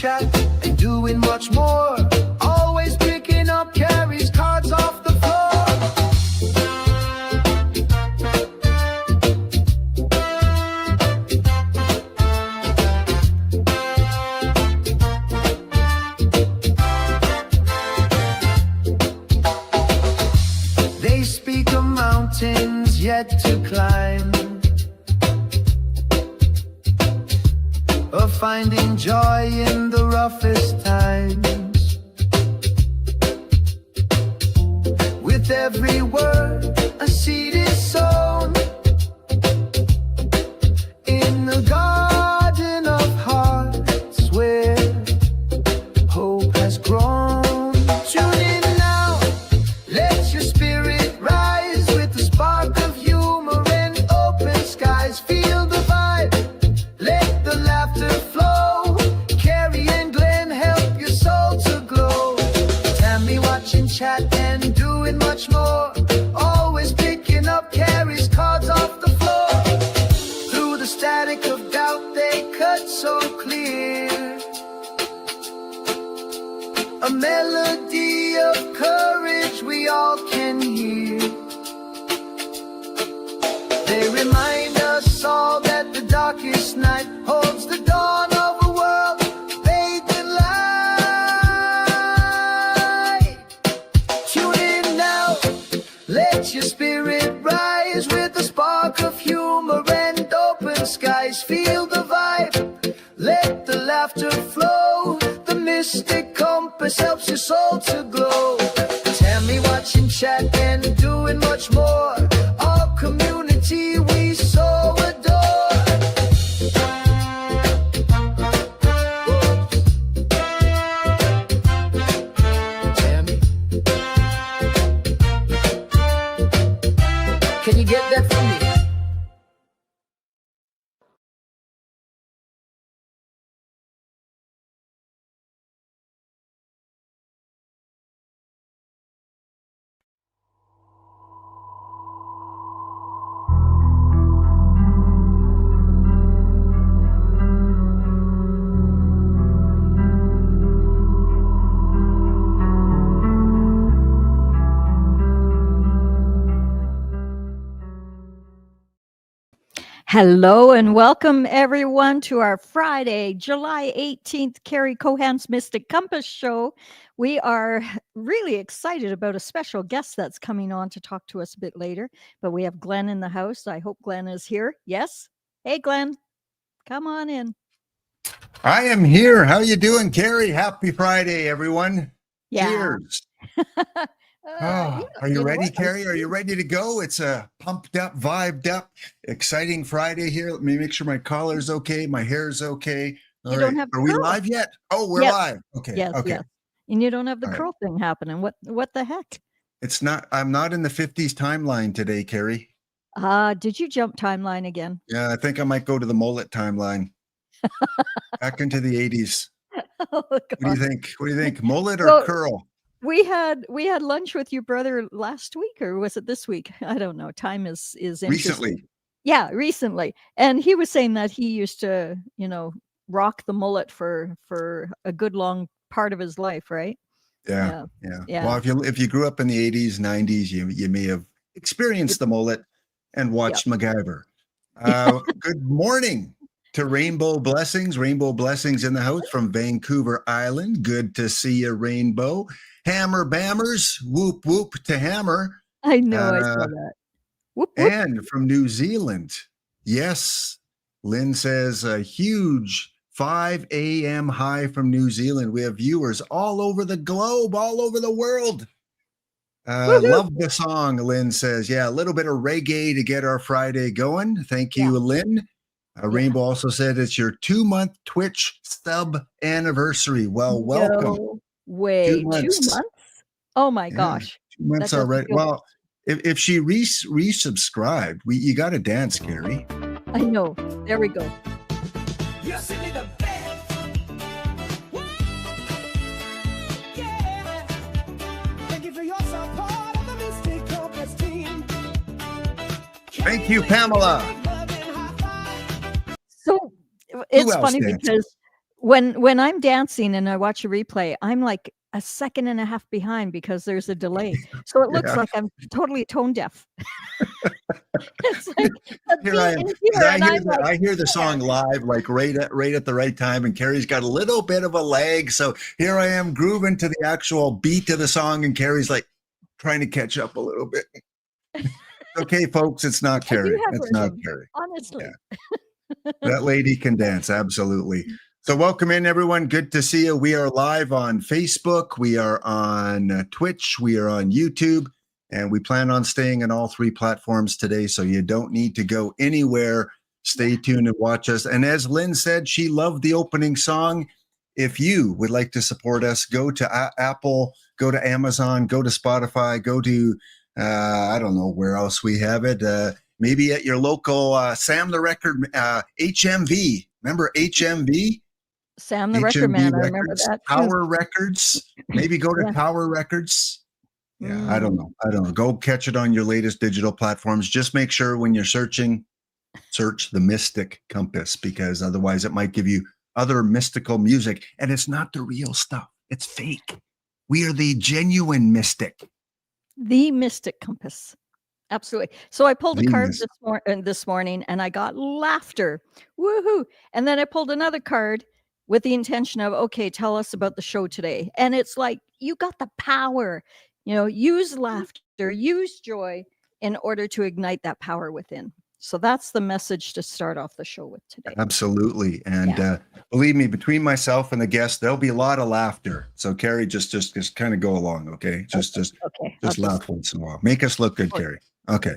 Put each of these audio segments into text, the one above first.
chat and doing much more. Always picking up Carrie's cards off the floor. They speak of mountains yet to climb, of finding joy in the roughest times. With every word, a seed is sown in the garden of hearts where hope has grown. Tune in now, let your spirit rise with the spark of humor and open skies. Feel the vibe, let the laughter flow. Carrie and Glen help your soul to glow. Tammy watching chat and doing much more. Always picking up Carrie's cards off the floor. Through the static of doubt they cut so clear. A melody of courage we all can hear. They remind us all that the darkest night holds the dawn of a world bathed in light. Tune in now, let your spirit rise with the spark of humor and open skies. Feel the vibe, let the laughter flow. The mystic compass helps your soul to glow. Tammy watching chat and doing much more. Our community we so adore. Tammy, can you get that for me? Hello and welcome everyone to our Friday, July 18th, Carrie Cohan's Mystic Compass show. We are really excited about a special guest that's coming on to talk to us a bit later, but we have Glen in the house. I hope Glen is here. Yes? Hey, Glen, come on in. I am here. How you doing, Carrie? Happy Friday, everyone. Yeah. Cheers. Are you ready, Carrie? Are you ready to go? It's a pumped up, vibed up, exciting Friday here. Let me make sure my collar's okay. My hair's okay. All right. Are we live yet? Oh, we're live. Okay. Yes, okay. yes. And you don't have the All curl thing happening. What the heck? It's not, I'm not in the 50s timeline today, Carrie. Did you jump timeline again? Yeah, I think I might go to the mullet timeline. Back into the 80s. Oh, What do you think? What do you think? Mullet or So- curl? We had lunch with your brother last week, or was it this week? I don't know. Time is interesting. Recently. Yeah, recently. And he was saying that he used to, rock the mullet for a good long part of his life, right? Yeah. Yeah. Well, if you grew up in the 80s, 90s, you may have experienced the mullet and watched MacGyver. Good morning to Rainbow Blessings. Rainbow Blessings in the house from Vancouver Island. Good to see you, Rainbow. Hammer Bammers, whoop whoop to Hammer. I know, I saw that. Whoop, whoop. And from New Zealand, yes, Lynn says a huge 5 a.m. high from New Zealand. We have viewers all over the globe, all over the world. Love the song, Lynn says. Yeah, a little bit of reggae to get our Friday going. Thank you, Lynn. Rainbow also said it's your 2-month Twitch sub anniversary. Well, welcome. No way. 2 months. 2 months? Oh my gosh. 2 months already. Well, if she resubscribed, you got to dance, Carrie. I know. There we go. You're sitting the best. Yeah. Thank you for your support of the Mystic Compass team. Thank you, Pamela. So it's funny because when I'm dancing and I watch a replay, I'm like a second and a half behind because there's a delay. So it looks Yeah. like I'm totally tone deaf. It's like a Here I beat am. in 'Cause here, and I'm like, I hear the there. song live, like right at the right time, and Carrie's got a little bit of a lag. So here I am grooving to the actual beat of the song, and Carrie's like trying to catch up a little bit. Okay, folks, it's not I do Carrie. have It's not rhythm, Carrie. honestly. That lady can dance, absolutely. So welcome in, everyone. Good to see you. We are live on Facebook. We are on Twitch. We are on YouTube. And we plan on staying on all three platforms today, so you don't need to go anywhere. Stay tuned and watch us. And as Lynn said, she loved the opening song. If you would like to support us, go to Apple, go to Amazon, go to Spotify, go to, I don't know where else we have it. Maybe at your local Sam the Record, HMV. Remember HMV? Sam the Record Man, I remember Records, that too. Tower Records. Maybe go to Yeah. Tower Records. Yeah, I don't know. Go catch it on your latest digital platforms. Just make sure when you're searching, search the Mystic Compass, because otherwise it might give you other mystical music. And it's not the real stuff. It's fake. We are the genuine mystic. The Mystic Compass. Absolutely. So I pulled a The card Mystic. this morning and I got laughter. Woohoo. And then I pulled another card with the intention of, okay, tell us about the show today. And it's like, you got the power, use laughter, use joy in order to ignite that power within. So that's the message to start off the show with today. Absolutely. And believe me, between myself and the guest, there'll be a lot of laughter. So Carrie, just kind of go along. Okay. Just laugh once in a while. Make us look good, Carrie. Okay.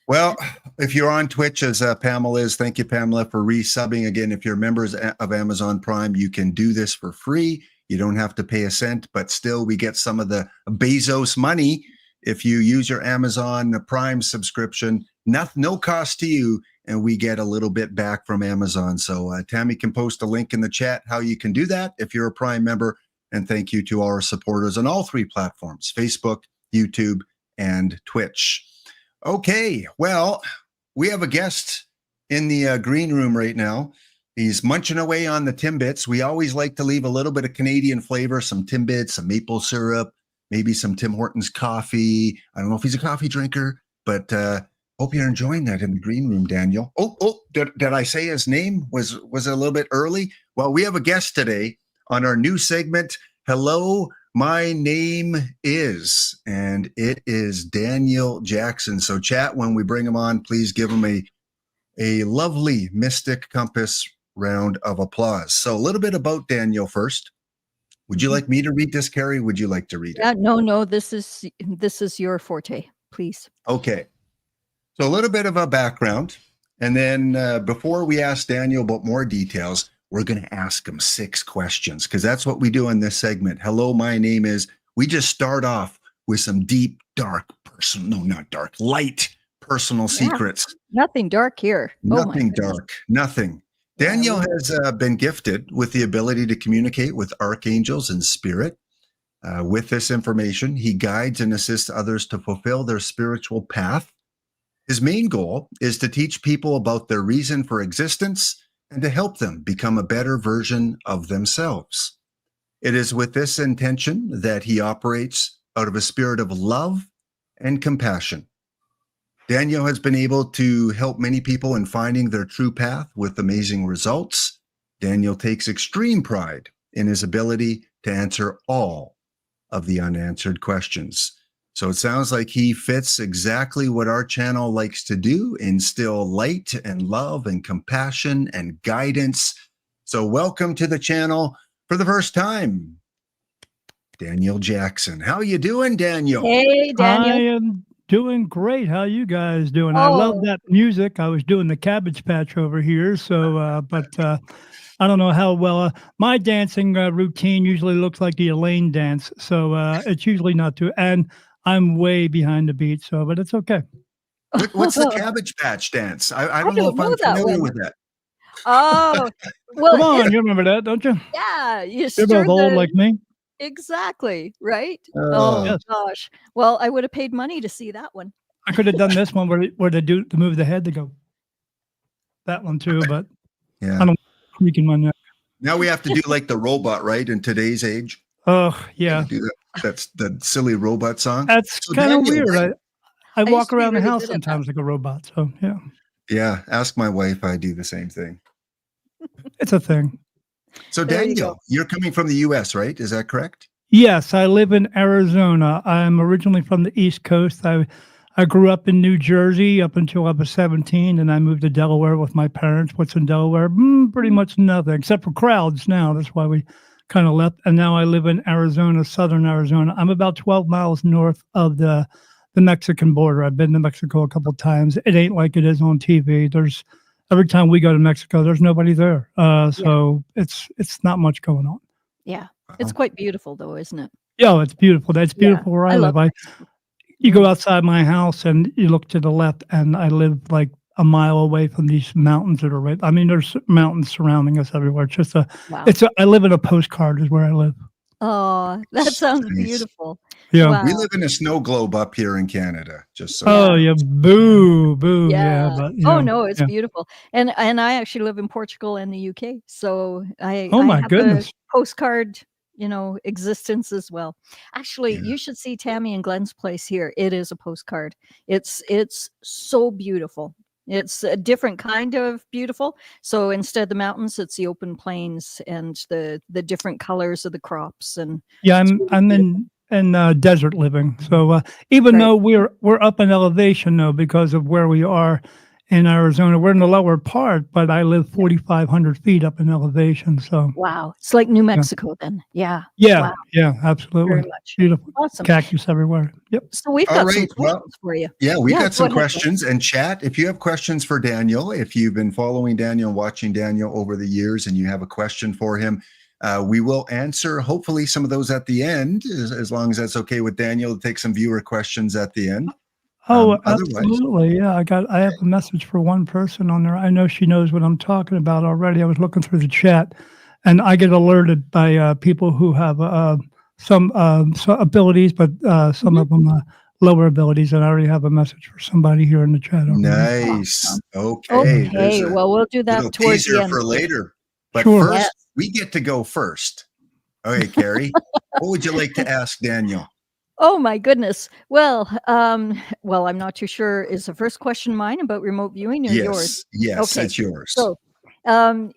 Well, if you're on Twitch, as Pamela is, thank you, Pamela, for resubbing. Again, if you're members of Amazon Prime, you can do this for free. You don't have to pay a cent, but still we get some of the Bezos money if you use your Amazon Prime subscription. No cost to you, and we get a little bit back from Amazon. So Tammy can post a link in the chat how you can do that if you're a Prime member. And thank you to our supporters on all three platforms, Facebook, YouTube, and Twitch. Okay, well, we have a guest in the green room right now. He's munching away on the Timbits. We always like to leave a little bit of Canadian flavor, some Timbits, some maple syrup, maybe some Tim Hortons coffee. I don't know if he's a coffee drinker, but hope you're enjoying that in the green room, Daniel. Did I say his name? Was it a little bit early? Well, we have a guest today on our new segment, Hello, My Name Is, and it is Daniel Jackson. So chat, when we bring him on, please give him a lovely Mystic Compass round of applause. So a little bit about Daniel first. Would you like me to read this, Carrie? Would you like to read it? No, this is your forte, please. Okay. So a little bit of a background. And then before we ask Daniel about more details, we're going to ask him 6 questions, because that's what we do in this segment. Hello, my name is. We just start off with some deep, dark, light personal secrets. Nothing dark here. Nothing dark. Nothing. Daniel has been gifted with the ability to communicate with archangels and spirit. With this information, he guides and assists others to fulfill their spiritual path. His main goal is to teach people about their reason for existence and to help them become a better version of themselves. It is with this intention that he operates out of a spirit of love and compassion. Daniel has been able to help many people in finding their true path with amazing results. Daniel takes extreme pride in his ability to answer all of the unanswered questions. So it sounds like he fits exactly what our channel likes to do, instill light and love and compassion and guidance. So welcome to the channel for the first time, Daniel Jackson. How you doing, Daniel? Hey, Daniel. I am doing great. How you guys doing? I love that music. I was doing the Cabbage Patch over here, so but I don't know how well my dancing routine usually looks like the Elaine dance, so it's usually not too. And I'm way behind the beat, so but it's okay. What's the Cabbage Patch dance? I don't know if I'm familiar with that. Oh, well, come on, you remember that, don't you? Yeah, you're both old like me. Exactly, right? Yes. Gosh. Well, I would have paid money to see that one. I could have done this one where they do to move the head to go. That one too, but yeah, I don't creaking my neck. Now we have to do like the robot, right? In today's age. Oh, Yeah. yeah. Do that. That's the silly robot song. That's So kind of Daniel, weird. I I used walk to be around the really house good at that. sometimes like a robot. So, yeah, yeah, ask my wife. I do the same thing. it's a thing. So There you go. Daniel, you're coming from the US, right? Is that correct? Yes, I live in Arizona. I'm originally from the East Coast. I grew up in New Jersey up until I was 17, and I moved to Delaware with my parents. What's in Delaware? Pretty much nothing, except for crowds now. That's why we kind of left. And now I live in Arizona, southern Arizona. I'm about 12 miles north of the Mexican border. I've been to Mexico a couple times. It ain't like it is on TV. Every time we go to Mexico, there's nobody there. So it's not much going on. Yeah. It's quite beautiful though, isn't it? Yeah, it's beautiful. That's Yeah. beautiful where I love live. Mexico. You go Mm. outside my house and you look to the left, and I live like a mile away from these mountains that are right. I mean, there's mountains surrounding us everywhere. It's just Wow. I live in a postcard is where I live. Oh, that sounds Nice. beautiful. Yeah. Wow. We live in a snow globe up here in Canada, just so Oh, yeah. Boo, boo. Yeah. Yeah. But, Oh no, it's yeah. beautiful. And I actually live in Portugal and the UK. So Oh, I my have a goodness. postcard, existence as well. Actually, Yeah. you should see Tammy and Glenn's place here. It is a postcard. It's so beautiful. It's a different kind of beautiful. So instead of the mountains, it's the open plains and the different colors of the crops, and Yeah, it's I'm really I'm beautiful. in desert living. So even Right. though we're up in elevation though, because of where we are in Arizona, we're in the lower part, but I live 4,500 feet up in elevation. So Wow. It's like New yeah, Mexico then. Yeah. yeah, Wow. yeah, Very absolutely much. beautiful. Awesome. Cactus everywhere. Yep. So we've All got some right. Well, questions for you. yeah, we Yeah, got go some ahead, Glenn. questions. And chat, if you have questions for Daniel, if you've been following Daniel and watching Daniel over the years and you have a question for him, we will answer hopefully some of those at the end, as long as that's okay with Daniel to take some viewer questions at the end. Oh, Otherwise, absolutely. Yeah, I have a message for one person on there. I know she knows what I'm talking about already. I was looking through the chat, and I get alerted by people who have some abilities, but some Mhm. of them lower abilities. And I already have a message for somebody here in the chat already. nice. Awesome. Okay, there's Okay. a Well, we'll do little that towards the teaser end for here. later. But Sure. first, Yes. we get to go first. Okay, Carrie, what would you like to ask Daniel? Oh my goodness. Well, I'm not too sure. Is the first question mine about remote viewing or yours? Yes, Okay. it's yours. So,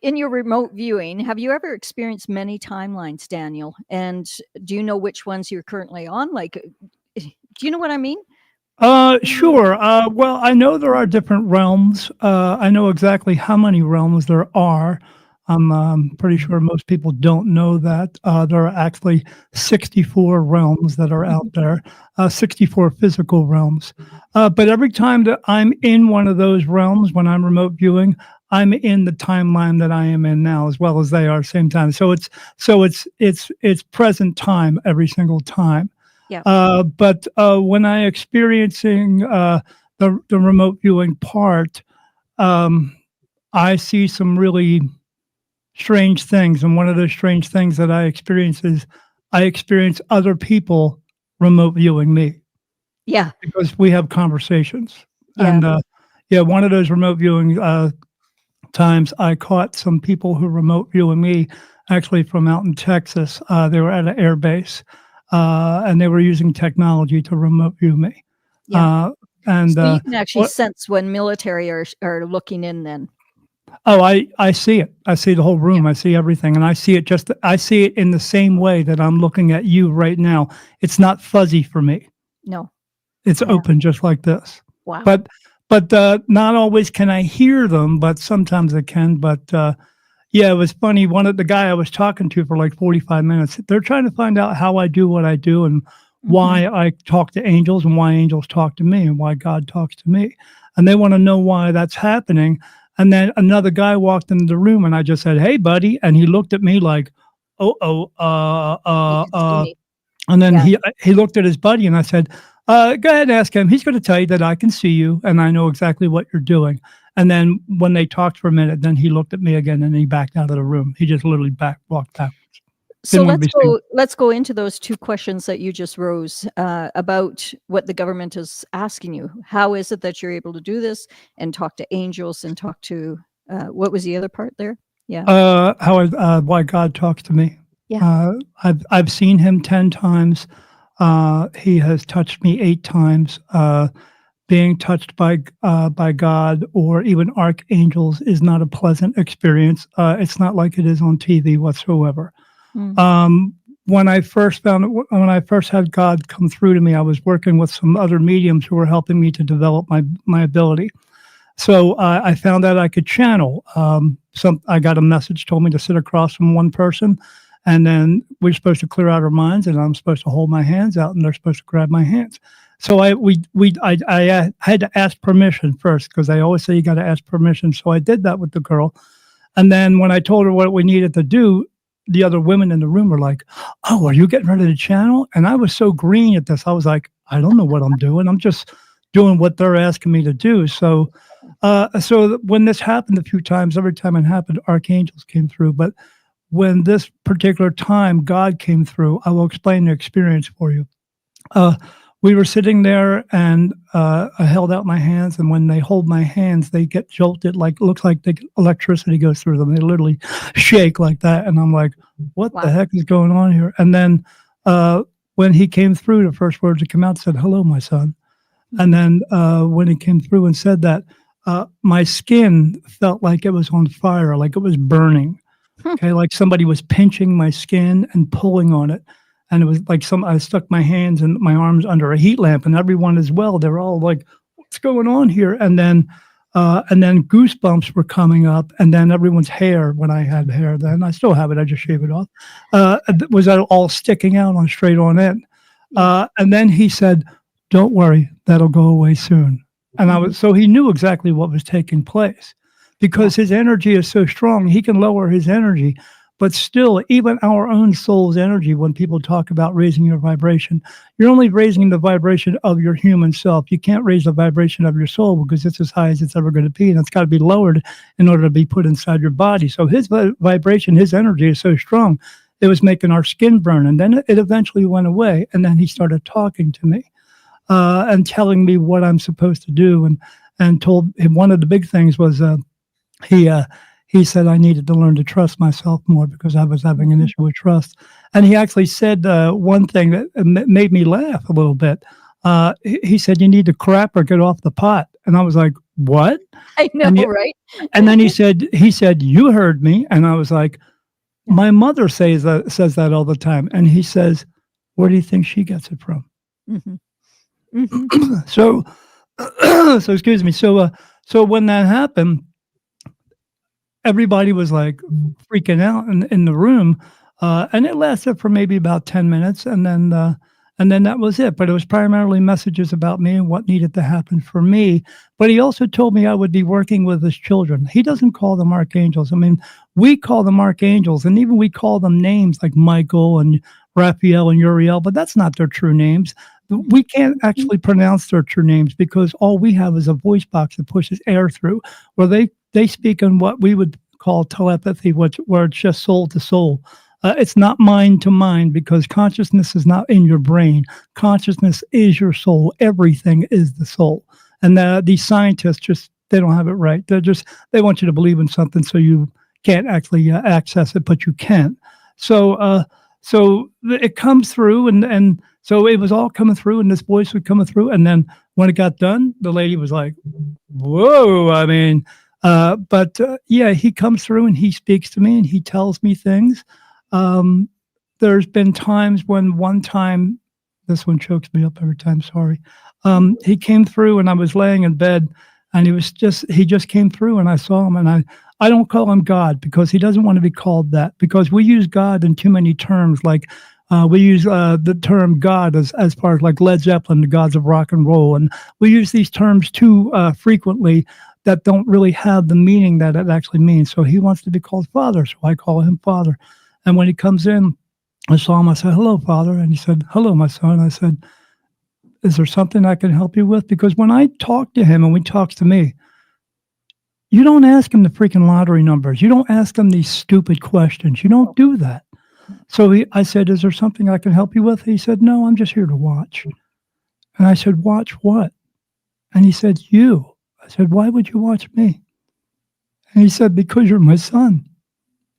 in your remote viewing, have you ever experienced many timelines, Daniel? And do you know which ones you're currently on? Like, do you know what I mean? Sure. Well, I know there are different realms. I know exactly how many realms there are. I'm pretty sure most people don't know that. There are actually 64 realms that are out there, 64 physical realms. But every time that I'm in one of those realms, when I'm remote viewing, I'm in the timeline that I am in now, as well as they are same time. So it's present time every single time. Yeah. But when I experiencing the remote viewing part, I see some really strange things, and one of those strange things that I experience is I experience other people remote viewing me Yeah. because we have conversations. Yeah. And yeah, one of those remote viewing times I caught some people who remote viewing me, actually from out in Texas. They were at an air base, and they were using technology to remote view me. Yeah. And So you can actually what? sense when military are looking in then. Oh, I see it. I see the whole room. I see everything, and I see it in the same way that I'm looking at you right now. It's not fuzzy for me. No. It's Yeah. open just like this. Wow. But not always can I hear them, but sometimes I can. But yeah, it was funny. One of the guy I was talking to for like 45 minutes, they're trying to find out how I do what I do and Mhm. why I talk to angels and why angels talk to me and why God talks to me. And they want to know why that's happening. And then another guy walked into the room and I just said, "Hey, buddy." And he looked at me like, "Oh, oh, You can see me. and then Yeah. he looked at his buddy and I said, "Go ahead and ask him. He's going to tell you that I can see you and I know exactly what you're doing." And then when they talked for a minute, then he looked at me again and he backed out of the room. He just literally walked backwards. So Didn't want to be seen. let's go into those two questions that you just rose about what the government is asking you. How is it that you're able to do this and talk to angels and talk to what was the other part there? Yeah. Why God talks to me. Yeah. I've seen him 10 times. He has touched me 8 times. Being touched by God or even archangels is not a pleasant experience. It's not like it is on TV whatsoever. Mm. When I first had God come through to me, I was working with some other mediums who were helping me to develop my ability. So I found out I could channel. I got a message told me to sit across from one person, and then we're supposed to clear out our minds, and I'm supposed to hold my hands out, and they're supposed to grab my hands. So I had to ask permission first because I always say you got to ask permission. So I did that with the girl, and then when I told her what we needed to do, the other women in the room were like, "Oh, are you getting ready to channel?" And I was so green at this. I was like, "I don't know what I'm doing. I'm just doing what they're asking me to do." So when this happened a few times, every time it happened, archangels came through. But when this particular time God came through, I will explain the experience for you. We were sitting there, and I held out my hands, and when they hold my hands, they get jolted, like it looks like electricity goes through them. They literally shake like that, and I'm like, "What the Wow. heck is going on here?" And then when he came through, the first words that came out said, "Hello, my son." And then when he came through and said that, my skin felt like it was on fire, like it was burning. Okay, like somebody was pinching my skin and pulling on it, and it was like I stuck my hands and my arms under a heat lamp, and everyone as well. They were all like, "What's going on here?" And then goosebumps were coming up, and then everyone's hair. When I had hair, then I still have it. I just shave it off. Was all sticking out on straight on end. And then he said, "Don't worry, that'll go away soon." And so he knew exactly what was taking place because his energy is so strong. He can lower his energy, but still, even our own soul's energy, when people talk about raising your vibration, you're only raising the vibration of your human self. You can't raise the vibration of your soul because it's as high as it's ever going to be, and it's got to be lowered in order to be put inside your body. So his vibration, his energy is so strong, it was making our skin burn. And then it eventually went away, and then he started talking to me. And telling me what I'm supposed to do, and told him one of the big things was he said I needed to learn to trust myself more because I was having an issue with trust. And he actually said one thing that made me laugh a little bit. He said, "You need to crap or get off the pot." And I was like, "What?" I know, right? And then he said, "You heard me." And I was like, "My mother says that all the time." And he says, "Where do you think she gets it from?" Mm-hmm. Mm-hmm. So excuse me. So when that happened, everybody was like freaking out in the room, and it lasted for maybe about 10 minutes, and then that was it. But it was primarily messages about me and what needed to happen for me. But he also told me I would be working with his children. He doesn't call them archangels. I mean, we call them archangels, and even we call them names like Michael and Raphael and Uriel, but that's not their true names. We can't actually pronounce their true names because all we have is a voice box that pushes air through, where they speak in what we would call telepathy, where it's just soul to soul. It's not mind to mind because consciousness is not in your brain. Consciousness is your soul. Everything is the soul. And these scientists they don't have it right. They want you to believe in something so you can't actually access it, but you can. So it comes through, and so it was all coming through, and this voice was coming through. And then when it got done, the lady was like, "Whoa!" I mean, yeah, he comes through and he speaks to me and he tells me things. There's been times when one time, this one chokes me up every time. Sorry. He came through and I was laying in bed, and he just came through, and I saw him, and I don't call him God because he doesn't want to be called that, because we use God in too many terms. Like we use the term God as far as like Led Zeppelin, the gods of rock and roll. And we use these terms too frequently that don't really have the meaning that it actually means. So he wants to be called Father, so I call him Father. And when he comes in, I saw him, I said, "Hello, Father." And he said, "Hello, my son." I said, "Is there something I can help you with?" Because when I talk to him and he talks to me, you don't ask him the freaking lottery numbers. You don't ask him these stupid questions. You don't do that. So I said, "Is there something I can help you with?" He said, "No, I'm just here to watch." And I said, "Watch what?" And he said, "You." I said, "Why would you watch me?" And he said, "Because you're my son."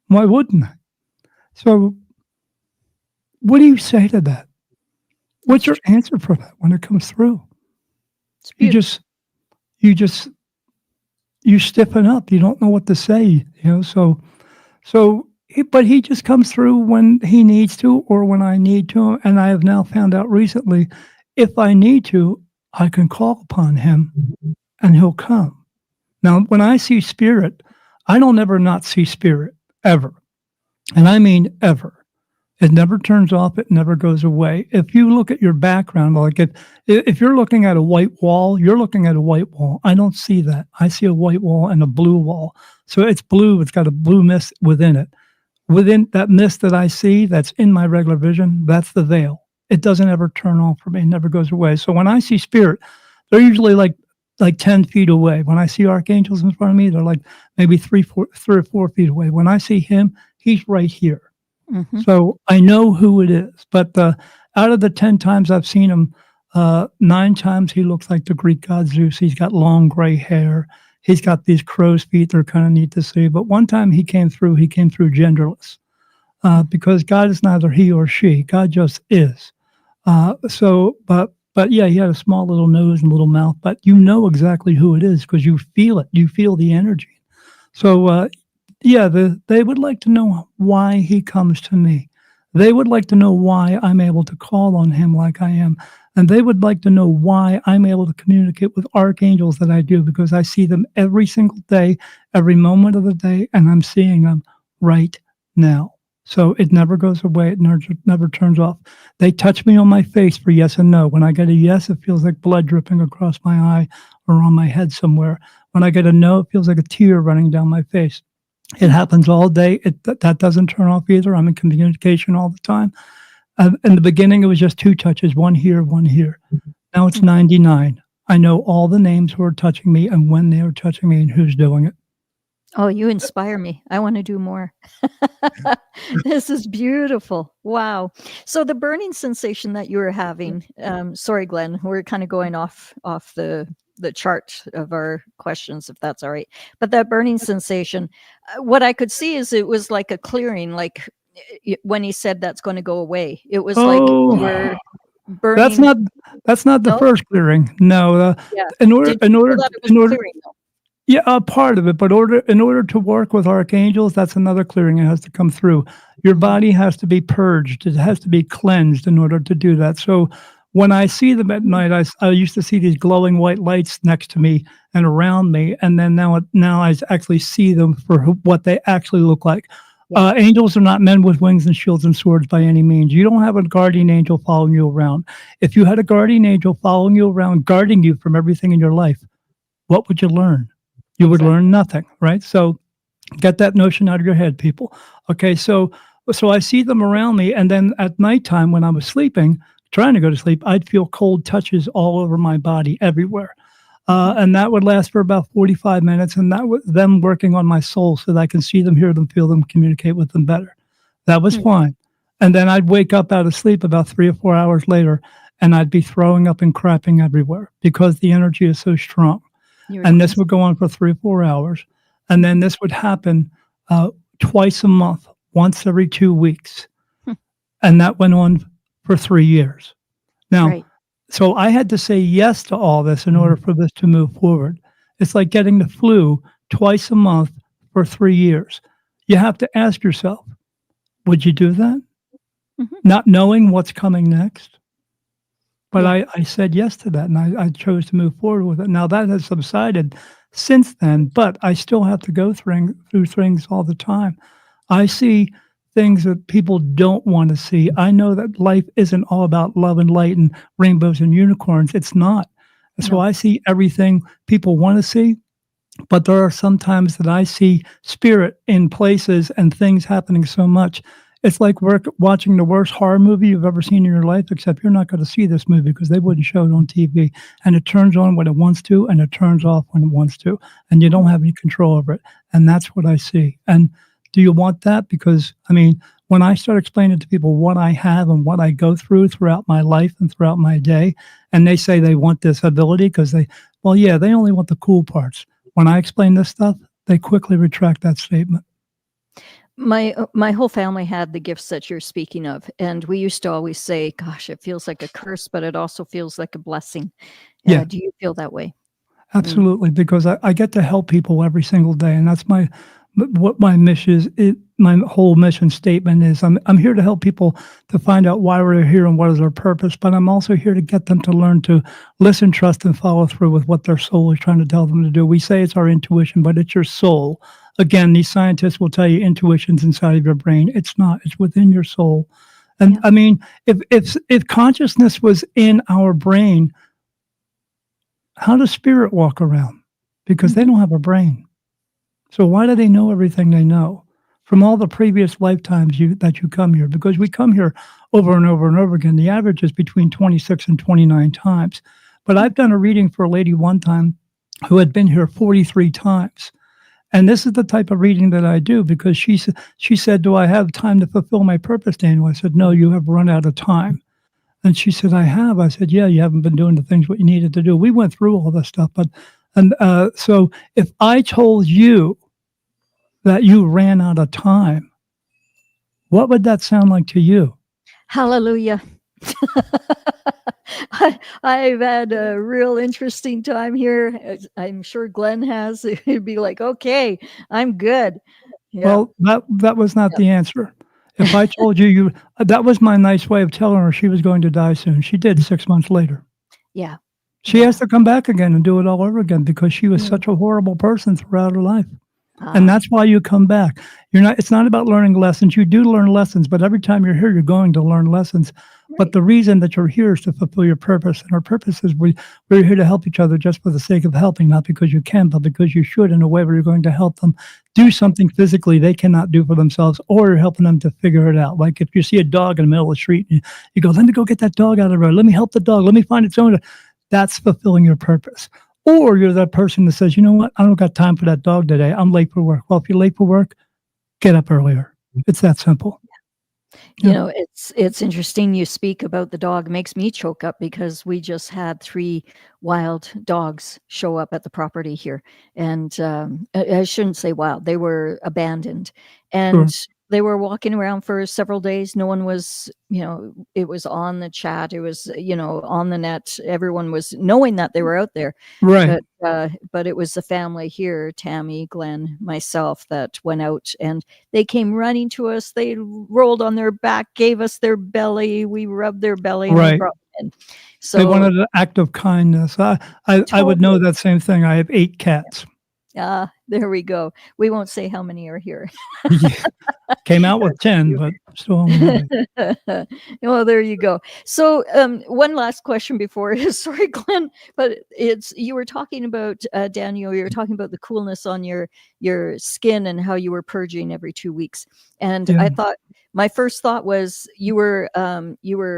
Why wouldn't I? So what do you say to that? What's your answer for that when it comes through? It's You beautiful. just you just you stiffen up. You don't know what to say, but he just comes through when he needs to or when I need to. And I have now found out recently, if I need to, I can call upon him and he'll come. Now, when I see spirit, I don't ever not see spirit ever. And I mean ever. It never turns off. It never goes away. If you look at your background, like if you're looking at a white wall, you're looking at a white wall. I don't see that. I see a white wall and a blue wall. So it's blue. It's got a blue mist within it. Within that mist that I see, that's in my regular vision, that's the veil. It doesn't ever turn off for me. It never goes away. So when I see spirit, they're usually like 10 feet away. When I see archangels in front of me, they're like maybe 3 or 4 feet away. When I see him, he's right here. Mhm. So I know who it is. But out of the 10 times I've seen him, 9 times he looks like the Greek god Zeus. He's got long gray hair. He's got these crow's feet. They're kind of neat to see. But one time he came through genderless because God is neither he or she. God just is. But yeah, he had a small little nose and little mouth. But you know exactly who it is because you feel it. You feel the energy. So yeah, they would like to know why he comes to me. They would like to know why I'm able to call on him like I am. And they would like to know why I'm able to communicate with archangels that I do, because I see them every single day, every moment of the day, and I'm seeing them right now. So it never goes away. It never turns off. They touch me on my face for yes and no. When I get a yes, it feels like blood dripping across my eye or on my head somewhere. When I get a no, it feels like a tear running down my face. It happens all day. That doesn't turn off either. I'm in communication all the time. In the beginning, it was just 2 touches, one here, one here. Now it's 99. I know all the names who are touching me and when they are touching me and who's doing it. Oh, you inspire me. I want to do more. This is beautiful. Wow. So the burning sensation that you were having, sorry, Glenn, we're kind of going off the chart of our questions, if that's all right. But that burning sensation, what I could see is it was like a clearing, like when he said that's going to go away. It was like Oh, we're that's burning. not the No? first clearing. No, Yeah. in order Did you feel that it was in order clearing though? yeah, part of it, but in order to work with archangels, that's another clearing that has to come through. Your body has to be purged. It has to be cleansed in order to do that. So when I see them at night, I used to see these glowing white lights next to me and around me, and then now I actually see them for what they actually look like. Yeah. Angels are not men with wings and shields and swords by any means. You don't have a guardian angel following you around. If you had a guardian angel following you around, guarding you from everything in your life, what would you learn? You would learn nothing, right? So get that notion out of your head, people. Okay, so I see them around me, and then at nighttime when I was sleeping, trying to go to sleep, I'd feel cold touches all over my body, everywhere. And that would last for about 45 minutes, and that was them working on my soul so that I can see them, hear them, feel them, communicate with them better. That was fine. And then I'd wake up out of sleep about 3 or 4 hours later, and I'd be throwing up and crapping everywhere because the energy is so strong. And this would go on for 3 or 4 hours. And then this would happen twice a month, once every 2 weeks. And that went on for 3 years. Now, Right. so I had to say yes to all this in order for this to move forward. It's like getting the flu twice a month for 3 years. You have to ask yourself, would you do that? Not knowing what's coming next? But Yeah. I said yes to that, and I chose to move forward with it. Now that has subsided since then, but I still have to go through things all the time. I see things that people don't want to see. I know that life isn't all about love and light and rainbows and unicorns. It's not. So No. I see everything people want to see, but there are some times that I see spirit in places and things happening so much. It's like watching the worst horror movie you've ever seen in your life, except you're not going to see this movie because they wouldn't show it on TV. And it turns on when it wants to, and it turns off when it wants to, and you don't have any control over it. And that's what I see. And do you want that? Because, I mean, when I start explaining to people what I have and what I go through throughout my life and throughout my day, and they say they want this ability because they only want the cool parts. When I explain this stuff, they quickly retract that statement. my whole family had the gifts that you're speaking of, and we used to always say, "Gosh, it feels like a curse, but it also feels like a blessing." Yeah, Do you feel that way? Mm, absolutely, because I get to help people every single day, and that's what my mission is. My whole mission statement is I'm here to help people to find out why we're here and what is our purpose, but I'm also here to get them to learn to listen, trust, and follow through with what their soul is trying to tell them to do. We say it's our intuition, but it's your soul. Again, these scientists will tell you intuition's inside of your brain. It's not. It's within your soul. And yeah. I mean, if consciousness was in our brain, how does spirit walk around? Because they Mhm. don't have a brain. So why do they know everything they know from all the previous lifetimes that you come here? Because we come here over and over and over again. The average is between 26 and 29 times. But Mm. I've done a reading for a lady one time who had been here 43 times. And this is the type of reading that I do because she said, "Do I have time to fulfill my purpose, Daniel?" I said, "No, you have run out of time." And she said, "I have." I said, "Yeah, you haven't been doing the things what you needed to do." We went through all this stuff, but so if I told you that you ran out of time, what would that sound like to you? Hallelujah. I've had a real interesting time here. I'm sure Glenn has. He'd be like, "Okay, I'm good." Yeah. Well, that was not Yep. the answer. If I told you that was my nice way of telling her she was going to die soon. She did 6 months later. Yeah. She has Yeah. to come back again and do it all over again because she was Mm. such a horrible person throughout her life. And Ah, that's why you come back. It's not about learning lessons. You do learn lessons, but every time you're here, you're going to learn lessons. But right. the reason that you're here is to fulfill your purpose. And our purpose is we're here to help each other just for the sake of helping, not because you can, but because you should in a way where you're going to help them do something physically they cannot do for themselves, or you're helping them to figure it out. Like if you see a dog in the middle of the street, and you go, "Let me go get that dog out of the road. Let me help the dog. Let me find its owner." That's fulfilling your purpose. Or you're that person that says, "You know what? I don't got time for that dog today. I'm late for work." Well, if you're late for work, get up earlier. It's that simple. You Yeah. know, it's interesting you speak about the dog. It makes me choke up because we just had 3 wild dogs show up at the property here, and, I shouldn't say wild, they were abandoned, Sure. and they were walking around for several days. No one was, it was on the chat, it was, on the net. Everyone was knowing that they were out there, Right. but it was the family here, Tammy, Glenn, myself, that went out, and they came running to us. They rolled on their back, gave us their belly. We rubbed their belly, and we Right. brought them in. They So wanted an act of kindness. I would know totally. that same thing. I have 8 cats. There we go. We won't say how many are here. Yeah. Came out with 10, but still only have 8. Well, there you go. So, one last question before sorry, Glenn, but it's you were talking about Daniel. You were talking about the coolness on your skin and how you were purging every 2 weeks. And Yeah. I thought my first thought was you were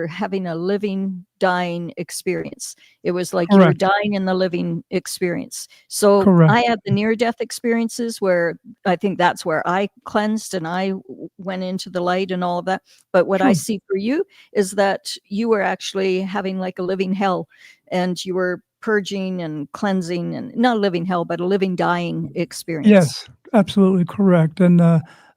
having a living dying experience. It was like you were Correct. dying in the living experience. So Correct. I had the near death experiences where I think that's where I cleansed and I went into the light and all of that. But what I Sure. see for you is that you were actually having like a living hell, and you were purging and cleansing, and not a living hell, but a living dying experience. Yes, absolutely correct. And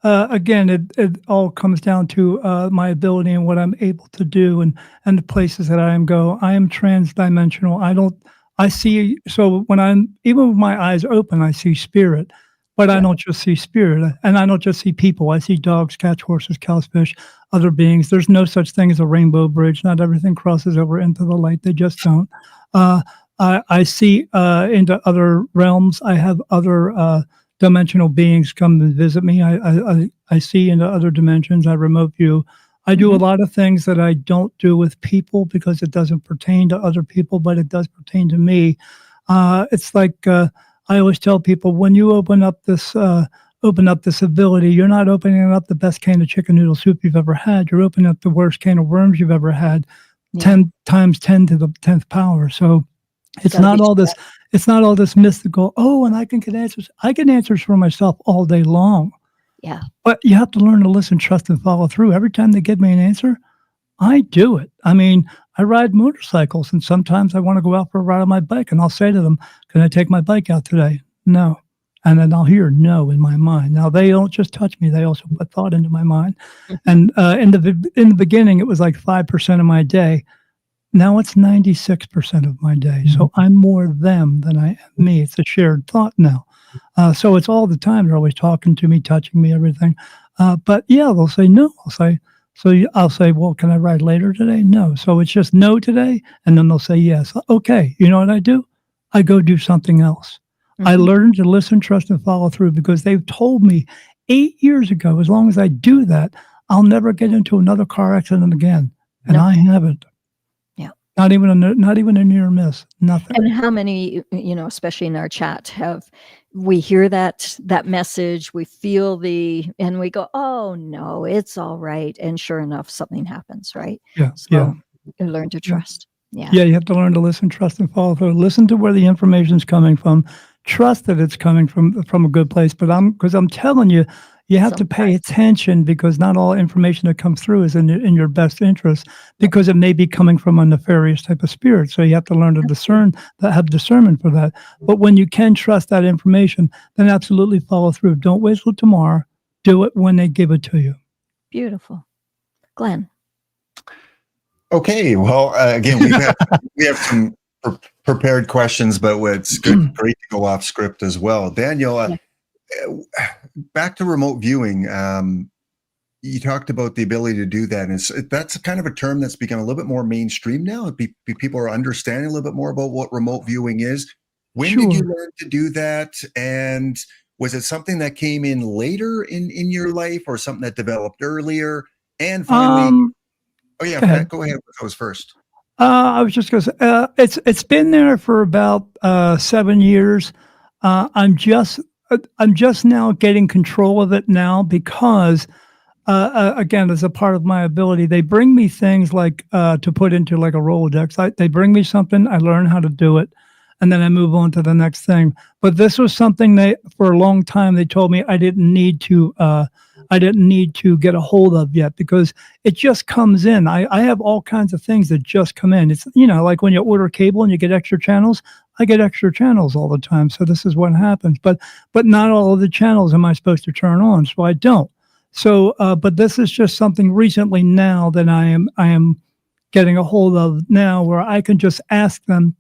again, it all comes down to my ability and what I'm able to do, and the places that I am go. I am transdimensional. I don't. I see. So when I'm even with my eyes open, I see spirit. But I Yeah. don't just see spirit, and I don't just see people. I see dogs, cats, horses, cows, fish, other beings. There's no such thing as a rainbow bridge. Not everything crosses over into the light. They just don't. Uh, I see into other realms. I have other dimensional beings come and visit me. I see into other dimensions. I remote view. I do a Mhm. lot of things that I don't do with people because it doesn't pertain to other people, but it does pertain to me. It's like I always tell people when you open up this ability, you're not opening up the best can of chicken noodle soup you've ever had. You're opening up the worst can of worms you've ever had, Yeah. 10 times 10 to the 10th power. So it's Got to not get all you this back. it's not all this mystical, "Oh, and I can get answers." I get answers for myself all day long, Yeah. but you have to learn to listen, trust, and follow through. Every time they give me an answer, I do it. I mean, I ride motorcycles, and sometimes I wanna go out for a ride on my bike, and I'll say to them, "Can I take my bike out today?" "No." and then I'll hear no in my mind. Now they don't just touch me; they also put thought into my mind. Mhm. And in the beginning, it was like 5% of my day. Now it's 96% of my day. So I'm more them than I am me. It's a shared thought now. So it's all the time. They're always talking to me, touching me, everything. But yeah, they'll say no. I'll say, well, can I ride later today? No. So it's just no today. And then they'll say yes. Okay. You know what I do? I go do something else. I Mhm. learned to listen, trust, and follow through because they've told me 8 years ago, as long as I do that, I'll never get into another car accident again. And No. I haven't. Yeah. Not even a near miss. Nothing. And how many, especially in our chat, we hear that message, we feel and we go, oh no, it's all right. And sure enough, something happens, right? Yeah. Yeah. So you learn to Yeah. trust. Yeah. Yeah, you have to learn to listen, trust, and follow through. Listen to where the information's coming from. Trust that it's coming from a good place. But because I'm telling you, you have to pay attention because not all information that comes through is in your best interest because it may be coming from a nefarious type of spirit. So you have to learn to have discernment for that. But when you can trust that information, then absolutely follow through. Don't wait till tomorrow. Do it when they give it to you. Beautiful. Glenn. Okay, well, again, we have some prepared questions, but it's great to go off script as well. Daniel, back to remote viewing. You talked about the ability to do that, and that's kind of a term that's become a little bit more mainstream now. People are understanding a little bit more about what remote viewing is. When did you learn to do that, and was it something that came in later in your life, or something that developed earlier? And finally. Oh yeah, go ahead. That was first. I was just going to say it's been there for about 7 years. I'm just now getting control of it now because again, as a part of my ability, they bring me things like to put into like a Rolodex. They bring me something, I learn how to do it, and then I move on to the next thing. But this was something for a long time, they told me I didn't need to get a hold of yet because it just comes in. I have all kinds of things that just come in. It's, like when you order cable and you get extra channels, I get extra channels all the time. So this is what happens, but not all of the channels am I supposed to turn on. So I don't. So, but this is just something recently now that I am getting a hold of now where I can just ask them,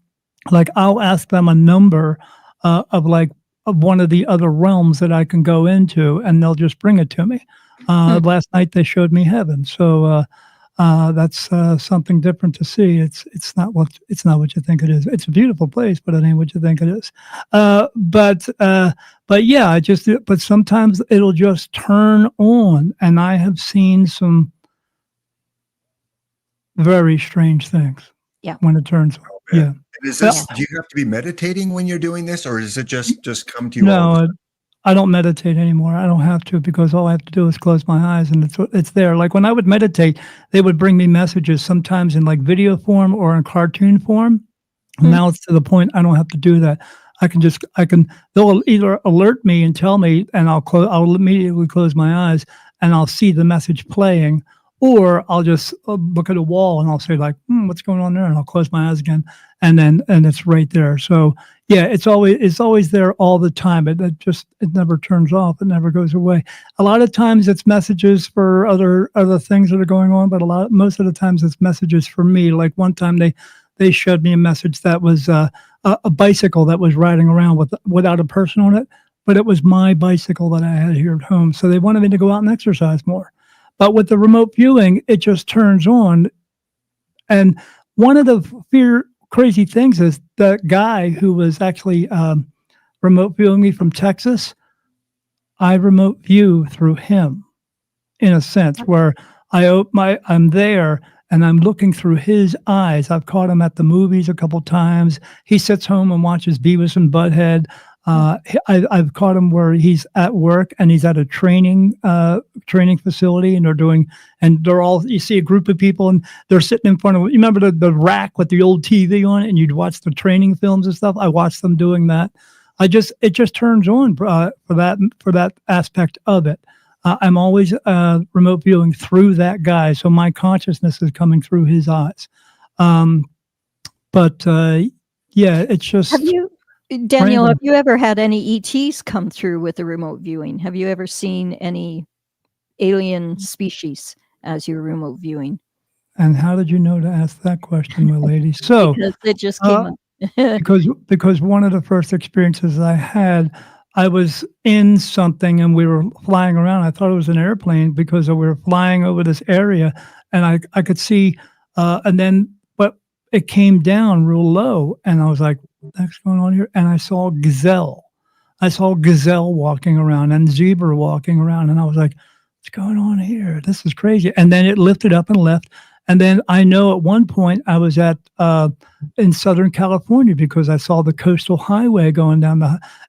like I'll ask them a number of one of the other realms that I can go into, and they'll just bring it to me. Last night they showed me heaven, so that's something different to see. It's not what you think it is. It's a beautiful place, but it ain't what you think it is. But yeah, but sometimes it'll just turn on, and I have seen some very strange things. Yeah. When it turns on. Okay. Yeah. Is this? Do you have to be meditating when you're doing this, or does it just come to you? No, I don't meditate anymore. I don't have to because all I have to do is close my eyes and it's there. Like when I would meditate, they would bring me messages sometimes in like video form or in cartoon form. Now it's to the point I don't have to do that. They'll either alert me and tell me, and I'll immediately close my eyes and I'll see the message playing. Or I'll just look at a wall and I'll say like, what's going on there? And I'll close my eyes again, and it's right there. So yeah, it's always there all the time. It never turns off. It never goes away. A lot of times it's messages for other things that are going on, but most of the times it's messages for me. Like one time they showed me a message that was a bicycle that was riding around without a person on it, but it was my bicycle that I had here at home. So they wanted me to go out and exercise more. But with the remote viewing, it just turns on. And one of the crazy things is the guy who was actually remote viewing me from Texas, I remote view through him in a sense where I'm there and I'm looking through his eyes. I've caught him at the movies a couple times. He sits home and watches Beavis and Butthead. I've caught him where he's at work and he's at a training facility, and you see a group of people and they're sitting in front of, you remember the rack with the old TV on it, and you'd watch the training films and stuff. I watched them doing that. It just turns on for that aspect of it. I'm always remote viewing through that guy, so my consciousness is coming through his eyes. Yeah, it's just. Daniel, have random. you ever had any ETs come through with the remote viewing? Have you ever seen any alien species as you're remote viewing? And how did you know to ask that question, my lady? So, Because it just uh, came up. because one of the first experiences I had, I was in something and we were flying around. I thought it was an airplane because we were flying over this area, and I could see, and then but it came down real low, and I was like, "What the heck's going on here?" And I saw gazelle. I saw gazelle walking around and zebra walking around, and I was like, "What's going on here? This is crazy." And then it lifted up and left. And then I know at one point I was at in Southern California because I saw the coastal highway going down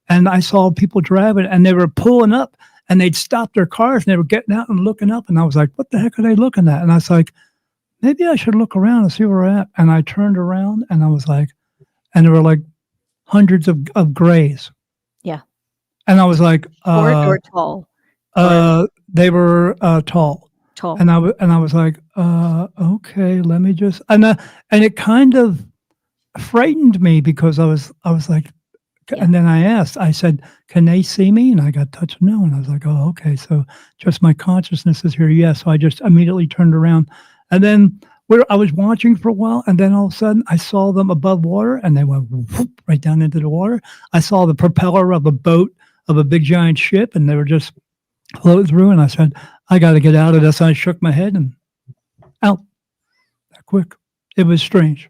and I saw people driving and they were pulling up and they'd stop their cars and they were getting out and looking up. And I was like, what the heck are they looking at? And I was like, maybe I should look around and see where we're at. And I turned around and I was like, and there were like hundreds of grays. Yeah. And I was like, Short or tall? they were tall. Tall. And I was like, okay, let me just, and it kind of frightened me because I was like, Yeah. and then I asked, I said, can they see me? And I got touched no. And I was like, oh, okay. So just my consciousness is here. Yeah. So I just immediately turned around and then I was watching for a while. And then all of a sudden I saw them above water and they went whoop, right down into the water. I saw the propeller of a boat of a big giant ship and they were just floating through. And I said, I got to get out of this. I shook my head and out that quick. It was strange.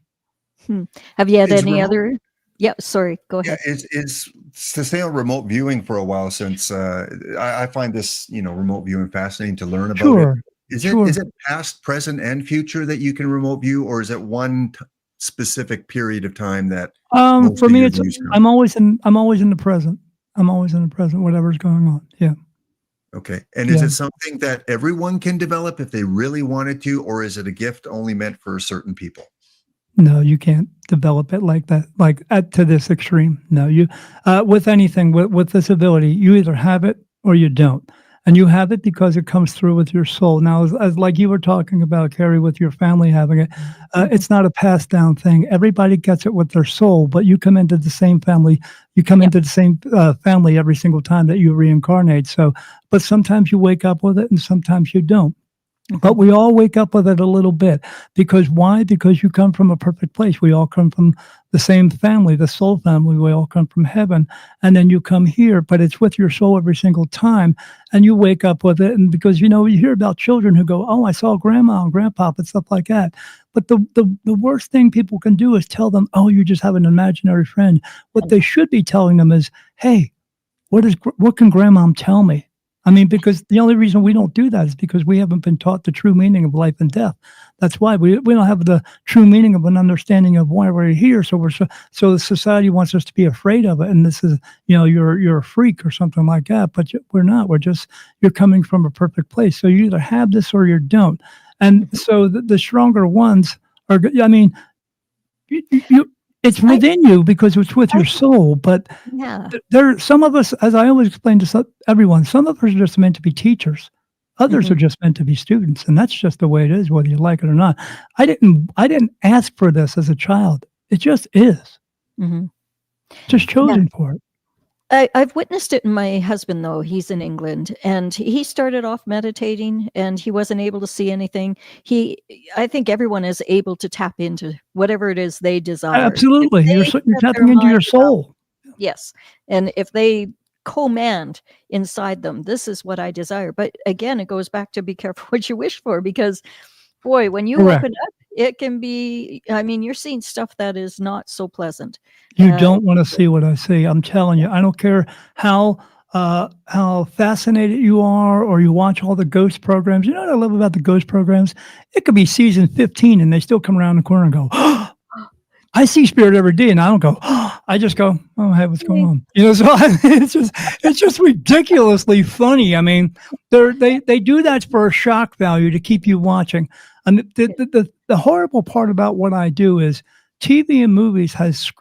Have you had It's any remote. other? Yeah, sorry. Go ahead. Yeah, it's to stay on remote viewing for a while since I find this remote viewing fascinating to learn about Sure. it. Sure. Is it past, present, and future that you can remote view, or is it one specific period of time that most For of me, your it's views come? I'm always in the present. I'm always in the present, whatever's going on. Yeah. Okay, and is Yeah. it something that everyone can develop if they really wanted to, or is it a gift only meant for certain people? No, you can't develop it like that, like to this extreme. No, you with anything with this ability, you either have it or you don't. And you have it because it comes through with your soul. Now, as like you were talking about, Carrie, with your family having it, it's not a passed down thing. Everybody gets it with their soul, but you come into the same family. You come Yep. into the same family every single time that you reincarnate. So, but sometimes you wake up with it and sometimes you don't. But we all wake up with it a little bit. Because why? Because you come from a perfect place. We all come from the same family, the soul family. We all come from heaven. And then you come here, but it's with your soul every single time. And you wake up with it. And because, you hear about children who go, oh, I saw grandma and grandpa and stuff like that. But the worst thing people can do is tell them, oh, you just have an imaginary friend. What they should be telling them is, hey, what can grandmom tell me? I mean, because the only reason we don't do that is because we haven't been taught the true meaning of life and death. That's why we don't have the true meaning of an understanding of why we're here. So so the society wants us to be afraid of it. And this is, you're a freak or something like that. But we're not. You're coming from a perfect place. So you either have this or you don't. And so the stronger ones are. I mean, it's within you because it's with your soul. But Yeah. there, some of us, as I always explain to everyone, some of us are just meant to be teachers. Others are just meant to be students, and that's just the way it is, whether you like it or not. I didn't ask for this as a child. It just is. Mhm. Just chosen for it. I've witnessed it in my husband, though. He's in England, and he started off meditating, and he wasn't able to see anything. I think everyone is able to tap into whatever it is they desire. If Absolutely, they you're set tapping their into your mind about soul. yes, and if they command inside them, "This is what I desire." But again, it goes back to be careful what you wish for because, boy, when you Correct. open up, it can be I mean, you're seeing stuff that is not so pleasant. You Uh, don't want to see what I see. I'm telling you. I don't care how fascinated you are, or you watch all the ghost programs. You know what I love about the ghost programs? It could be season 15, and they still come around the corner and go, oh, I see spirit every day, and I don't go. Oh, I just go, oh, hey, what's going on? So it's just ridiculously funny. I mean, they do that for a shock value to keep you watching. And the horrible part about what I do is TV and movies has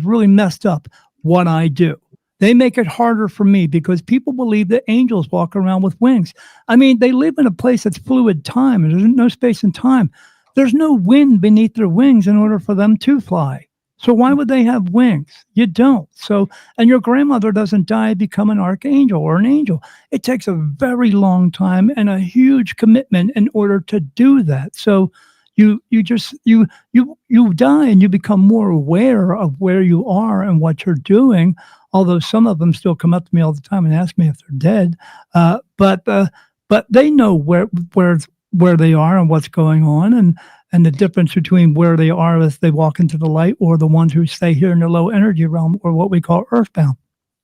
really messed up what I do. They make it harder for me because people believe that angels walk around with wings. I mean, they live in a place that's fluid time, and there's no space and time. There's no wind beneath their wings in order for them to fly. So why would they have wings? You don't. So, and your grandmother doesn't die, become an archangel or an angel. It takes a very long time and a huge commitment in order to do that. So you die and you become more aware of where you are and what you're doing. Although some of them still come up to me all the time and ask me if they're dead, but they know where they are and what's going on, and the difference between where they are as they walk into the light, or the ones who stay here in the low energy realm, or what we call earthbound.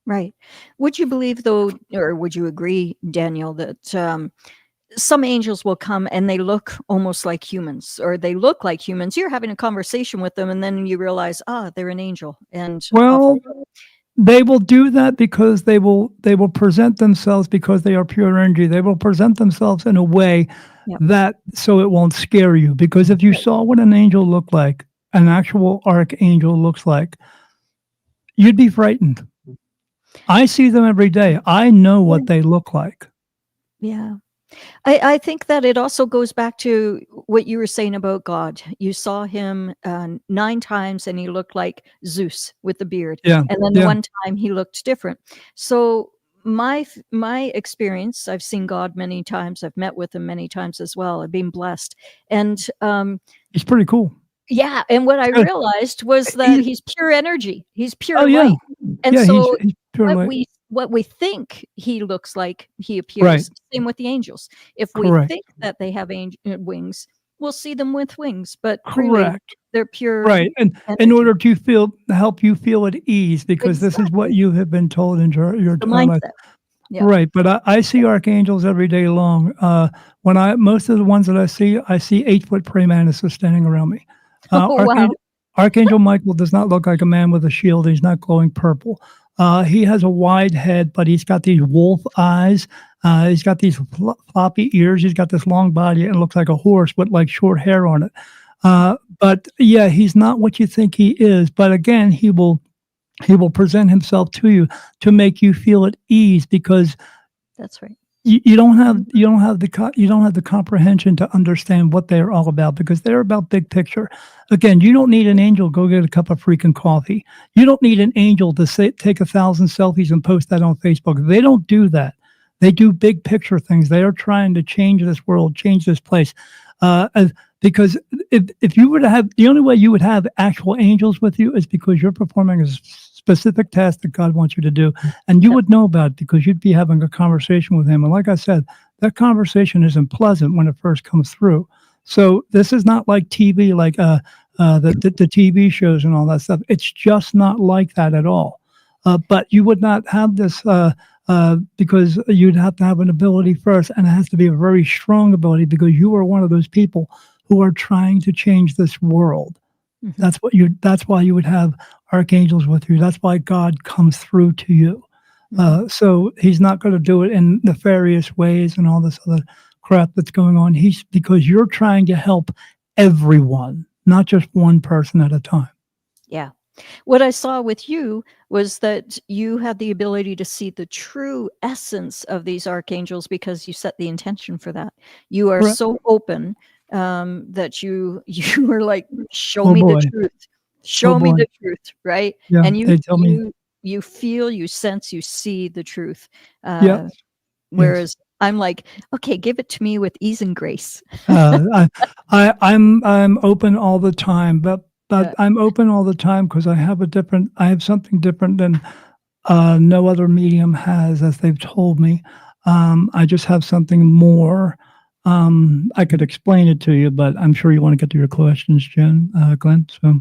Right. Would you believe, though, or would you agree, Daniel, that some angels will come and they look almost like humans, or they look like humans? You're having a conversation with them, and then you realize, they're an angel. And Well, they will do that because they will present themselves, because they are pure energy. They will present themselves in a way that so it won't scare you. Because if you saw what an angel looked like, an actual archangel looks like, you'd be frightened. I see them every day. I know what they look like. Yeah. I think that it also goes back to what you were saying about God. You saw him 9 times and he looked like Zeus with the beard. Yeah. And then the one time he looked different. So my experience, I've seen God many times. I've met with him many times as well. I've been blessed. And it's pretty cool. Yeah. And what I realized was that he's pure energy. He's pure light. And so he's pure light. What we think he looks like, he appears. Same with the angels. If we think that they have wings, we'll see them with wings, but really they're pure. Right. And energy. in order to help you feel at ease, because this is what you have been told in your mindset. Yeah. Right. But I see archangels every day long. Most of the ones that I see 8-foot praying mantises standing around me. Archangel Michael does not look like a man with a shield. He's not glowing purple. He has a wide head, but he's got these wolf eyes. He's got these floppy ears. He's got this long body and looks like a horse with like short hair on it. But yeah, he's not what you think he is. But again, he will present himself to you to make you feel at ease, because that's right. You don't have the comprehension to understand what they're all about, because they're about big picture. Again, you don't need an angel to go get a cup of freaking coffee. You don't need an angel to take 1,000 selfies and post that on Facebook. They don't do that. They do big picture things. They are trying to change this world, change this place. Because if you were to have, the only way you would have actual angels with you is because you're performing a specific task that God wants you to do, and you would know about it because you'd be having a conversation with him. And like I said, that conversation isn't pleasant when it first comes through. So this is not like TV, like the TV shows and all that stuff. It's just not like that at all. But you would not have this because you'd have to have an ability first, and it has to be a very strong ability, because you are one of those people who are trying to change this world. Mm-hmm. That's why you would have archangels with you. That's why God comes through to you. So he's not going to do it in nefarious ways and all this other crap that's going on. Because you're trying to help everyone, not just one person at a time. Yeah. What I saw with you was that you had the ability to see the true essence of these archangels, because you set the intention for that. You are so open that you were like, show me the truth. Show me the truth, right? Yeah, and they tell me. You feel, you sense, you see the truth. Yeah. Whereas I'm like, okay, give it to me with ease and grace. I'm open all the time, but I'm open all the time because I have something different than no other medium has, as they've told me. I just have something more. I could explain it to you, but I'm sure you want to get to your questions, Glenn. So.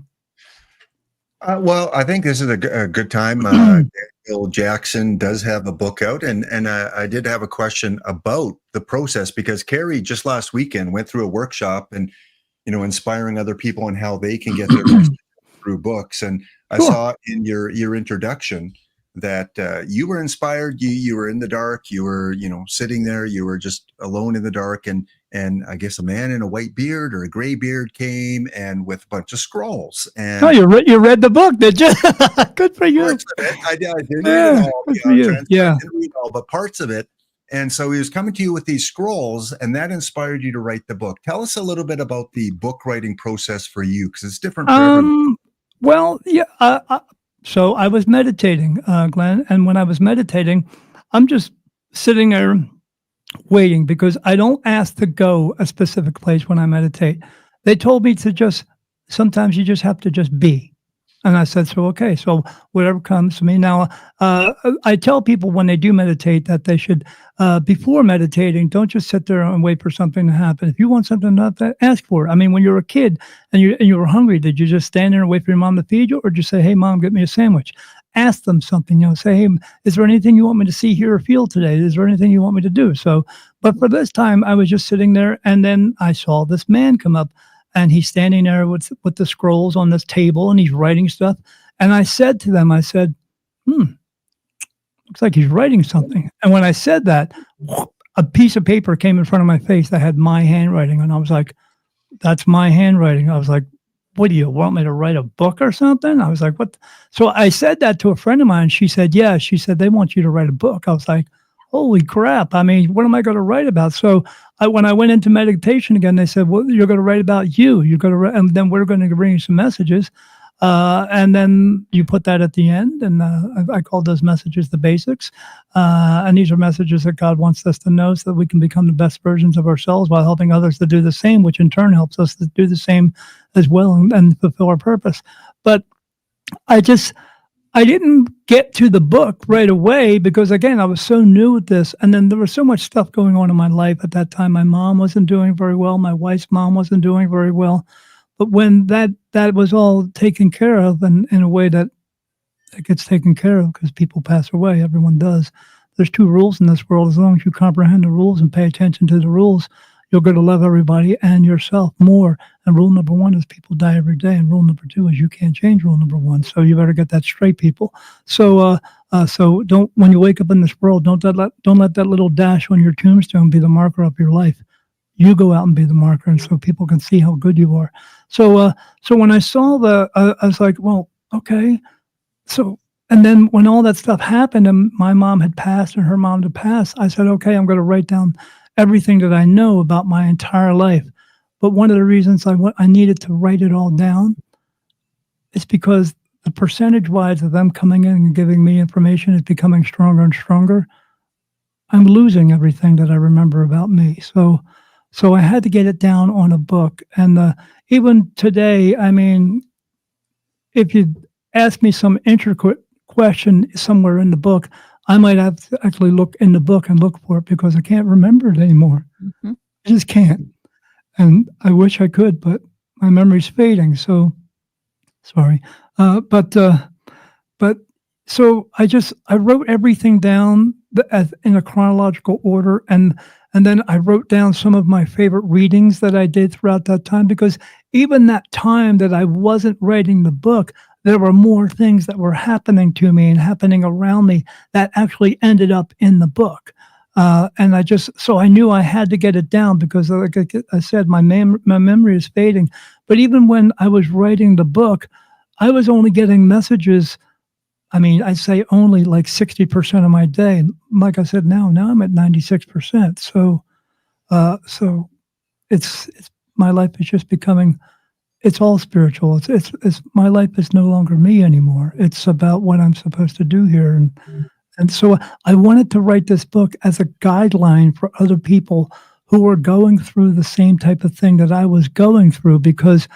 Well, I think this is a good time. Daniel Jackson does have a book out, and I did have a question about the process, because Carrie just last weekend went through a workshop and, inspiring other people and how they can get their message through books. And I saw in your introduction that you were inspired. You were in the dark. You were, sitting there. You were just alone in the dark, and I guess a man in a white beard or a gray beard came and with a bunch of scrolls. And you read the book, did you? Good for you. Parts of it, I didn't read it all. Yeah. I didn't read all, but parts of it. And so he was coming to you with these scrolls, and that inspired you to write the book. Tell us a little bit about the book writing process for you, because it's different for everyone. Well, yeah. So I was meditating, Glenn, and when I was meditating, I'm just sitting there waiting because I don't ask to go a specific place when I meditate. They told me to just sometimes you just have to just be. And I said, so okay, so whatever comes to me. Now, I tell people when they do meditate that they should, before meditating, don't just sit there and wait for something to happen. If you want something to happen, ask for it. I mean, when you're a kid and you were hungry, did you just stand there and wait for your mom to feed you, or just say, "Hey, mom, get me a sandwich"? Ask them something. Say, "Hey, is there anything you want me to see, hear, or feel today? Is there anything you want me to do?" So, but for this time, I was just sitting there, and then I saw this man come up and he's standing there with the scrolls on this table and he's writing stuff. And I said to them, I said, looks like he's writing something. And when I said that, a piece of paper came in front of my face that had my handwriting. And I was like, that's my handwriting. I was like, what do you want me to write a book or something? I was like, what? So I said that to a friend of mine. She said, yeah. She said, they want you to write a book. I was like, holy crap. I mean, what am I going to write about? So when I went into meditation again, they said, well, you're going to write about you. You're going to write, and then we're going to bring you some messages. And then you put that at the end. And I called those messages the basics. And these are messages that God wants us to know so that we can become the best versions of ourselves while helping others to do the same, which in turn helps us to do the same as well and fulfill our purpose. But I didn't get to the book right away because, again, I was so new at this. And then there was so much stuff going on in my life at that time. My mom wasn't doing very well. My wife's mom wasn't doing very well. But when that was all taken care of, and in a way that it gets taken care of because people pass away, everyone does. There's two rules in this world. As long as you comprehend the rules and pay attention to the rules, you're going to love everybody and yourself more. And rule number one is people die every day. And rule number two is you can't change rule number one. So you better get that straight, people. So don't, when you wake up in this world, don't let that little dash on your tombstone be the marker of your life. You go out and be the marker, and so people can see how good you are. So when I saw I was like, well, okay. So, and then when all that stuff happened and my mom had passed and her mom had passed, I said, okay, I'm going to write down everything that I know about my entire life. But one of the reasons I needed to write it all down is because the percentage-wise of them coming in and giving me information is becoming stronger and stronger. I'm losing everything that I remember about me. So I had to get it down on a book. And even today, I mean, if you ask me some intricate question somewhere in the book, I might have to actually look in the book and look for it because I can't remember it anymore. Mm-hmm. I just can't. And I wish I could, but my memory's fading. So sorry. But so I wrote everything down in a chronological order. And then I wrote down some of my favorite readings that I did throughout that time, because even that time that I wasn't writing the book, there were more things that were happening to me and happening around me that actually ended up in the book. And so I knew I had to get it down because, like I said, my memory is fading. But even when I was writing the book, I was only getting messages. I mean, I'd say only like 60% of my day. Like I said, now I'm at 96%. So it's my life is just becoming. It's all spiritual. It's my life is no longer me anymore. It's about what I'm supposed to do here. And so I wanted to write this book as a guideline for other people who are going through the same type of thing that I was going through, because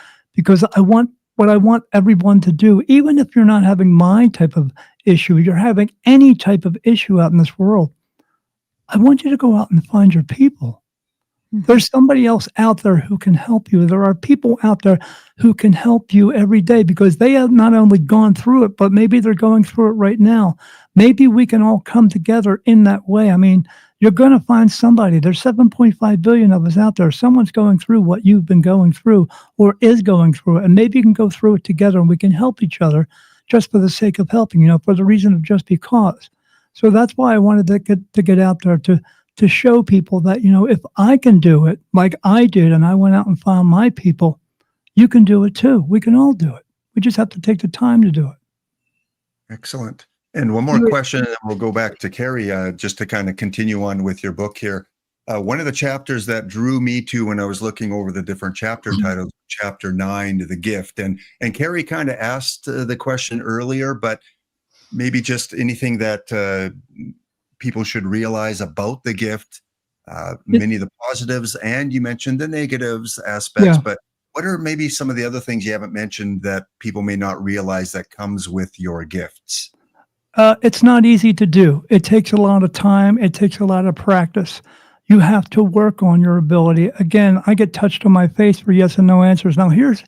I want what I want everyone to do, even if you're not having my type of issue, you're having any type of issue out in this world. I want you to go out and find your people. There's somebody else out there who can help you. There are people out there who can help you every day because they have not only gone through it, but maybe they're going through it right now. Maybe we can all come together in that way. I mean, you're going to find somebody. There's 7.5 billion of us out there. Someone's going through what you've been going through or is going through it. And maybe you can go through it together and we can help each other just for the sake of helping, for the reason of just because. So that's why I wanted to get out there to show people that, if I can do it like I did and I went out and found my people, you can do it too. We can all do it. We just have to take the time to do it. Excellent. And one more question, and then we'll go back to Carrie, just to kind of continue on with your book here. One of the chapters that drew me to when I was looking over the different chapter titles, chapter 9, the gift, and Carrie kind of asked the question earlier, but maybe just anything that people should realize about the gift, many of the positives, and you mentioned the negatives aspects, but what are maybe some of the other things you haven't mentioned that people may not realize that comes with your gifts? It's not easy to do. It takes a lot of time. It takes a lot of practice. You have to work on your ability. Again, I get touched on my face for yes and no answers. Now, here's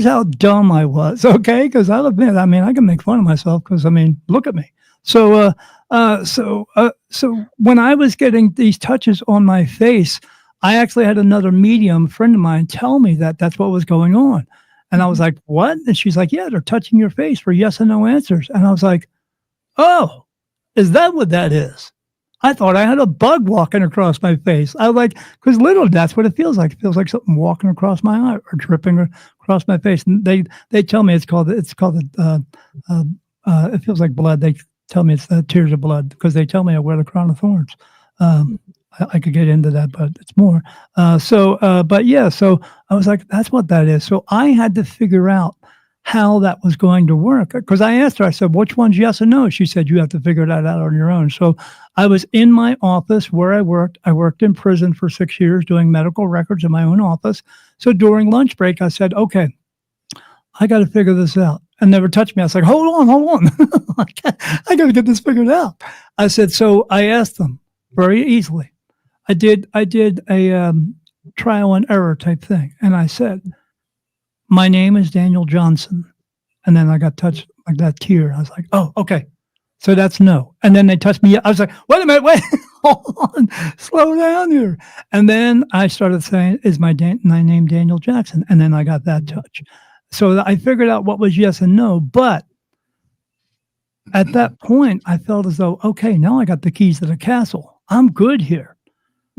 how dumb I was, okay? Because I'll admit, I mean, I can make fun of myself because, I mean, look at me. So when I was getting these touches on my face, I actually had another medium friend of mine tell me that that's what was going on. And I was like, what? And she's like, yeah, they're touching your face for yes and no answers. And I was like, oh, is that what that is? I thought I had a bug walking across my face. I was like, because literally that's what it feels like. It feels like something walking across my eye or dripping across my face. And they tell me it feels like blood. They tell me it's the tears of blood because they tell me I wear the crown of thorns. I could get into that, but it's more. So I was like, that's what that is. So I had to figure out how that was going to work. Because I asked her, I said, which one's yes and no? She said, you have to figure that out on your own. So I was in my office where I worked. I worked in prison for 6 years doing medical records in my own office. So during lunch break, I said, okay, I got to figure this out. And never touched me. I was like, hold on. I got to get this figured out. I said, so I asked them very easily. I did a trial and error type thing. And I said, my name is Daniel Johnson. And then I got touched like that tear. I was like, oh, okay. So that's no. And then they touched me. I was like, wait a minute, hold on, slow down here. And then I started saying, is my name Daniel Jackson? And then I got that touch. So I figured out what was yes and no. But at that point, I felt as though, okay, now I got the keys to the castle. I'm good here.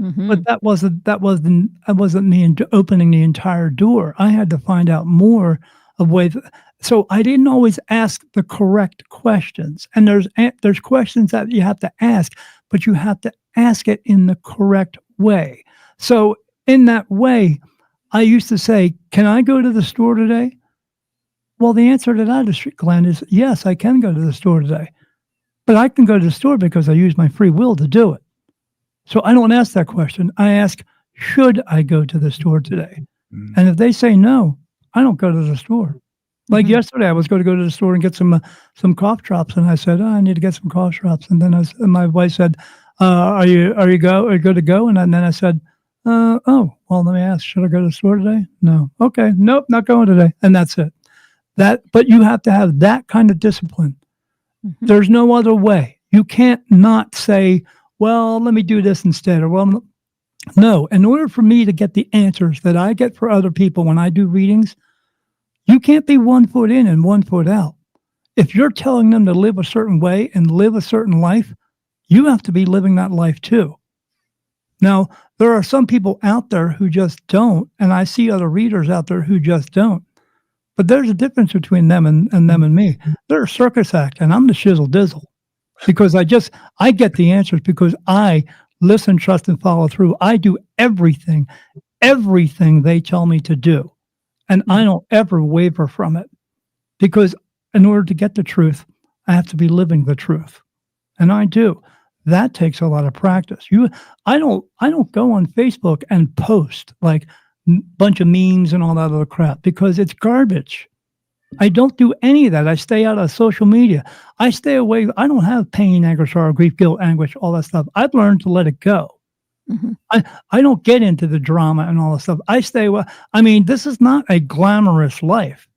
Mm-hmm. But that wasn't me opening the entire door. I had to find out more of ways. So I didn't always ask the correct questions. And there's questions that you have to ask, but you have to ask it in the correct way. So in that way, I used to say, can I go to the store today? Well, the answer to that, Glenn, is yes, I can go to the store today. But I can go to the store because I use my free will to do it. So I don't ask that question. I ask, should I go to the store today? Mm-hmm. And if they say no, I don't go to the store. Like yesterday, I was going to go to the store and get some cough drops, and I said, I need to get some cough drops. And then my wife said, are you good to go? And then I said, well, let me ask, should I go to the store today? No. Okay. Nope, not going today. And that's it. But you have to have that kind of discipline. Mm-hmm. There's no other way. You can't not say, well, let me do this instead. Or, well, no. In order for me to get the answers that I get for other people when I do readings, you can't be 1 foot in and 1 foot out. If you're telling them to live a certain way and live a certain life, you have to be living that life too. Now, there are some people out there who just don't, and I see other readers out there who just don't. But there's a difference between them and them and me. They're a circus act, and I'm the shizzle dizzle. Because I get the answers because I listen, trust, and follow through. I do everything they tell me to do. And I don't ever waver from it. Because in order to get the truth, I have to be living the truth. And I do. That takes a lot of practice. I don't go on Facebook and post like a bunch of memes and all that other crap because it's garbage. I don't do any of that. I stay out of social media. I stay away. I don't have pain, anger, sorrow, grief, guilt, anguish, all that stuff. I've learned to let it go. Mm-hmm. I don't get into the drama and all that stuff. I stay away. I mean, this is not a glamorous life.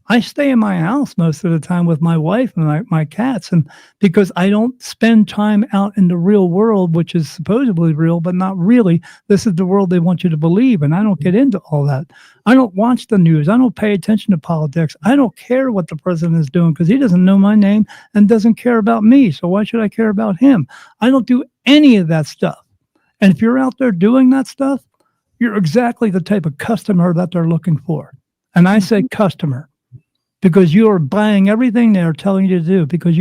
I stay in my house most of the time with my wife and my cats, and because I don't spend time out in the real world, which is supposedly real, but not really. This is the world they want you to believe, and I don't get into all that. I don't watch the news. I don't pay attention to politics. I don't care what the president is doing because he doesn't know my name and doesn't care about me, so why should I care about him? I don't do any of that stuff. And if you're out there doing that stuff, you're exactly the type of customer that they're looking for. And I say customer, because you are buying everything they're telling you to do. Because,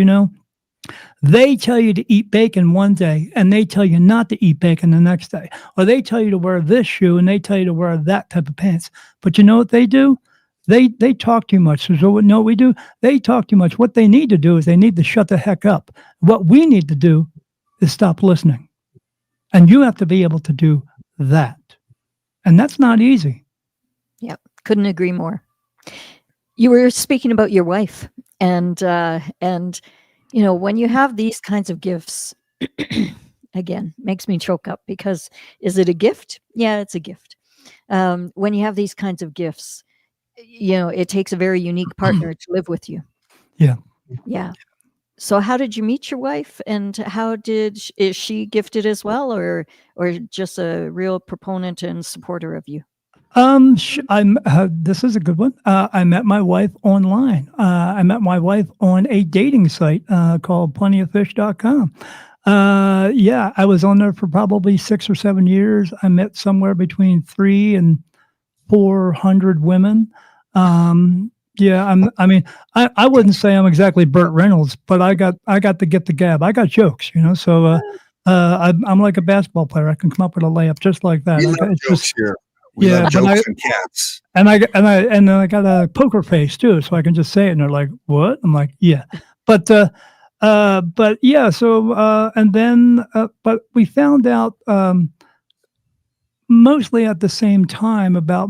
They tell you to eat bacon one day, and they tell you not to eat bacon the next day. Or they tell you to wear this shoe, and they tell you to wear that type of pants. But you know what they do? They talk too much. So what no, we do? They talk too much. What they need to do is they need to shut the heck up. What we need to do is stop listening. And you have to be able to do that. And that's not easy. Yep, couldn't agree more. You were speaking about your wife, and when you have these kinds of gifts, again, makes me choke up, because is it a gift? Yeah, it's a gift. When you have these kinds of gifts, it takes a very unique partner to live with you. Yeah. Yeah. So how did you meet your wife, and is she gifted as well, or just a real proponent and supporter of you? This is a good one. I met my wife online. I met my wife on a dating site called plentyoffish.com. Yeah, I was on there for probably 6 or 7 years. I met somewhere between 300 and 400 women. Yeah, I wouldn't say I'm exactly Burt Reynolds, but I got to get the gab. I got jokes, so I'm like a basketball player. I can come up with a layup just like that. We love It's jokes just here. We yeah, love but jokes and cats. and then I got a poker face too, so I can just say it, and they're like, "What?" I'm like, "Yeah," but yeah. So and then but we found out mostly at the same time about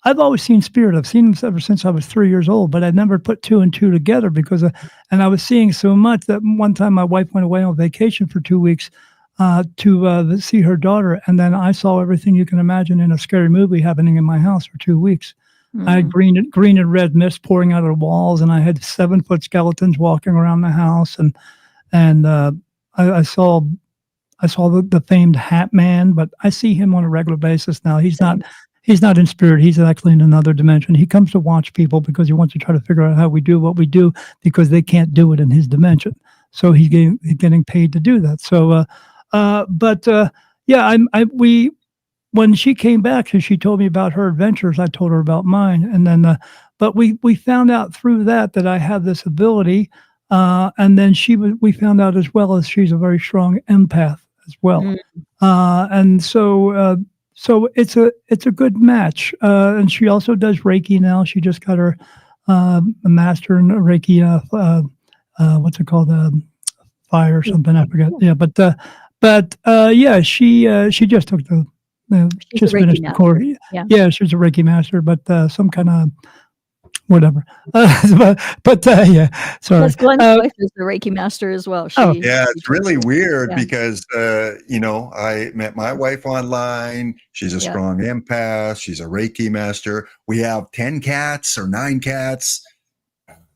I've always seen spirit. I've seen them ever since I was 3 years old, but I never put 2 and 2 together because and I was seeing so much that one time my wife went away on vacation for 2 weeks to see her daughter, and then I saw everything you can imagine in a scary movie happening in my house for 2 weeks. I had green and red mist pouring out of the walls, and I had 7-foot skeletons walking around the house, and I saw the famed Hat Man, but I see him on a regular basis now. He's not in spirit. He's actually in another dimension. He comes to watch people because he wants to try to figure out how we do what we do, because they can't do it in his dimension. So he's getting paid to do that. So, yeah, when she came back and she told me about her adventures, I told her about mine. And then, but we found out through that I have this ability. And then we found out as well as she's a very strong empath as well. And so it's a good match. And she also does Reiki now. She just got her a master in Reiki. What's it called? Fire or something. I forget. Yeah, but yeah, she just took just finished the course. Yeah, she's a Reiki master, but some kind of whatever. But yeah, sorry. Because Glen's wife is the Reiki master as well. Yeah, it's really weird because I met my wife online. She's a strong empath. She's a Reiki master. We have 10 cats or 9 cats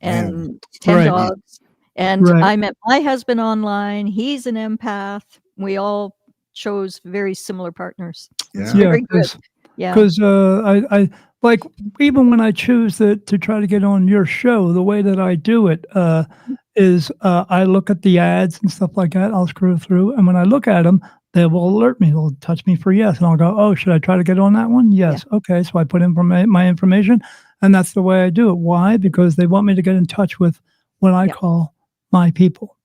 and 10 dogs. And I met my husband online. He's an empath. We all chose very similar partners. It's very good. Yeah. Because I like, even when I choose to try to get on your show, the way that I do it is I look at the ads and stuff like that. I'll scroll through, and when I look at them, they will alert me. They'll touch me for yes, and I'll go, "Oh, should I try to get on that one?" Yes. Yeah. Okay. So I put in my information, and that's the way I do it. Why? Because they want me to get in touch with what I call my people.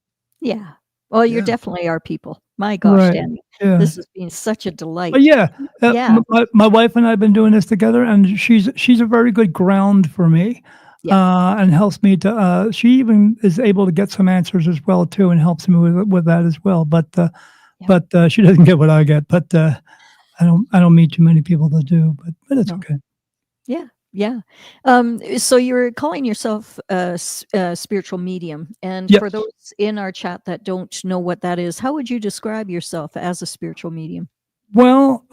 Yeah. Well, you're definitely our people. My gosh, Danny, this has been such a delight. But my wife and I have been doing this together, and she's a very good ground for me, and helps me to. She even is able to get some answers as well too, and helps me with that as well. But she doesn't get what I get. But I don't meet too many people that do. But it's okay. Yeah. Yeah. So you're calling yourself a spiritual medium. And for those in our chat that don't know what that is, how would you describe yourself as a spiritual medium? Well,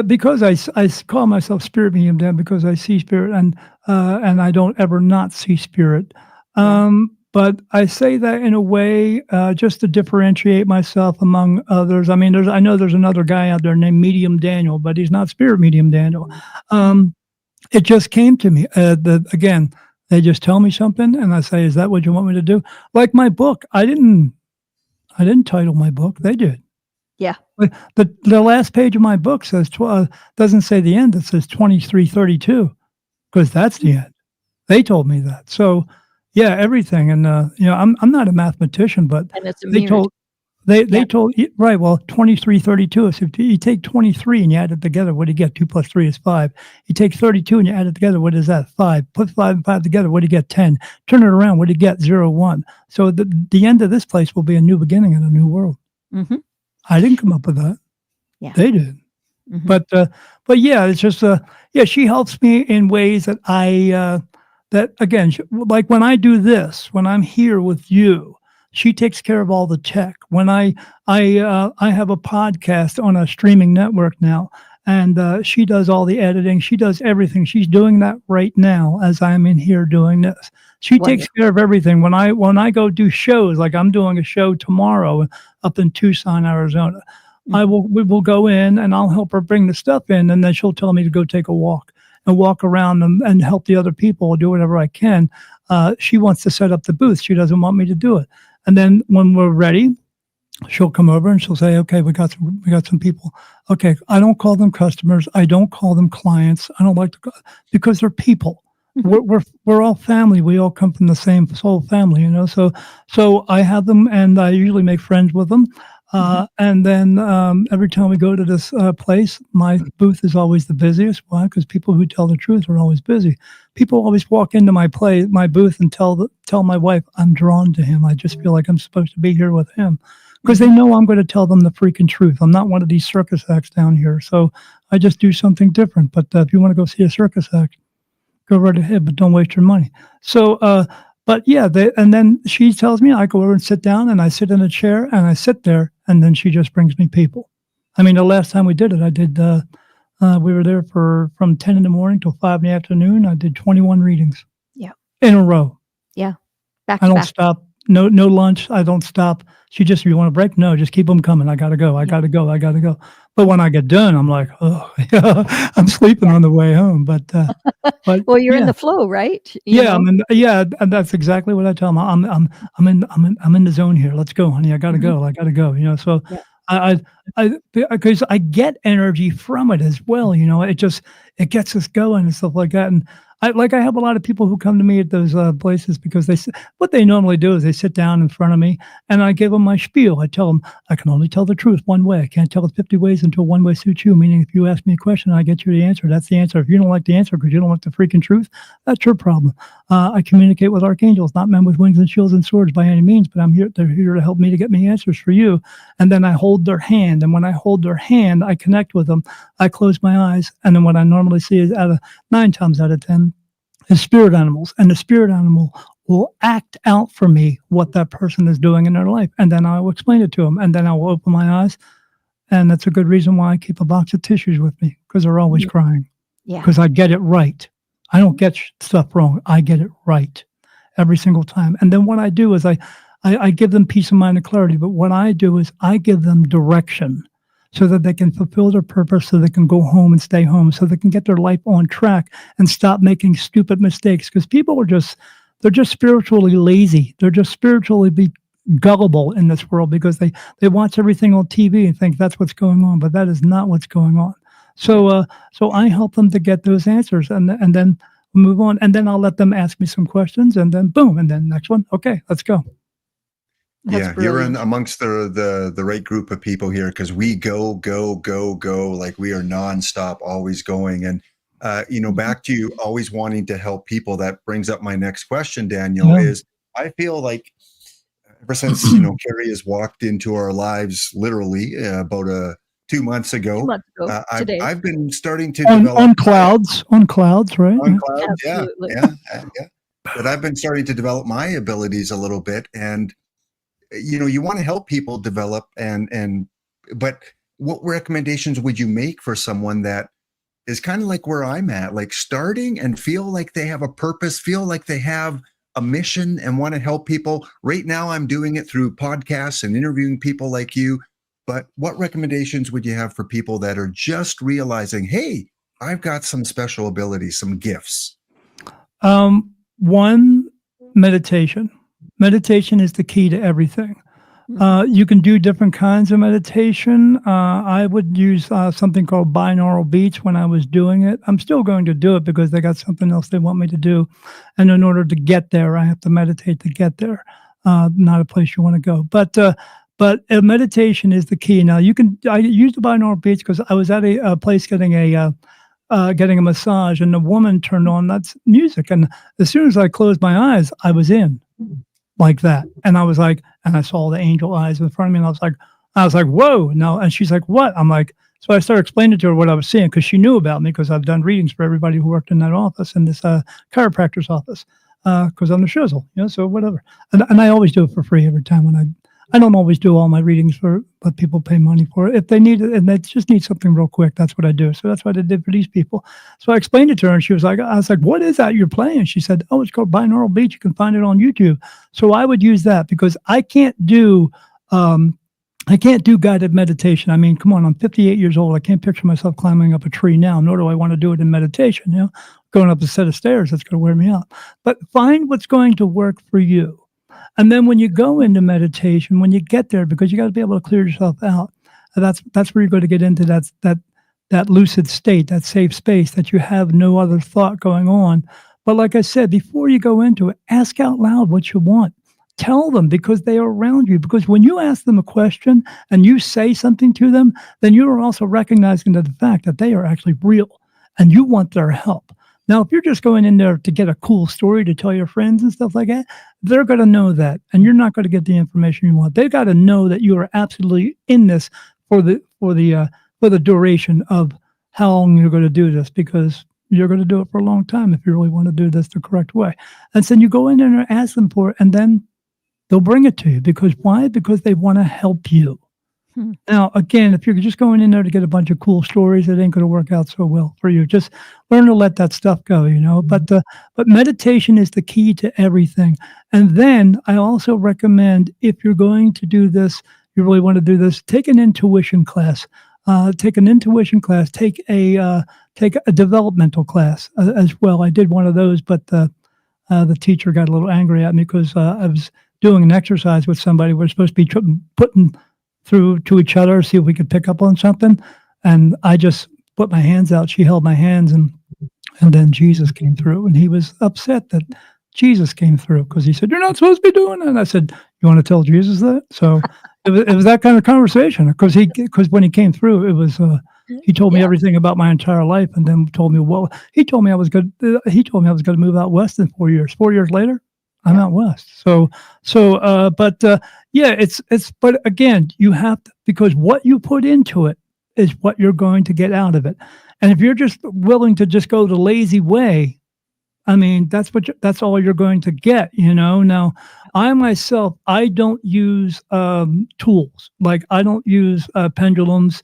because I call myself spirit medium, Dan, because I see spirit, and I don't ever not see spirit. But I say that in a way just to differentiate myself among others. I mean, I know there's another guy out there named Medium Daniel, but he's not Spirit Medium Daniel. It just came to me. Again, they just tell me something, and I say, "Is that what you want me to do?" Like my book, I didn't title my book. They did. Yeah. The last page of my book says doesn't say the end. It says 2332, because that's the end. They told me that. So Yeah, everything. And I'm not a mathematician, but And it's a they mirror. told they Yeah. told right. Well, 23, 32. So if you take 23 and you add it together, what do you get? 2 plus 3 is 5. You take 32 and you add it together, what is that? 5. Put 5 and 5 together, what do you get? 10. Turn it around, what do you get? 0, 1. So the end of this place will be a new beginning and a new world. Mm-hmm. I didn't come up with that. Yeah. They did. Mm-hmm. But yeah, it's just she helps me in ways that that again, like when I do this, when I'm here with you, she takes care of all the tech. When I have a podcast on a streaming network now, and she does all the editing. She does everything. She's doing that right now as I'm in here doing this. She takes Wonderful. care of everything. When I go do shows, like I'm doing a show tomorrow up in Tucson, Arizona. We will go in and I'll help her bring the stuff in, and then she'll tell me to go take a walk and walk around and help the other people, do whatever I can. She wants to set up the booth. She doesn't want me to do it. And then when we're ready, she'll come over and she'll say, "Okay, we got some people. Okay, I don't call them customers. I don't call them clients. I don't like to because they're people. We're all family. We all come from the same soul family, So I have them, and I usually make friends with them. And then every time we go to this place, my booth is always the busiest. Why? Because people who tell the truth are always busy. People always walk into my booth, and tell my wife, I'm drawn to him. I just feel like I'm supposed to be here with him because they know I'm going to tell them the freaking truth. I'm not one of these circus acts down here, so I just do something different. But if you want to go see a circus act, go right ahead, but don't waste your money. So, but yeah, and then she tells me I go over and sit down, and I sit in a chair and I sit there, and then she just brings me people. I mean, the last time we did it, I did. We were there from 10 in the morning till 5 in the afternoon. I did 21 readings. Yeah. In a row. Yeah. Back I to don't back. stop. No lunch. I don't stop. She just, you want a break? No, just keep them coming. I gotta go. I gotta go. But when I get done, I'm like, oh, yeah, I'm sleeping on the way home. But Well, you're in yeah. the flow, right? Yeah, and that's exactly what I tell them. I'm in the zone here. Let's go, honey. I gotta go. I gotta go. So Yeah. because I get energy from it as well. It gets us going and stuff like that. And I have a lot of people who come to me at those places because what they normally do is they sit down in front of me and I give them my spiel. I tell them I can only tell the truth one way. I can't tell it 50 ways until one way suits you. Meaning, if you ask me a question, I get you the answer. That's the answer. If you don't like the answer because you don't like the freaking truth, that's your problem. I communicate with archangels, not men with wings and shields and swords by any means, but they're here to help me to get me answers for you. And then I hold their hand. And when I hold their hand, I connect with them. I close my eyes. And then what I normally see is 9 times out of 10 is spirit animals. And the spirit animal will act out for me what that person is doing in their life. And then I will explain it to them. And then I will open my eyes. And that's a good reason why I keep a box of tissues with me, because they're always crying. Yeah. Because I get it right. I don't get stuff wrong. I get it right every single time. And then what I do is I give them peace of mind and clarity. But what I do is I give them direction so that they can fulfill their purpose, so they can go home and stay home, so they can get their life on track and stop making stupid mistakes. Because people they're just spiritually lazy. They're just spiritually gullible in this world because they watch everything on TV and think that's what's going on, but that is not what's going on. So I help them to get those answers, and then move on, and then I'll let them ask me some questions, and then boom, and then next one. Okay, let's go. That's You're in brilliant. amongst the right group of people here, because we go, like we are nonstop, always going. And back to you always wanting to help people. That brings up my next question, Daniel. Yeah. Is I feel like ever since Carrie has walked into our lives, literally about 2 months 2 ago, months ago today. I've been starting to On develop clouds, right? on clouds, yeah, Absolutely. yeah. But I've been starting to develop my abilities a little bit, and you want to help people develop, but what recommendations would you make for someone that is kind of like where I'm at, like starting and feel like they have a purpose, feel like they have a mission and want to help people? Right now, I'm doing it through podcasts and interviewing people like you. But what recommendations would you have for people that are just realizing, hey, I've got some special abilities, some gifts? One, meditation. Meditation is the key to everything. You can do different kinds of meditation. I would use something called binaural beats when I was doing it. I'm still going to do it because they got something else they want me to do. And in order to get there, I have to meditate to get there. Not a place you want to go. But meditation is the key. Now I use the binaural beats because I was at a place getting a massage, and the woman turned on that music. And as soon as I closed my eyes, I was in like that. And I was like, and I saw the angel eyes in front of me, and I was like, whoa, no. And she's like, what? I'm like, so I started explaining to her what I was seeing because she knew about me because I've done readings for everybody who worked in that office, in this chiropractor's office, because I'm the shizzle, so whatever. And I always do it for free every time I don't always do all my readings but people pay money for it. If they need it and they just need something real quick, that's what I do. So that's what I did for these people. So I explained it to her, and I was like, what is that you're playing? She said, oh, it's called binaural beats. You can find it on YouTube. So I would use that because I can't do guided meditation. I mean, come on, I'm 58 years old. I can't picture myself climbing up a tree now, nor do I want to do it in meditation. Going up a set of stairs, that's going to wear me out. But find what's going to work for you. And then when you go into meditation, when you get there, because you got to be able to clear yourself out, that's where you're going to get into that lucid state, that safe space that you have no other thought going on. But like I said, before you go into it, ask out loud what you want. Tell them, because they are around you. Because when you ask them a question and you say something to them, then you are also recognizing the fact that they are actually real and you want their help. Now, if you're just going in there to get a cool story to tell your friends and stuff like that, they're going to know that, and you're not going to get the information you want. They've got to know that you are absolutely in this for the duration of how long you're going to do this, because you're going to do it for a long time if you really want to do this the correct way. And so you go in there and ask them for it, and then they'll bring it to you. Because why? Because they want to help you. Now, again, if you're just going in there to get a bunch of cool stories, it ain't going to work out so well for you. Just learn to let that stuff go, But meditation is the key to everything. And then I also recommend, if you're going to do this, you really want to do this, take an intuition class. Take a developmental class as well. I did one of those, but the teacher got a little angry at me because I was doing an exercise with somebody. We're supposed to be putting through to each other, see if we could pick up on something. And I just put my hands out. She held my hands, and then Jesus came through, and he was upset that Jesus came through because he said, you're not supposed to be doing that. And I said, you want to tell Jesus that? So it was that kind of conversation, because when he came through, it was, he told me everything about my entire life, and then told me, he told me I was going to move out west in 4 years. 4 years later, I'm out west. But again, you have to, because what you put into it is what you're going to get out of it. And if you're just willing to just go the lazy way, I mean, that's all you're going to get, Now, I myself, I don't use tools. Like, I don't use pendulums.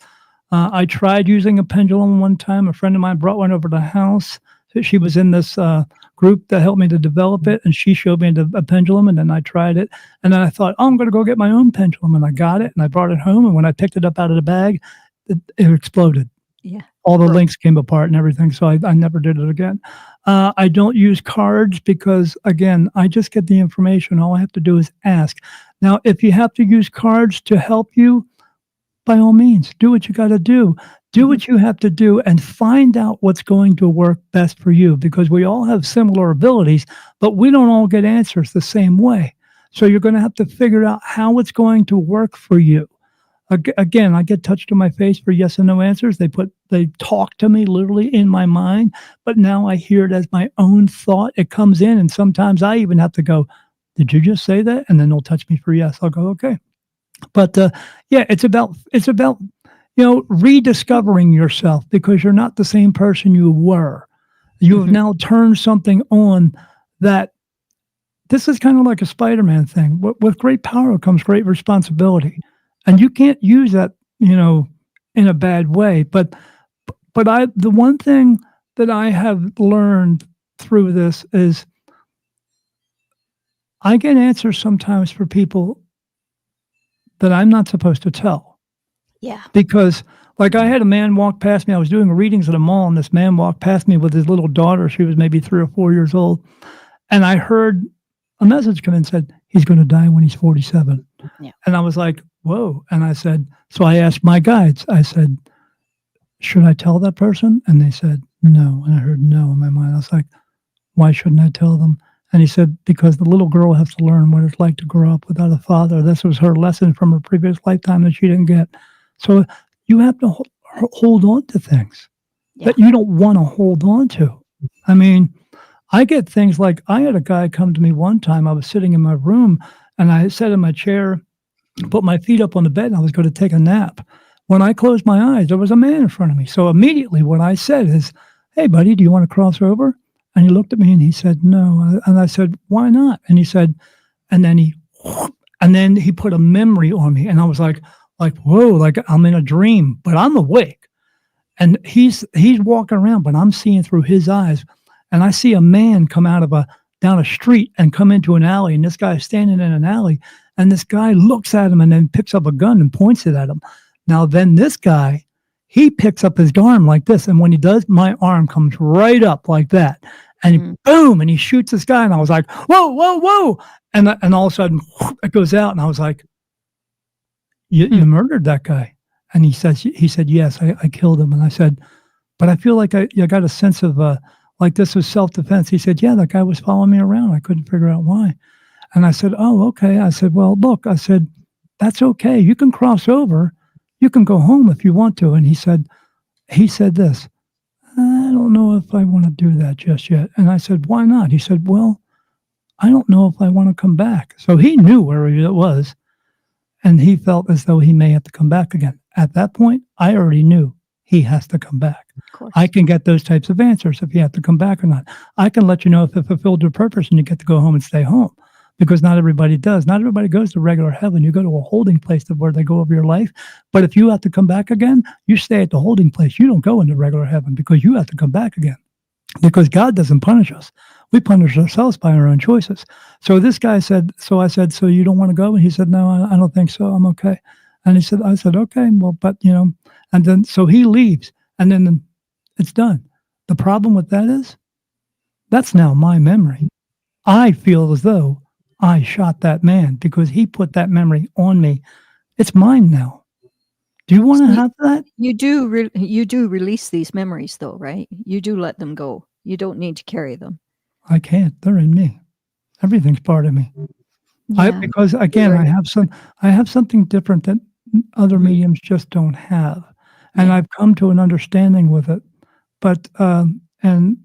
I tried using a pendulum one time. A friend of mine brought one over to the house. She was in this group that helped me to develop it, and she showed me a pendulum, and then I tried it, and then I thought, I'm going to go get my own pendulum, and I got it, and I brought it home, and when I picked it up out of the bag, it exploded. Yeah. All the links came apart and everything, so I never did it again. I don't use cards because, again, I just get the information. All I have to do is ask. Now, if you have to use cards to help you, by all means, do what you got to do. Do what you have to do and find out what's going to work best for you, because we all have similar abilities, but we don't all get answers the same way. So you're going to have to figure out how it's going to work for you. Again, I get touched on my face for yes and no answers. They talk to me literally in my mind, but now I hear it as my own thought. It comes in, and sometimes I even have to go, did you just say that? And then they'll touch me for yes. I'll go, okay. But it's about rediscovering yourself, because you're not the same person you were. You have now turned something on that. This is kind of like a Spider-Man thing. With great power comes great responsibility, and you can't use that, in a bad way. But the one thing that I have learned through this is I get answers sometimes for people that I'm not supposed to tell. Yeah. Because, like, I had a man walk past me. I was doing readings at a mall, and this man walked past me with his little daughter. She was maybe 3 or 4 years old. And I heard a message come in and said, he's going to die when he's 47. Yeah. And I was like, whoa. And I said, so I asked my guides, I said, should I tell that person? And they said, no. And I heard no in my mind. I was like, why shouldn't I tell them? And he said, because the little girl has to learn what it's like to grow up without a father. This was her lesson from her previous lifetime that she didn't get. So you have to hold on to things that you don't want to hold on to. I mean, I get things like, I had a guy come to me one time. I was sitting in my room and I sat in my chair, put my feet up on the bed, and I was going to take a nap. When I closed my eyes, there was a man in front of me. So immediately what I said is, hey, buddy, do you want to cross over? And he looked at me and he said, no. And I said, why not? And he said, and then he put a memory on me. And I was like, whoa, like I'm in a dream, but I'm awake. And he's walking around, but I'm seeing through his eyes. And I see a man come down a street and come into an alley. And this guy's standing in an alley. And this guy looks at him and then picks up a gun and points it at him. Now, then this guy, he picks up his arm like this. And when he does, my arm comes right up like that. And boom, and he shoots this guy. And I was like, whoa, whoa, whoa. And all of a sudden, it goes out. And I was like, you murdered that guy. And he said, yes, I killed him. And I said, but I feel like I got a sense of like this was self-defense. He said, yeah, that guy was following me around. I couldn't figure out why. And I said, oh, okay. I said, well, look, I said, that's okay. You can cross over. You can go home if you want to. And he said this, I don't know if I want to do that just yet. And I said, why not? He said, well, I don't know if I want to come back. So he knew where it was. And he felt as though he may have to come back again. At that point, I already knew he has to come back. I can get those types of answers if you have to come back or not. I can let you know if it fulfilled your purpose and you get to go home and stay home. Because not everybody does. Not everybody goes to regular heaven. You go to a holding place where they go over your life. But if you have to come back again, you stay at the holding place. You don't go into regular heaven because you have to come back again. Because God doesn't punish us. We punish ourselves by our own choices. So this guy said, so I said, so you don't want to go? And he said, no, I don't think so. I'm okay. And I said, okay, well, but, and then, so he leaves and then it's done. The problem with that is that's now my memory. I feel as though I shot that man because he put that memory on me. It's mine now. Do you want to have that? You do release these memories though, right? You do let them go. You don't need to carry them. I can't. They're in me. Everything's part of me. Yeah. Because again, I have something different that other mediums just don't have. And I've come to an understanding with it. But and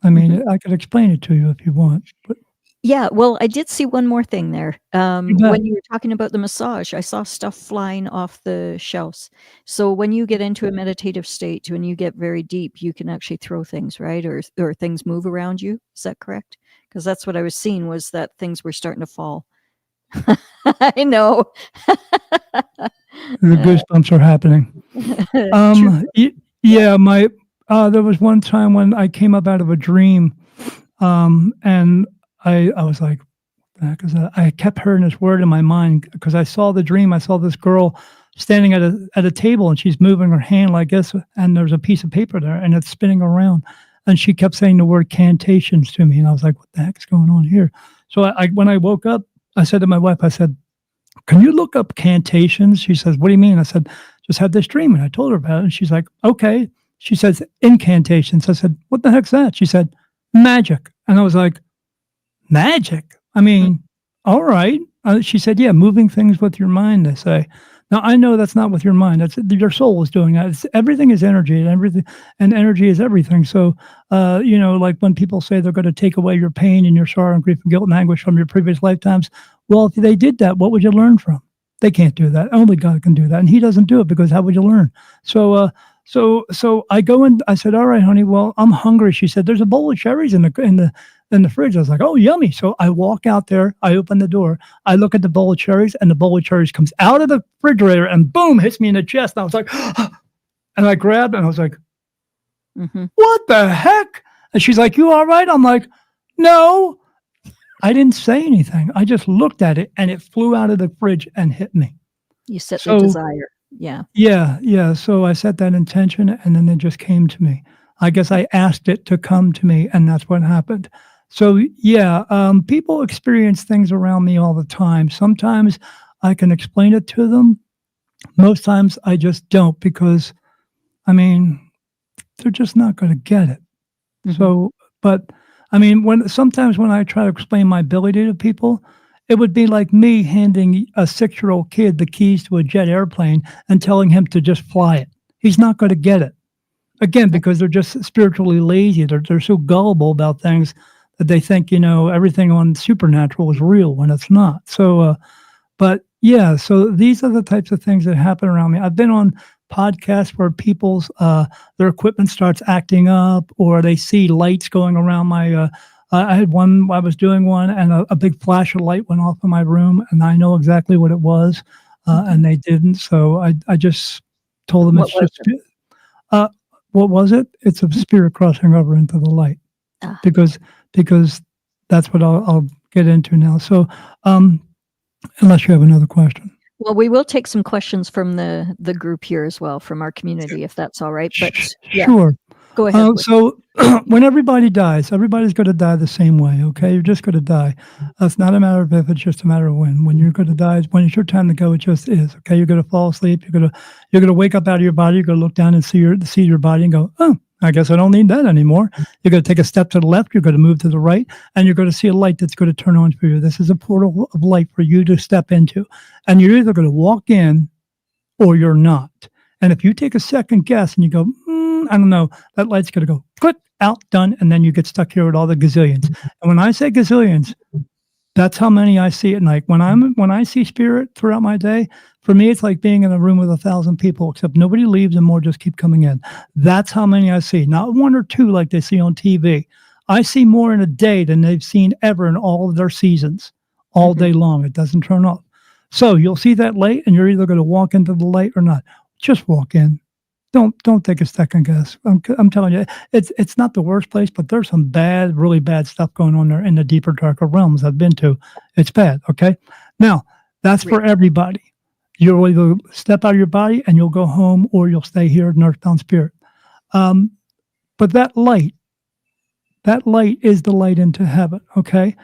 I mean, I could explain it to you if you want. But yeah, well, I did see one more thing there. When you were talking about the massage, I saw stuff flying off the shelves. So when you get into a meditative state, when you get very deep, you can actually throw things, right? Or things move around you. Is that correct? Because that's what I was seeing was that things were starting to fall. I know. The goosebumps are happening. There was one time when I came up out of a dream, and I was like, what the heck is that? I kept hearing this word in my mind because I saw the dream. I saw this girl standing at a table and she's moving her hand like this, and there's a piece of paper there and it's spinning around. And she kept saying the word cantations to me. And I was like, what the heck is going on here? So when I woke up, I said to my wife, I said, can you look up cantations? She says, what do you mean? I said, just had this dream. And I told her about it. And she's like, okay. She says, incantations. I said, what the heck's that? She said, magic. And I was like, magic? I mean, all right. She said, yeah, moving things with your mind, they say. Now, I know that's not with your mind. That's your soul is doing that. Everything is energy, and energy is everything. So, like when people say they're going to take away your pain and your sorrow and grief and guilt and anguish from your previous lifetimes, well, if they did that, what would you learn from? They can't do that. Only God can do that, and He doesn't do it because how would you learn? So I go in. I said, all right, honey. Well, I'm hungry. She said, there's a bowl of cherries in the fridge. I was like, oh, yummy. So I walk out there, I open the door, I look at the bowl of cherries, and the bowl of cherries comes out of the refrigerator and boom, hits me in the chest. And I was like, and I grabbed it and I was like, what the heck? And she's like, you all right? I'm like, no. I didn't say anything. I just looked at it and it flew out of the fridge and hit me. You set the desire. Yeah. Yeah. So I set that intention and then it just came to me. I guess I asked it to come to me and that's what happened. So yeah, people experience things around me all the time. Sometimes I can explain it to them. Most times I just don't because, I mean, they're just not going to get it. Mhm. So, but I mean, when I try to explain my ability to people, it would be like me handing a 6-year-old kid the keys to a jet airplane and telling him to just fly it. He's not going to get it. Again, because they're just spiritually lazy. They're so gullible about things that they think, everything on supernatural is real when it's not. So, but yeah, so these are the types of things that happen around me. I've been on podcasts where people's their equipment starts acting up, or they see lights going around my. I had one. I was doing one, and a big flash of light went off in my room, and I know exactly what it was, and they didn't. So I just told them What it's was just. it? Uh, what was it? It's a spirit crossing over into the light Ah, because because that's what I'll get into now. So unless you have another question. well, we will take some questions from the group here as well, from our community, if that's all right. But yeah, Sure. go ahead. So when everybody dies, everybody's going to die the same way. Okay, you're just going to die. It's not a matter of if; it's just a matter of when. When you're going to die, when it's your time to go, it just is. Okay, you're going to fall asleep. You're gonna wake up out of your body. You're going to look down and see your body and go, oh, I guess I don't need that anymore. You're going to take a step to the left. You're going to move to the right, and you're going to see a light that's going to turn on for you. This is a portal of light for you to step into, and you're either going to walk in or you're not. And if you take a second guess and you go, I don't know, that light's going to go click out, done, and then you get stuck here with all the gazillions. And when I say gazillions, that's how many I see at night. When I see spirit throughout my day, for me, it's like being in a room with 1,000 people, except nobody leaves and more just keep coming in. That's how many I see, not one or two like they see on TV. I see more in a day than they've seen ever in all of their seasons, all Mhm. day long. It doesn't turn off. So you'll see that light, and you're either going to walk into the light or not. Just walk in. Don't take a second guess. I'm telling you, it's not the worst place, but there's some bad, really bad stuff going on there in the deeper, darker realms I've been to. It's bad. Okay, now that's for everybody. You'll either step out of your body and you'll go home, or you'll stay here in earthbound spirit. Um, but that light is the light into heaven. Okay,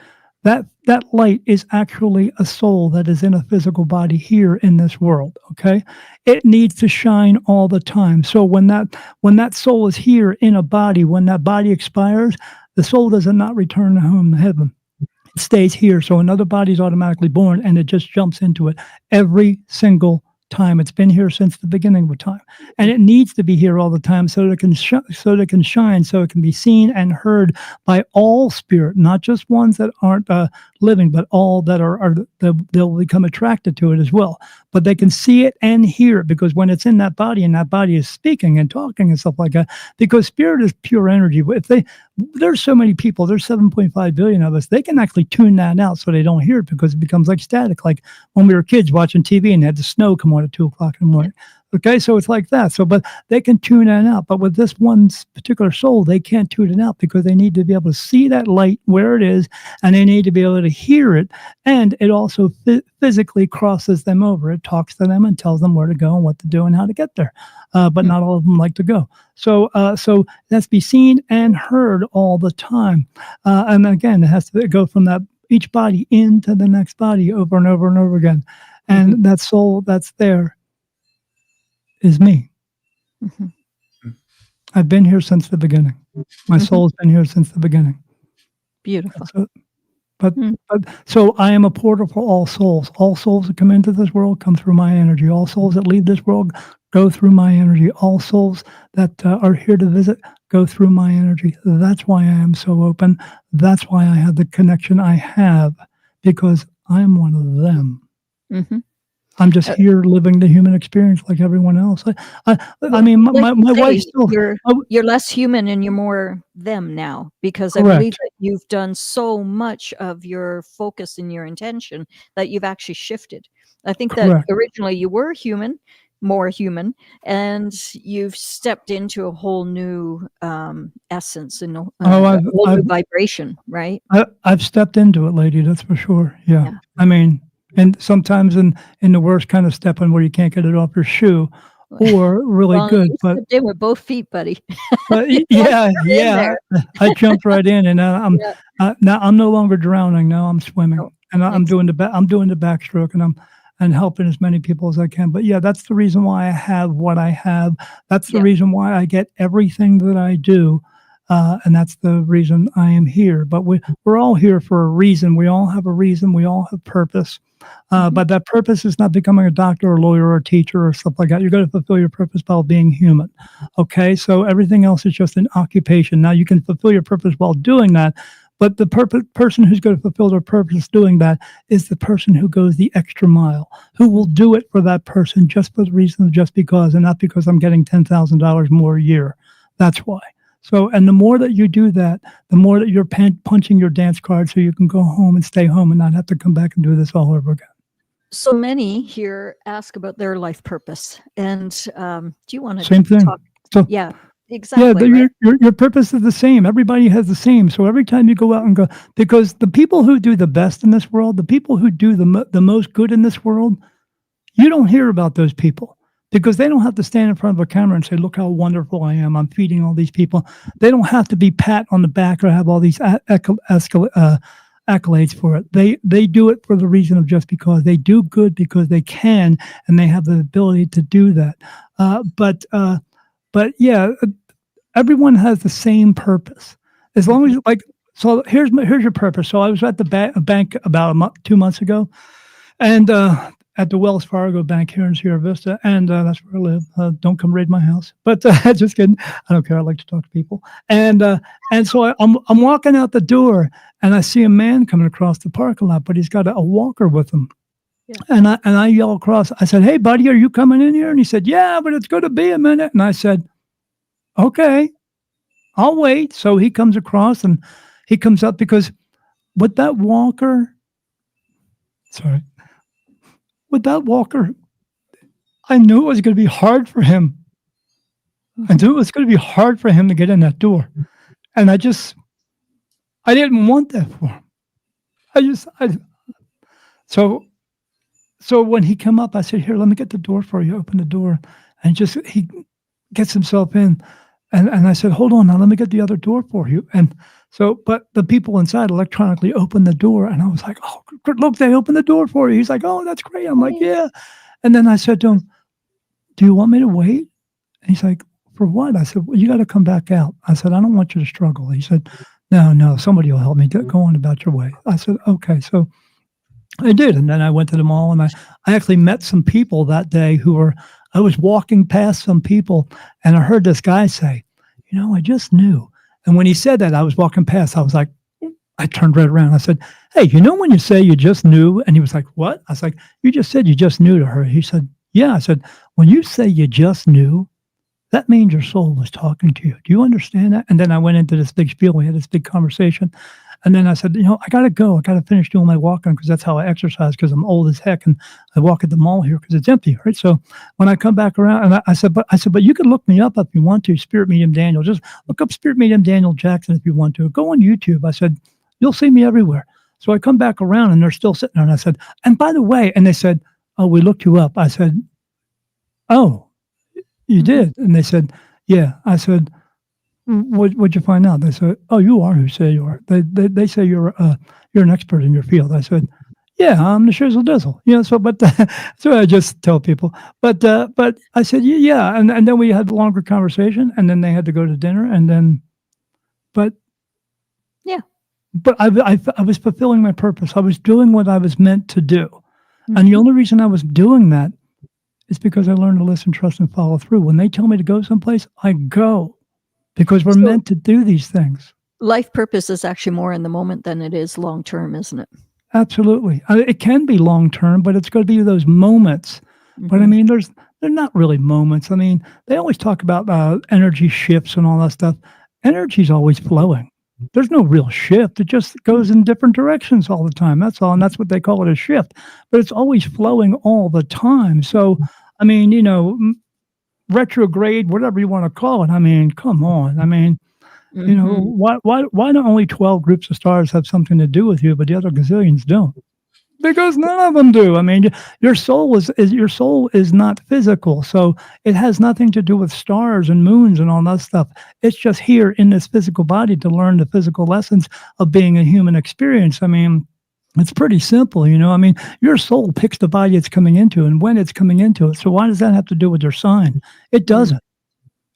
that light is actually a soul that is in a physical body here in this world. Okay, it needs to shine all the time. So when that soul is here in a body, when that body expires, the soul does not return home to heaven. It stays here. So another body is automatically born, and it just jumps into it every single time. It's been here since the beginning of time, and it needs to be here all the time so that it can so that it can shine, so it can be seen and heard by all spirit, not just ones that aren't living, but all that are they'll become attracted to it as well. But they can see it and hear it, because when it's in that body and that body is speaking and talking and stuff like that, because spirit is pure energy. If there's so many people, there's 7.5 billion of us, they can actually tune that out so they don't hear it, because it becomes like static, like when we were kids watching TV and had the snow come on at 2 o'clock in the morning. Okay, so it's like that. So, but they can tune that out. But with this one particular soul, they can't tune it out, because they need to be able to see that light where it is, and they need to be able to hear it. And it also physically crosses them over. It talks to them and tells them where to go and what to do and how to get there. But not all of them like to go. So that's be seen and heard all the time. And again, it has to go from that each body into the next body over and over and over again. And that soul that's there is me. Mhm. I've been here since the beginning. My soul's been here since the beginning. Beautiful. So, but Mm. so I am a portal for all souls. All souls that come into this world come through my energy. All souls that leave this world go through my energy. All souls that are here to visit go through my energy. That's why I am so open. That's why I have the connection I have, because I'm one of them. Mhm. I'm just Uh, here living the human experience like everyone else. I Well, mean, my like my you wife say, still. you're less human and you're more them now, because I believe Correct. that you've done so much of your focus and your intention that you've actually shifted. I think that Correct. originally you were human, more human, and you've stepped into a whole new essence and Oh, a I've whole I've new vibration, right? I've stepped into it, lady, that's for sure. Yeah. Yeah. I mean, and sometimes in the worst kind of stepping where you can't get it off your shoe, or really Well, good. you But stepped in with both feet, buddy. You walked yeah, right in yeah, there. I jumped right in, and Yeah. now I'm no longer drowning. Now I'm swimming, No, and I'm ex doing I'm doing the backstroke, and I'm helping as many people as I can. But yeah, that's the reason why I have what I have. That's the yeah. reason why I get everything that I do, and that's the reason I am here. But we're all here for a reason. We all have a reason. We all have purpose. Mhm. But that purpose is not becoming a doctor or a lawyer or a teacher or stuff like that. You're going to fulfill your purpose while being human. Okay. So everything else is just an occupation. Now you can fulfill your purpose while doing that. But the person who's going to fulfill their purpose doing that is the person who goes the extra mile, who will do it for that person just for the reason of just because, and not because I'm getting $10,000 more a year. That's why. So, and the more that you do that, the more that you're punching your dance card so you can go home and stay home and not have to come back and do this all over again. So many here ask about their life purpose, and do you want to Same thing. talk? So Yeah, yeah, exactly, right? your purpose is the same. Everybody has the same. So every time you go out and go, because the people who do the best in this world, the people who do the most good in this world, you don't hear about those people because they don't have to stand in front of a camera and say, "Look how wonderful I am. I'm feeding all these people." They don't have to be pat on the back or have all these accolades for it. They do it for the reason of just because they do good because they can and they have the ability to do that. But yeah, everyone has the same purpose as long as like. So here's your purpose. So I was at the bank about 2 months ago, and at the Wells Fargo Bank here in Sierra Vista, and that's where I live. Don't come raid my house, but just kidding. I don't care. I like to talk to people, and so I'm walking out the door, and I see a man coming across the parking lot, but he's got a walker with him. Yeah. And I yell across. I said, "Hey, buddy, are you coming in here?" And he said, "Yeah, but it's going to be a minute." And I said, "Okay, I'll wait." So he comes across, and he comes up because with that walker, sorry. With that walker, I knew it was going to be hard for him. I knew it was going to be hard for him to get in that door. And I didn't want that for him. I so so when he came up, I said, "Here, let me get the door for you." Open the door, and he gets himself in, and I said, "Hold on, now let me get the other door for you." And so, but the people inside electronically opened the door, and I was like, "Oh, look, they opened the door for you." He's like, "Oh, that's great." I'm like, "Yeah." And then I said to him, "Do you want me to wait?" And he's like, "For what?" I said, "Well, you got to come back out." I said, "I don't want you to struggle." He said, "No, no, somebody will help me. Go on about your way." I said, "Okay." So I did. And then I went to the mall and I actually met some people that day I was walking past some people and I heard this guy say, I just knew. And when he said that, I was walking past, I was like, I turned right around. I said, "Hey, when you say you just knew?" And he was like, "What?" I was like, "You just said you just knew to her." He said, "Yeah." I said, "When you say you just knew, that means your soul was talking to you. Do you understand that?" And then I went into this big spiel. We had this big conversation. And then I said, "I got to go. I got to finish doing my walking because that's how I exercise because I'm old as heck. And I walk at the mall here because it's empty." Right. So when I come back around and I said, but you can look me up if you want to, Spirit Medium Daniel. Just look up Spirit Medium Daniel Jackson if you want to. Go on YouTube. I said, "You'll see me everywhere." So I come back around and they're still sitting there. And I said, "And by the way," and they said, "Oh, we looked you up." I said, "Oh, you did?" And they said, "Yeah." I said, What'd you find out?" They said, "Oh, you are who say you are. They say you're an expert in your field." I said, "Yeah, I'm the shizzle dizzle." So but so I just tell people. But I said, "Yeah," and then we had a longer conversation, and then they had to go to dinner, and then, but Yeah. but I was fulfilling my purpose. I was doing what I was meant to do, and the Mhm. only reason I was doing that is because I learned to listen, trust, and follow through. When they tell me to go someplace, I go. Because we're So meant to do these things. life purpose is actually more in the moment than it is long term, isn't it? Absolutely. It can be long term, but it's going to be those moments. But I Mhm. mean, they're not really moments. I mean, they always talk about energy shifts and all that stuff. Energy's always flowing. There's no real shift. It just goes in different directions all the time. That's all. And that's what they call it, a shift. But it's always flowing all the time. So, I mean, retrograde, whatever you want to call it. I mean, come on. I mean, Mhm. why do only 12 groups of stars have something to do with you, but the other gazillions don't? Because none of them do. I mean, your soul is not physical, so it has nothing to do with stars and moons and all that stuff. It's just here in this physical body to learn the physical lessons of being a human experience. I mean, it's pretty simple, you know. I mean, your soul picks the body it's coming into and when it's coming into it. So why does that have to do with your sign? It doesn't.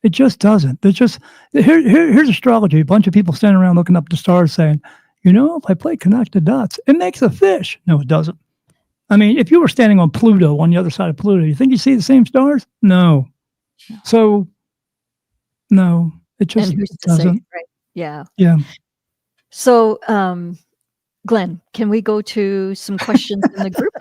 It just doesn't. It's just here's astrology. A bunch of people standing around looking up the stars saying, you know, if I play connect the dots, it makes a fish. No, it doesn't. I mean, if you were standing on Pluto, on the other side of Pluto, you think you see the same stars? No. So, no, it just And who's to say, doesn't. right? Yeah. Yeah. So, Glenn, can we go to some questions in the group?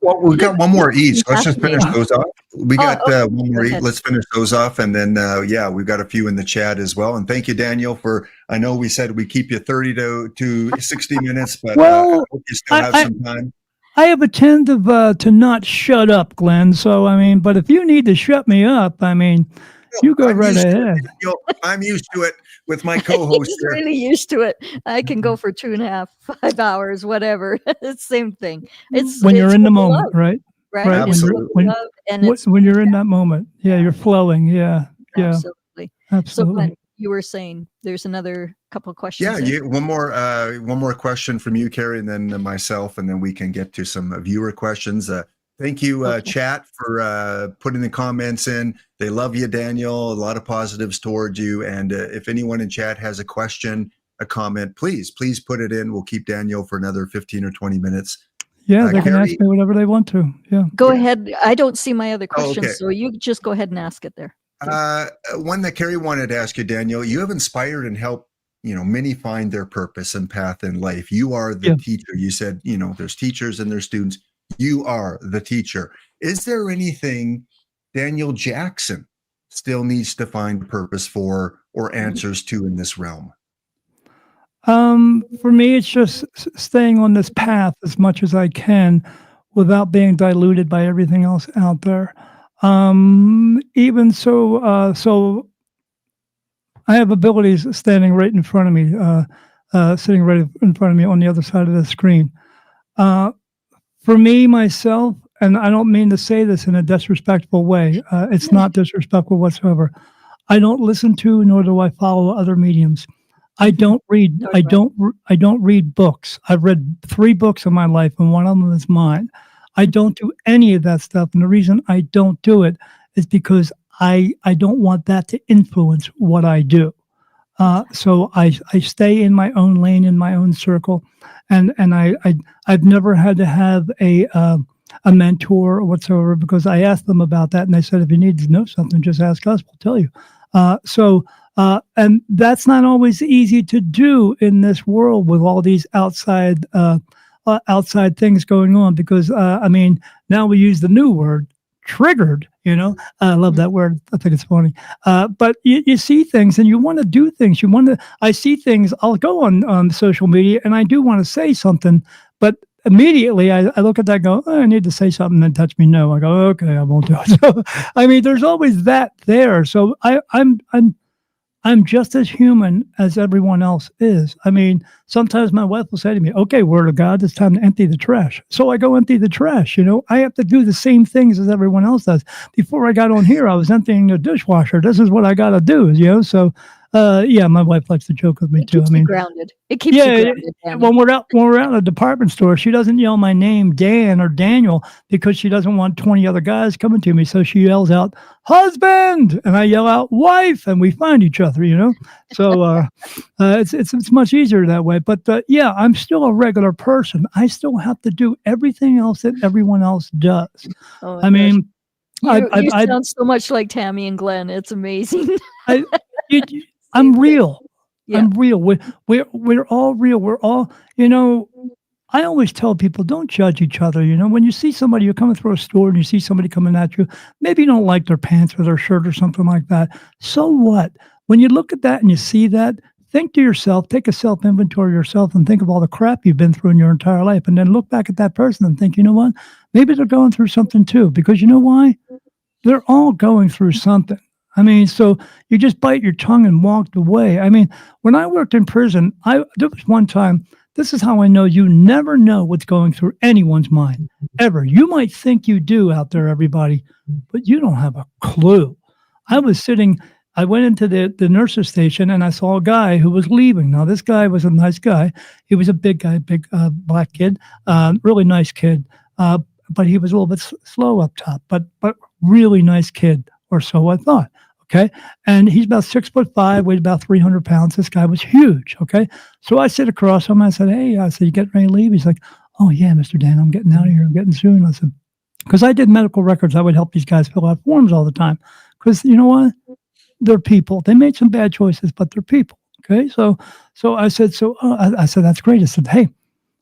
Well, we've got one more each. Let's just finish those off. We got okay. one more Go each. ahead. Let's finish those off. And then, yeah, we've got a few in the chat as well. And thank you, Daniel, for, I know we said we keep you 30 to 60 minutes, but Well, I hope you still have some time. I have a tend to not shut up, Glenn. So, I mean, but if you need to shut me up, I mean, you go I'm right used to it, ahead. Daniel. I'm used to it with my co-host He's here. really used to it. I can go for 2.5, 5 hours, whatever. It's the same thing. It's When you're it's in the what we moment, love, right? right? Right. It's Absolutely. what we love, and it's When you're in that moment. Yeah, you're flowing. Yeah. Yeah. absolutely. So, Absolutely. Glenn, you were saying there's another couple of questions. Yeah, there. one more question from you, Carrie, and then myself, and then we can get to some viewer questions. Thank you, Okay. chat, for putting the comments in. They love you, Daniel. A lot of positives towards you. And if anyone in chat has a question, a comment, please put it in. We'll keep Daniel for another 15 or 20 minutes. Yeah, they can Carrie? ask me whatever they want to. Yeah. Go ahead. I don't see my other Oh, questions, okay. so you just go ahead and ask it there. One that Carrie wanted to ask you, Daniel. You have inspired and helped, many find their purpose and path in life. You are the Yeah. teacher. You said, there's teachers and there's students. You are the teacher. Is there anything Daniel Jackson still needs to find purpose for or answers to in this realm? For me, it's just staying on this path as much as I can without being diluted by everything else out there. Even so, so I have abilities standing right in front of me, sitting right in front of me on the other side of the screen. For me, myself, and I don't mean to say this in a disrespectful way, it's not disrespectful whatsoever. I don't listen to nor do I follow other mediums. I don't read. Nor I do I. don't read books. I've read 3 books in my life, and one of them is mine. I don't do any of that stuff, and the reason I don't do it is because I don't want that to influence what I do. So I stay in my own lane, in my own circle, and I've never had to have a mentor or whatsoever because I asked them about that, and they said if you need to know something, just ask us. We'll tell you. And that's not always easy to do in this world with all these outside things going on because I mean now we use the new word triggered. I love that word. I think it's funny. But you see things and you want to do things. I see things. I'll go on social media and I do want to say something, but immediately I look at that and go, oh, I need to say something and touch me. No, I go, okay, I won't do it. So, I mean, there's always that there. So I'm just as human as everyone else is. I mean, sometimes my wife will say to me, okay, word of God, it's time to empty the trash. So I go empty the trash. I have to do the same things as everyone else does. Before I got on here, I was emptying the dishwasher. This is what I got to do, So, yeah, my wife likes to joke with me It too. keeps I mean, you grounded. It keeps you grounded. Danny. when we're out in a department store, she doesn't yell my name, Dan or Daniel, because she doesn't want 20 other guys coming to me. So she yells out, husband, and I yell out, wife, and we find each other. So it's much easier that way. But yeah, I'm still a regular person. I still have to do everything else that everyone else does. Oh my I gosh. mean, You sound so much like Tammy and Glenn. It's amazing. I'm real. Yeah. I'm real. We're all real. We're all, I always tell people, don't judge each other. When you see somebody, you're coming through a store and you see somebody coming at you, maybe you don't like their pants or their shirt or something like that. So what? When you look at that and you see that, think to yourself, take a self-inventory of yourself and think of all the crap you've been through in your entire life. And then look back at that person and think, you know what? Maybe they're going through something too. Because you know why? They're all going through something. I mean, so you just bite your tongue and walked away. I mean, when I worked in prison, there was one time this is how I know you never know what's going through anyone's mind, ever. You might think you do out there, everybody, but you don't have a clue. I went into the nurse's station and I saw a guy who was leaving. Now, this guy was a nice guy. He was a big guy, big black kid, really nice kid. But he was a little bit slow up top, but really nice kid, or so I thought. Okay. And he's about 6'5", weighed about 300 pounds. This guy was huge. Okay. So I sit across him. I said, hey, you getting ready to leave? He's like, oh yeah, Mr. Dan, I'm getting out of here. I'm getting soon. I said, because I did medical records, I would help these guys fill out forms all the time. Because you know what? They're people. They made some bad choices, but they're people. Okay. So I said, I said, that's great. I said, hey,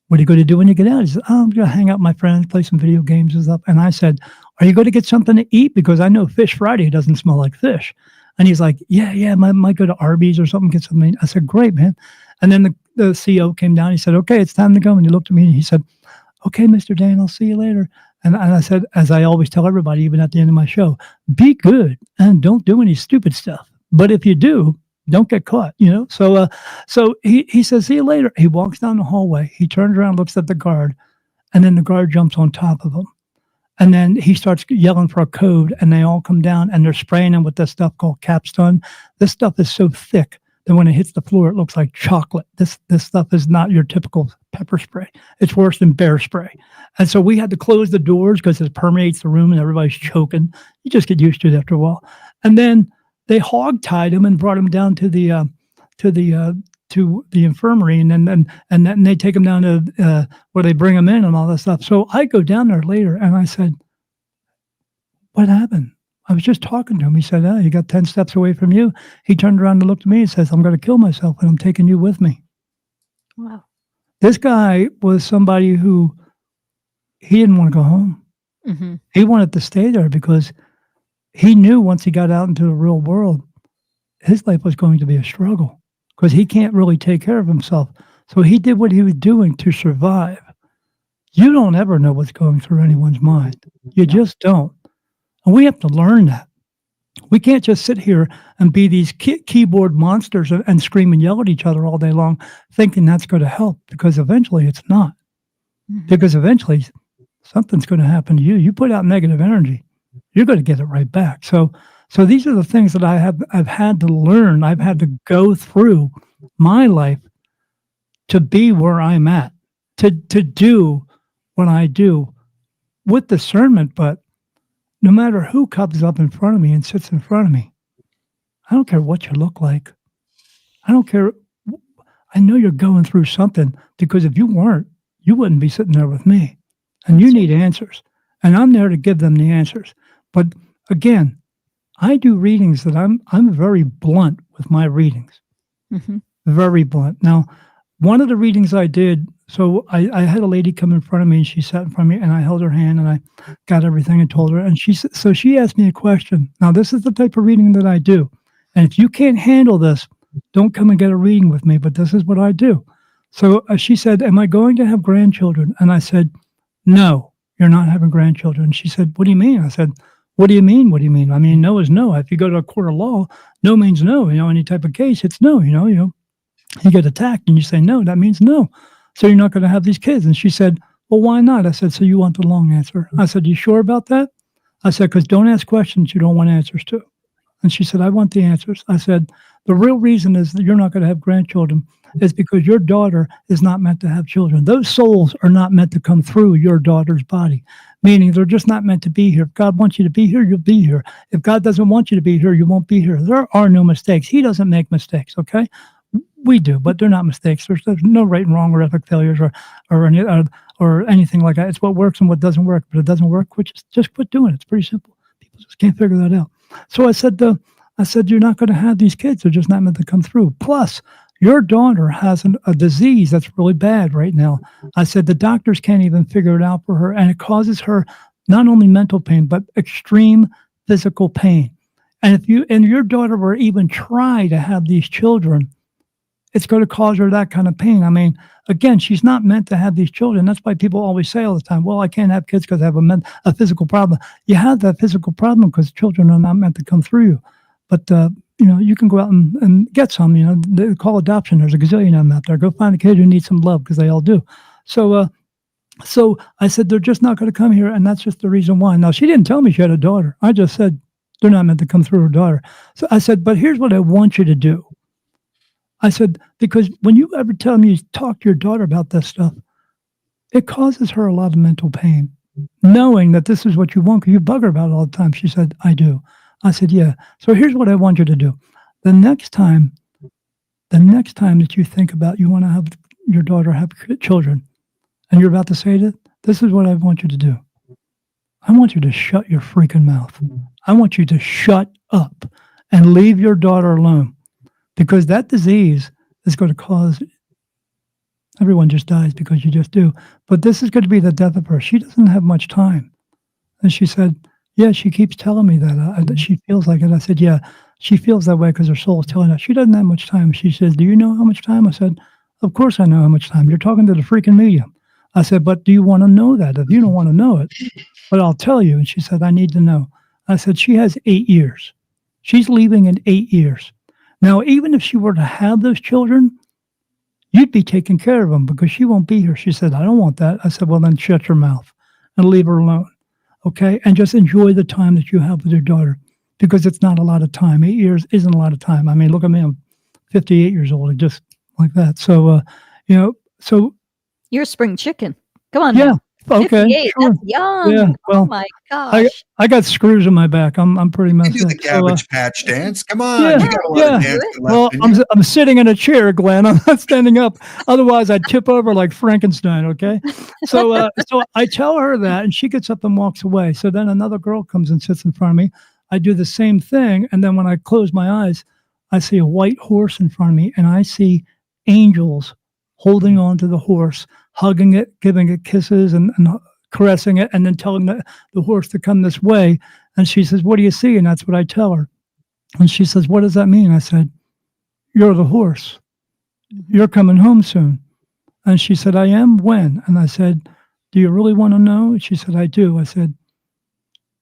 what are you going to do when you get out? He said, oh, I'm going to hang out with my friends, play some video games and stuff. And I said, are you going to get something to eat? Because I know Fish Friday doesn't smell like fish. And he's like, yeah, might go to Arby's or something, get something. I said, great, man. And then the CEO came down. He said, okay, it's time to go. And he looked at me and he said, okay, Mr. Dan, I'll see you later. And I said, as I always tell everybody, even at the end of my show, be good and don't do any stupid stuff. But if you do, don't get caught, you know? So he says, see you later. He walks down the hallway. He turns around, looks at the guard, and then the guard jumps on top of him. And then he starts yelling for a code, and they all come down, and they're spraying him with this stuff called Capstone. This stuff is so thick that when it hits the floor, it looks like chocolate. This stuff is not your typical pepper spray. It's worse than bear spray. And so we had to close the doors because it permeates the room, and everybody's choking. You just get used to it after a while. And then they hog-tied him and brought him down to the infirmary, and then they take him down to where they bring him in and all that stuff. So I go down there later and I said, what happened? I was just talking to him. He said, he got 10 steps away from you. He turned around and looked at me and says, I'm going to kill myself and I'm taking you with me. Wow. This guy was somebody who he didn't want to go home. Mm-hmm. He wanted to stay there because he knew once he got out into the real world, his life was going to be a struggle because he can't really take care of himself. So he did what he was doing to survive. You don't ever know what's going through anyone's mind. You just don't. And we have to learn that. We can't just sit here and be these keyboard monsters and scream and yell at each other all day long thinking that's going to help, because eventually it's not. Mm-hmm. Because eventually something's going to happen to you. You put out negative energy, you're going to get it right back. So these are the things that I've had to learn. I've had to go through my life to be where I'm at, to do what I do with discernment. But no matter who comes up in front of me and sits in front of me, I don't care what you look like. I don't care. I know you're going through something, because if you weren't, you wouldn't be sitting there with me. And you need answers. And I'm there to give them the answers. But again, I do readings that I'm very blunt with my readings. Mm-hmm. Very blunt. Now, one of the readings I did, so I had a lady come in front of me and she sat in front of me and I held her hand and I got everything and told her. And she asked me a question. Now, this is the type of reading that I do. And if you can't handle this, don't come and get a reading with me, but this is what I do. So she said, am I going to have grandchildren? And I said, no, you're not having grandchildren. She said, what do you mean? I said, what do you mean? What do you mean? I mean, no is no. If you go to a court of law, no means no. You know, any type of case, it's no. You get attacked and you say no, that means no. So you're not going to have these kids. And she said, well, why not? I said, so you want the long answer? I said, you sure about that? I said, because don't ask questions you don't want answers to. And she said, I want the answers. I said, the real reason is that you're not going to have grandchildren is because your daughter is not meant to have children. Those souls are not meant to come through your daughter's body, meaning they're just not meant to be here. If God wants you to be here, you'll be here. If God doesn't want you to be here, you won't be here. There are no mistakes. He doesn't make mistakes, okay? We do, but they're not mistakes. There's no right and wrong or epic failures or anything like that. It's what works and what doesn't work. But it doesn't work, which is just quit doing it. It's pretty simple. People just can't figure that out. So I said, you're not going to have these kids. They're just not meant to come through. Plus, your daughter has a disease that's really bad right now. I said the doctors can't even figure it out for her, and it causes her not only mental pain but extreme physical pain. And if your daughter were even try to have these children, it's going to cause her that kind of pain. I mean, again, she's not meant to have these children. That's why people always say all the time, well, I can't have kids because I have a physical problem. You have that physical problem because children are not meant to come through you. But you can go out and get some. They call adoption. There's a gazillion of them out there. Go find a kid who needs some love because they all do. So I said, they're just not going to come here, and that's just the reason why. Now, she didn't tell me she had a daughter. I just said, they're not meant to come through her daughter. So I said, but here's what I want you to do. I said, because when you ever tell me you talk to your daughter about this stuff, it causes her a lot of mental pain, knowing that this is what you want, because you bug her about it all the time. She said, I do. I said, yeah. So here's what I want you to do. The next time that you think about you want to have your daughter have children, and you're about to say that, this is what I want you to do. I want you to shut your freaking mouth. I want you to shut up and leave your daughter alone, because that disease is going to cause, everyone just dies because you just do. But this is going to be the death of her. She doesn't have much time. And she said, yeah, she keeps telling me that she feels like it. I said, yeah, she feels that way because her soul is telling her she doesn't have much time. She says, do you know how much time? I said, of course I know how much time. You're talking to the freaking medium. I said, but do you want to know that? If you don't want to know it, but I'll tell you. And she said, I need to know. I said, she has 8 years. She's leaving in 8 years. Now, even if she were to have those children, you'd be taking care of them because she won't be here. She said, I don't want that. I said, well, then shut your mouth and leave her alone. Okay. And just enjoy the time that you have with your daughter, because it's not a lot of time. 8 years isn't a lot of time. I mean, look at me. I'm 58 years old. Just like that. So, so You're a spring chicken. Come on yeah. now. Okay. 58, Sure. that's young. Yeah. Oh Well, my gosh. I got screws in my back. I'm pretty You messed do up. the Cabbage Patch dance. Come on. Yeah, You got a lot yeah. of dancing Well, left in you. I'm sitting in a chair, Glenn. I'm not standing up. Otherwise, I'd tip over like Frankenstein. Okay. So I tell her that, and she gets up and walks away. So then another girl comes and sits in front of me. I do the same thing, and then when I close my eyes, I see a white horse in front of me, and I see angels holding on to the horse, hugging it, giving it kisses, and caressing it, and then telling the horse to come this way. And she says, what do you see? And that's what I tell her. And she says, what does that mean? I said, you're the horse. You're coming home soon. And she said, I am. When? And I said, do you really want to know? And she said, I do. I said,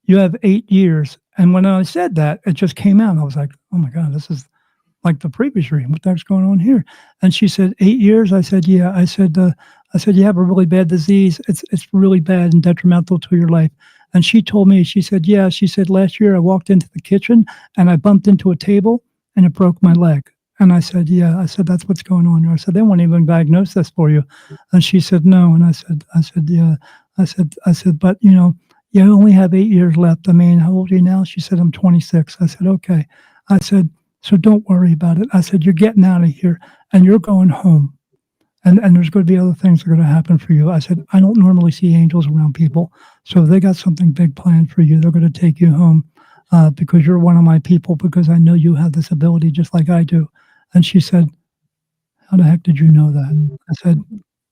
you have 8 years. And when I said that, it just came out. I was like, oh my God, this is like the previous dream. What the heck's going on here? And she said, 8 years? I said, yeah. I said, you have a really bad disease. It's really bad and detrimental to your life. And she told me, she said, yeah. She said, last year I walked into the kitchen and I bumped into a table and it broke my leg. And I said, yeah. I said, that's what's going on here. I said, they won't even diagnose this for you. And she said, no. And I said, yeah. I said, but you only have 8 years left. I mean, how old are you now? She said, I'm 26. I said, okay. I said, so don't worry about it. I said, you're getting out of here and you're going home. And there's going to be other things that are going to happen for you. I said, I don't normally see angels around people. So if they got something big planned for you, they're going to take you home because you're one of my people, because I know you have this ability just like I do. And she said, how the heck did you know that? I said,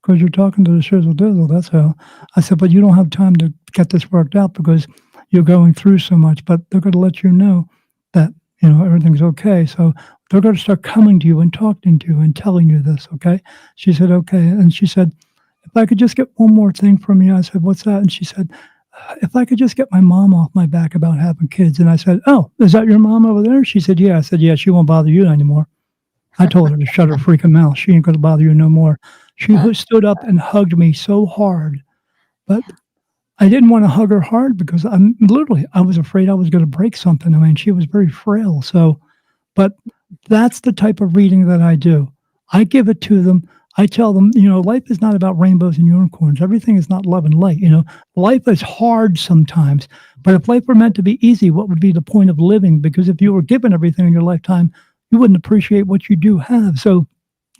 because you're talking to the shizzle dizzle, that's how. I said, but you don't have time to get this worked out because you're going through so much. But they're going to let you know that, everything's okay. So they're going to start coming to you and talking to you and telling you this, okay? She said, okay. And she said, if I could just get one more thing from you. I said, what's that? And she said, if I could just get my mom off my back about having kids. And I said, oh, is that your mom over there? She said, yeah. I said, yeah, she won't bother you anymore. I told her to shut her freaking mouth. She ain't going to bother you no more. She stood up and hugged me so hard. But I didn't want to hug her hard because I was afraid I was going to break something. I mean, she was very frail. So, but that's the type of reading that I do. I give it to them. I tell them, life is not about rainbows and unicorns. Everything is not love and light. Life is hard sometimes. But if life were meant to be easy, what would be the point of living? Because if you were given everything in your lifetime, you wouldn't appreciate what you do have. So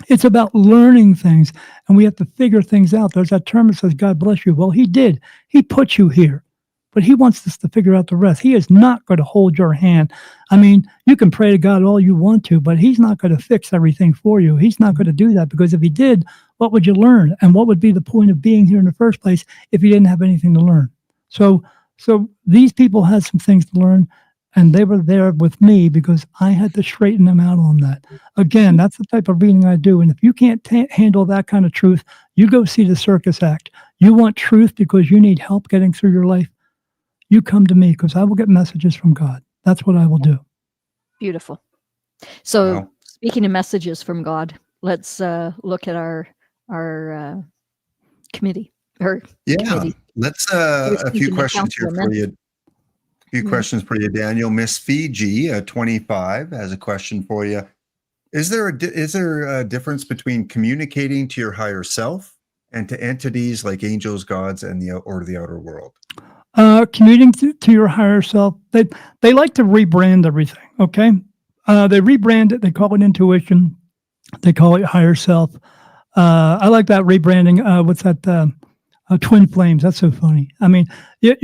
it's about learning things, and we have to figure things out. There's that term that says, God bless you. Well, he did. He put you here, but he wants us to figure out the rest. He is not going to hold your hand. I mean, you can pray to God all you want to, but he's not going to fix everything for you. He's not going to do that, because if he did, what would you learn? And what would be the point of being here in the first place if you didn't have anything to learn? So these people had some things to learn, and they were there with me because I had to straighten them out on that. Again, that's the type of reading I do. And if you can't handle that kind of truth, you go see the circus act. You want truth because you need help getting through your life, you come to me, because I will get messages from God. That's what I will do. Beautiful. So, Wow. speaking of messages from God, let's look at our committee or Yeah. committee. Let's I was a few thinking the questions council here of for men. you. Few Yeah. questions for you, Daniel. Miss Fiji, 25, has a question for you. Is there a difference between communicating to your higher self and to entities like angels, gods, and the outer world? Commuting to your higher self. They like to rebrand everything. Okay, they rebrand it. They call it intuition. They call it higher self. I like that rebranding. What's that? Twin flames. That's so funny. I mean, your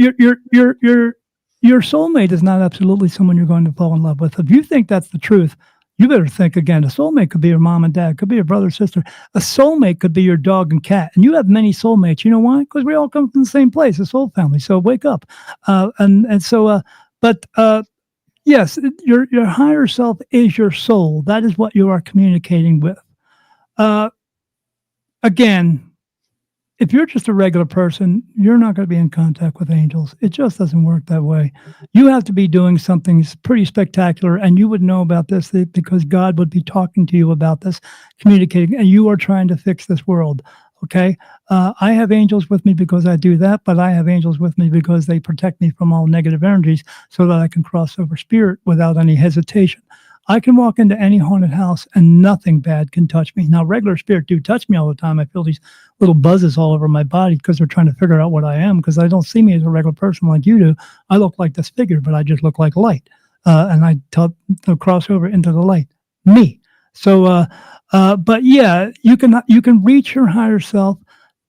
soulmate is not absolutely someone you're going to fall in love with. If you think that's the truth, you better think again. A soulmate could be your mom and dad, could be your brother, sister. A soulmate could be your dog and cat. And you have many soulmates. You know why? Because we all come from the same place, a soul family. So wake up. But yes, your higher self is your soul. That is what you are communicating with. Again, if you're just a regular person, you're not going to be in contact with angels. It just doesn't work that way. You have to be doing something pretty spectacular, and you would know about this because God would be talking to you about this, communicating, and you are trying to fix this world. Okay? I have angels with me because I do that, but I have angels with me because they protect me from all negative energies so that I can cross over spirit without any hesitation. I can walk into any haunted house and nothing bad can touch me. Now, regular spirit do touch me all the time. I feel these little buzzes all over my body because they're trying to figure out what I am, because they don't see me as a regular person like you do. I look like this figure, but I just look like light. And I they'll cross over into the light. Me. So, but yeah, you can reach your higher self,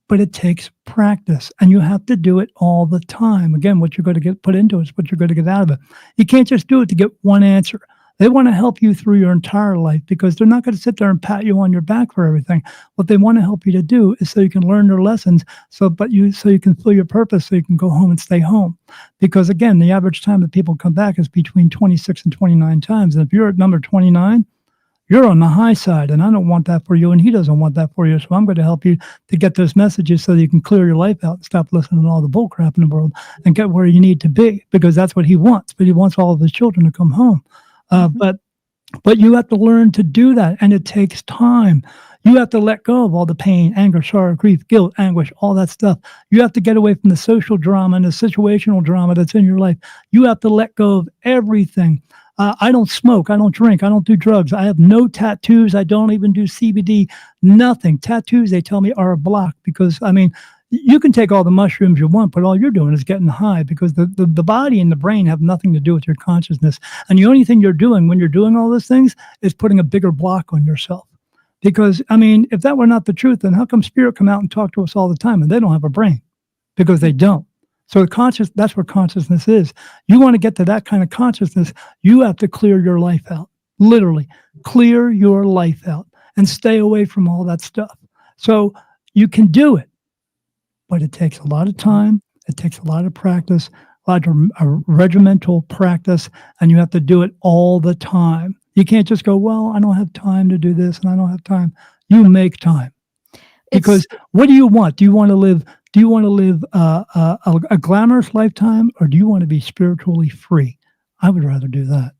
but it takes practice, and you have to do it all the time. Again, what you're going to get put into is what you're going to get out of it. You can't just do it to get one answer. They want to help you through your entire life because they're not going to sit there and pat you on your back for everything. What they want to help you to do is so you can learn their lessons, so you can fulfill your purpose, so you can go home and stay home. Because again, the average time that people come back is between 26 and 29 times. And if you're at number 29, you're on the high side, and I don't want that for you, and he doesn't want that for you. So I'm going to help you to get those messages so that you can clear your life out and stop listening to all the bull crap in the world and get where you need to be, because that's what he wants. But he wants all of his children to come home. But you have to learn to do that, and it takes time. You have to let go of all the pain, anger, sorrow, grief, guilt, anguish, all that stuff. You have to get away from the social drama and the situational drama that's in your life. You have to let go of everything. I don't smoke. I don't drink. I don't do drugs. I have no tattoos. I don't even do CBD. Nothing. Tattoos, they tell me, are a block because, I mean, you can take all the mushrooms you want, but all you're doing is getting high, because the body and the brain have nothing to do with your consciousness. And the only thing you're doing when you're doing all those things is putting a bigger block on yourself. Because, I mean, if that were not the truth, then how come spirit come out and talk to us all the time and they don't have a brain? Because they don't. So that's where consciousness is. You want to get to that kind of consciousness, you have to clear your life out. Literally, clear your life out and stay away from all that stuff. So you can do it. But it takes a lot of time, it takes a lot of practice, a lot of regimental practice, and you have to do it all the time. You can't just go, well, I don't have time to do this, and I don't have time. You make time. Because what do you want? Do you want to live a glamorous lifetime, or do you want to be spiritually free? I would rather do that.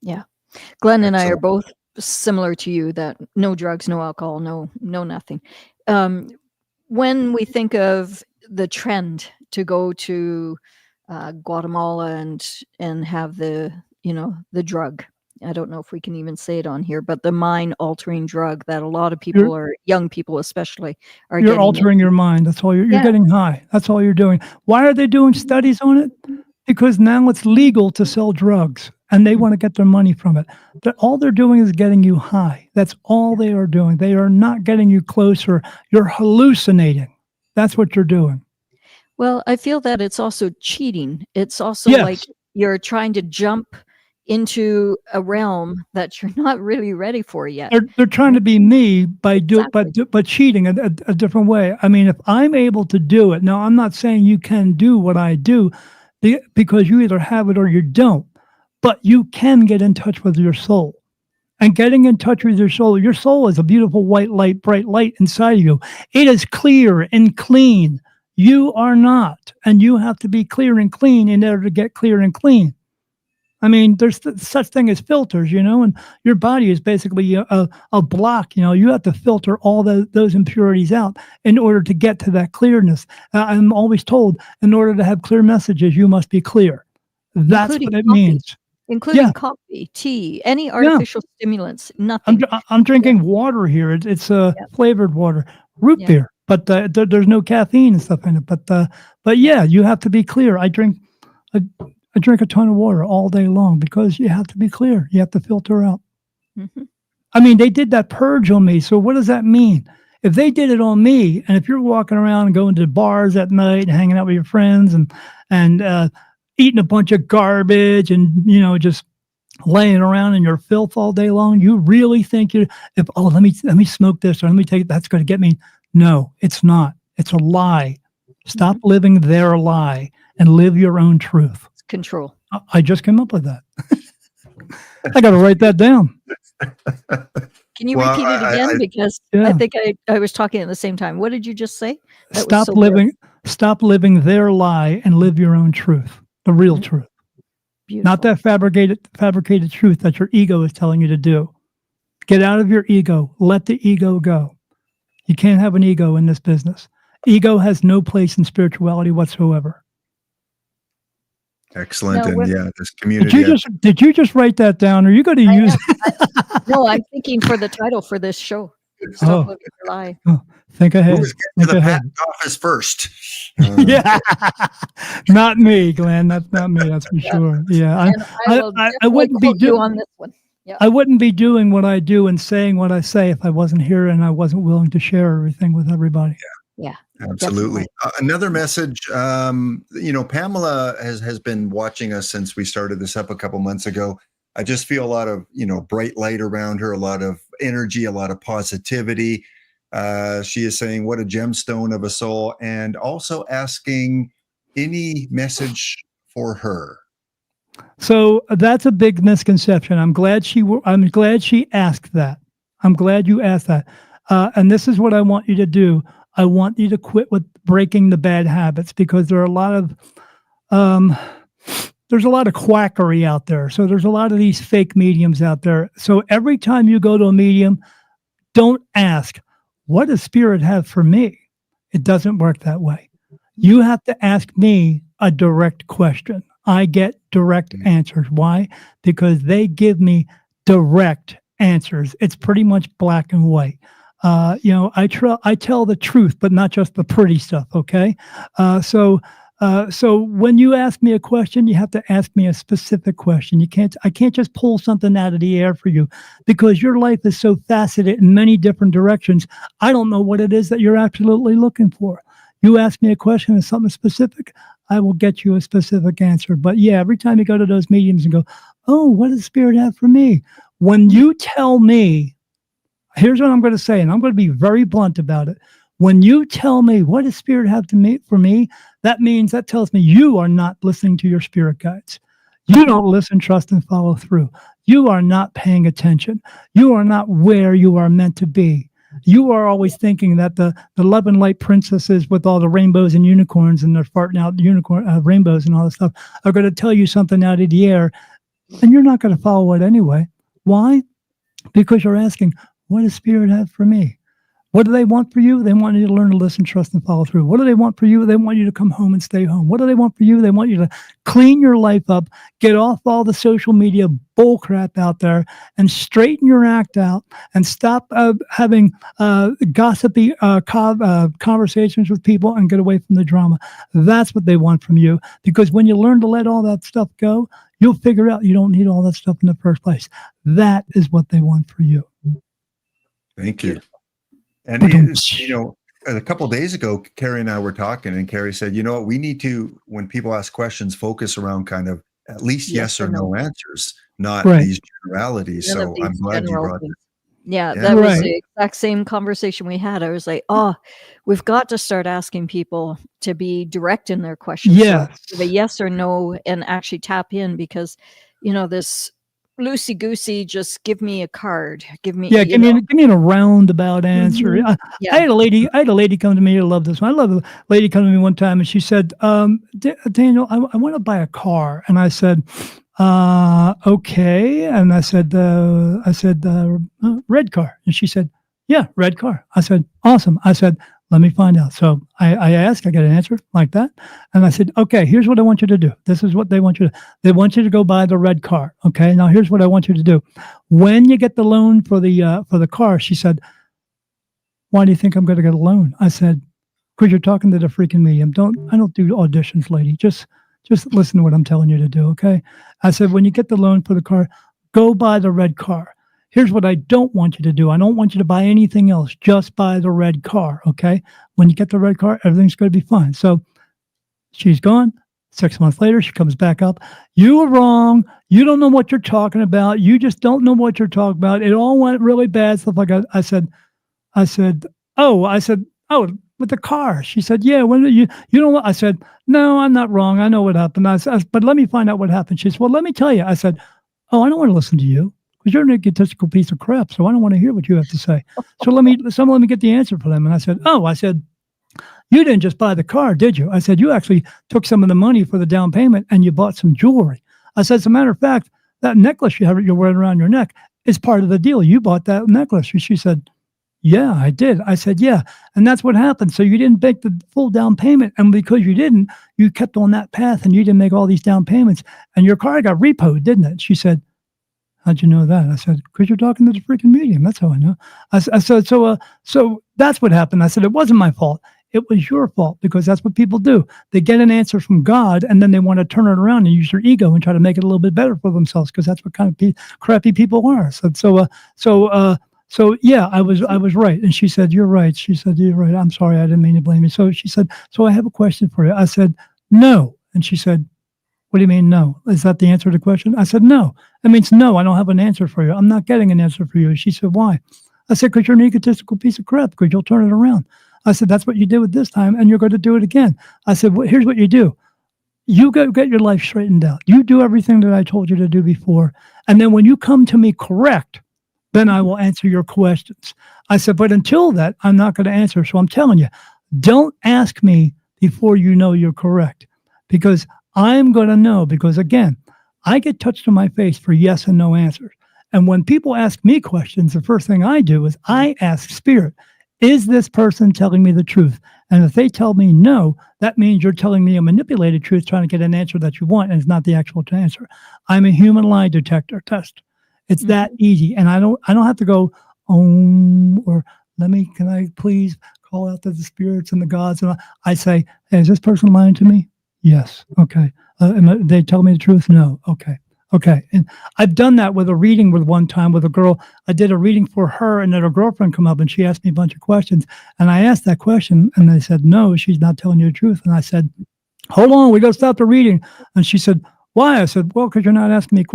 Yeah. Glenn and I are both similar to you, that no drugs, no alcohol, no nothing. When we think of the trend to go to Guatemala and have the drug, I don't know if we can even say it on here, but the mind altering drug that a lot of people, or young people especially, are You're getting. altering your mind. That's all you're getting high. That's all you're doing. Why are they doing studies on it? Because now it's legal to sell drugs, and they want to get their money from it. All they're doing is getting you high. That's all they are doing. They are not getting you closer. You're hallucinating. That's what you're doing. Well, I feel that it's also cheating. It's also like you're trying to jump into a realm that you're not really ready for yet. They're trying to be me by but cheating a different way. I mean, if I'm able to do it, now I'm not saying you can do what I do, because you either have it or you don't. But you can get in touch with your soul. And getting in touch with your soul is a beautiful white light, bright light inside of you. It is clear and clean. You are not. And you have to be clear and clean in order to get clear and clean. I mean, there's such thing as filters, and your body is basically a block. You have to filter all those impurities out in order to get to that clearness. I'm always told, in order to have clear messages, you must be clear. That's Including what it coffee. means. Including Yeah. coffee, tea, any Yeah. artificial stimulants, I'm nothing. I'm drinking water here. It's Yeah. flavored water, root Yeah. beer, but there's no caffeine and stuff in it. But yeah, you have to be clear. I drink a ton of water all day long because you have to be clear. You have to filter out. Mhm. I mean, they did that purge on me. So what does that mean? If they did it on me, and if you're walking around and going to bars at night and hanging out with your friends and eating a bunch of garbage and just laying around in your filth all day long, you really think let me smoke this or let me take that's going to get me? No, it's not. It's a lie. Stop living their lie and live your own truth. It's control. I just came up with that. I got to write that down. Can you Well, repeat it again? I- Because Yeah. I think I was talking at the same time. What did you just say? That was Stop so good. Stop living their lie and live your own truth, the real truth. Beautiful. Not that fabricated truth that your ego is telling you to do. Get out of your ego. Let the ego go. You can't have an ego in this business. Ego has no place in spirituality whatsoever. Excellent. No, And we're- yeah, this community. Did you just write that down? Are you going to I use No, I'm thinking for the title for this show. Oh. Stop living your lie. think ahead? Who's getting to Think the ahead. patent office first? Yeah, not me, Glenn. That's not me. That's for sure. Yeah, And I will I wouldn't be quote you doing. on this one. Yeah. I wouldn't be doing what I do and saying what I say if I wasn't here and I wasn't willing to share everything with everybody. Yeah. Absolutely. Another message, Pamela has been watching us since we started this up a couple months ago. I just feel a lot of, bright light around her, a lot of energy, a lot of positivity. She is saying, what a gemstone of a soul, and also asking any message for her. So that's a big misconception. I'm glad she asked that. I'm glad you asked that. And this is what I want you to do. I want you to quit with breaking the bad habits because there's a lot of quackery out there. So there's a lot of these fake mediums out there. So every time you go to a medium, don't ask, what does spirit have for me? It doesn't work that way. You have to ask me a direct question. I get direct answers. Why? Because they give me direct answers. It's pretty much black and white. I tell the truth, but not just the pretty stuff. Okay. So when you ask me a question, you have to ask me a specific question. I can't just pull something out of the air for you because your life is so faceted in many different directions. I don't know what it is that you're absolutely looking for. You ask me a question and something specific, I will get you a specific answer. But yeah, every time you go to those mediums and go, oh, what does spirit have for me? When you tell me, here's what I'm going to say, and I'm going to be very blunt about it. When you tell me what does spirit have for me, that tells me you are not listening to your spirit guides. You don't listen, trust, and follow through. You are not paying attention. You are not where you are meant to be. You are always thinking that the love and light princesses with all the rainbows and unicorns and they're farting out rainbows and all this stuff are going to tell you something out of the air, and you're not going to follow it anyway. Why? Because you're asking, what does spirit have for me? What do they want for you? They want you to learn to listen, trust, and follow through. What do they want for you? They want you to come home and stay home. What do they want for you? They want you to clean your life up, get off all the social media bullcrap out there, and straighten your act out, and stop having gossipy conversations with people and get away from the drama. That's what they want from you. Because when you learn to let all that stuff go, you'll figure out you don't need all that stuff in the first place. That is what they want for you. Thank you. And a couple of days ago, Carrie and I were talking, and Carrie said, what, we need to, when people ask questions, focus around kind of at least yes or no answers, not these generalities. So I'm glad you brought this. Yeah, that was the exact same conversation we had. I was like, we've got to start asking people to be direct in their questions. Yeah. So give a yes or no and actually tap in, because, this loosey-goosey, just give me a card. Give me a roundabout answer. Mhm. I had a lady come to me. I love this one. I love a lady come to me one time and she said, Daniel, I want to buy a car. And I said, Okay. And I said, red car. And she said, yeah, red car. I said, awesome. I said, let me find out. So I asked, I got an answer like that. And I said, okay, here's what I want you to do. This is what they want you to, they want you to go buy the red car. Okay. Now here's what I want you to do. When you get the loan for the car, she said, why do you think I'm going to get a loan? I said, because you're talking to the freaking medium. I don't do auditions, lady. Just listen to what I'm telling you to do, okay? I said, when you get the loan for the car, go buy the red car. Here's what I don't want you to do. I don't want you to buy anything else. Just buy the red car, okay? When you get the red car, everything's going to be fine. So she's gone. 6 months later, she comes back up. You were wrong. You don't know what you're talking about. You just don't know what you're talking about. It all went really bad. Stuff like that. I said, oh, with the car. She said, yeah, when you know what? I said, no, I'm not wrong. I know what happened. I said, but let me find out what happened. She said, well, let me tell you. I said, oh, I don't want to listen to you because you're an egotistical piece of crap. So I don't want to hear what you have to say. So let me get the answer for them. And I said, you didn't just buy the car, did you? I said, you actually took some of the money for the down payment and you bought some jewelry. I said, as a matter of fact, that necklace you're wearing around your neck is part of the deal. You bought that necklace. And she said, yeah, I did. I said, yeah. And that's what happened. So you didn't make the full down payment. And because you didn't, you kept on that path and you didn't make all these down payments. And your car got repoed, didn't it? She said, how'd you know that? I said, because you're talking to the freaking medium. That's how I know. I said, so that's what happened. I said, it wasn't my fault. It was your fault because that's what people do. They get an answer from God and then they want to turn it around and use their ego and try to make it a little bit better for themselves because that's what kind of crappy people are. So yeah, I was right. And she said, you're right. She said, you're right. I'm sorry. I didn't mean to blame you. So she said, so I have a question for you. I said, no. And she said, what do you mean no? Is that the answer to the question? I said, no. That means no, I don't have an answer for you. I'm not getting an answer for you. She said, why? I said, because you're an egotistical piece of crap, because you'll turn it around. I said, that's what you did with this time, and you're going to do it again. I said, well, here's what you do. You go get your life straightened out. You do everything that I told you to do before. And then when you come to me correct, then I will answer your questions. I said, but until that, I'm not going to answer. So I'm telling you, don't ask me before you know you're correct, because I'm going to know, because again, I get touched on my face for yes and no answers. And when people ask me questions, the first thing I do is I ask Spirit, is this person telling me the truth? And if they tell me no, that means you're telling me a manipulated truth, trying to get an answer that you want, and it's not the actual answer. I'm a human lie detector test. It's that easy. And I don't have to go, or can I please call out to the spirits and the gods? And I say, hey, is this person lying to me? Yes. Okay. And they tell me the truth? No. Okay. Okay. And I've done that with a reading with one time with a girl. I did a reading for her, and then her girlfriend come up and she asked me a bunch of questions. And I asked that question and they said, no, she's not telling you the truth. And I said, hold on, we got to stop the reading. And she said, why? I said, well, because you're not asking me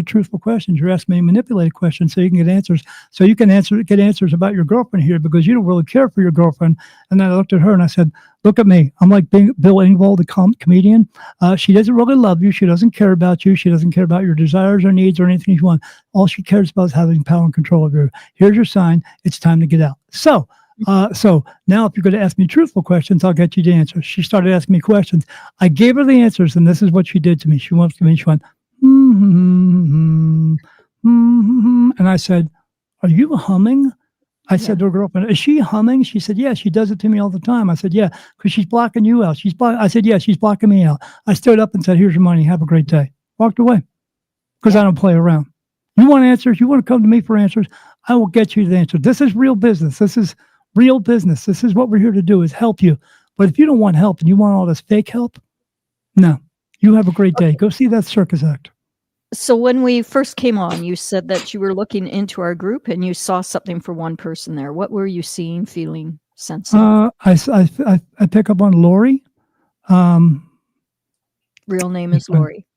truthful questions. You're asking me manipulated questions so you can get answers. So you can get answers about your girlfriend here because you don't really care for your girlfriend. And then I looked at her and I said, look at me. I'm like Bill Engvall, the comedian. She doesn't really love you. She doesn't care about you. She doesn't care about your desires or needs or anything you want. All she cares about is having power and control of you. Here's your sign. It's time to get out. So now if you're going to ask me truthful questions, I'll get you the answers. She started asking me questions. I gave her the answers, and this is what she did to me. She went to me, she went, and I said, are you humming? I said to her girlfriend, is she humming? She said, yeah, she does it to me all the time. I said, yeah, because she's blocking you out. I said, yeah, she's blocking me out. I stood up and said, here's your money. Have a great day. Walked away because I don't play around. You want answers? You want to come to me for answers? I will get you the answer. This is real business. This is real business. This is what we're here to do, is help you. But if you don't want help and you want all this fake help, no, you have a great day. Go see that circus act. So when we first came on, you said that you were looking into our group and you saw something for one person there. What were you seeing, feeling, sensing? I pick up on Lori. Real name is Lori.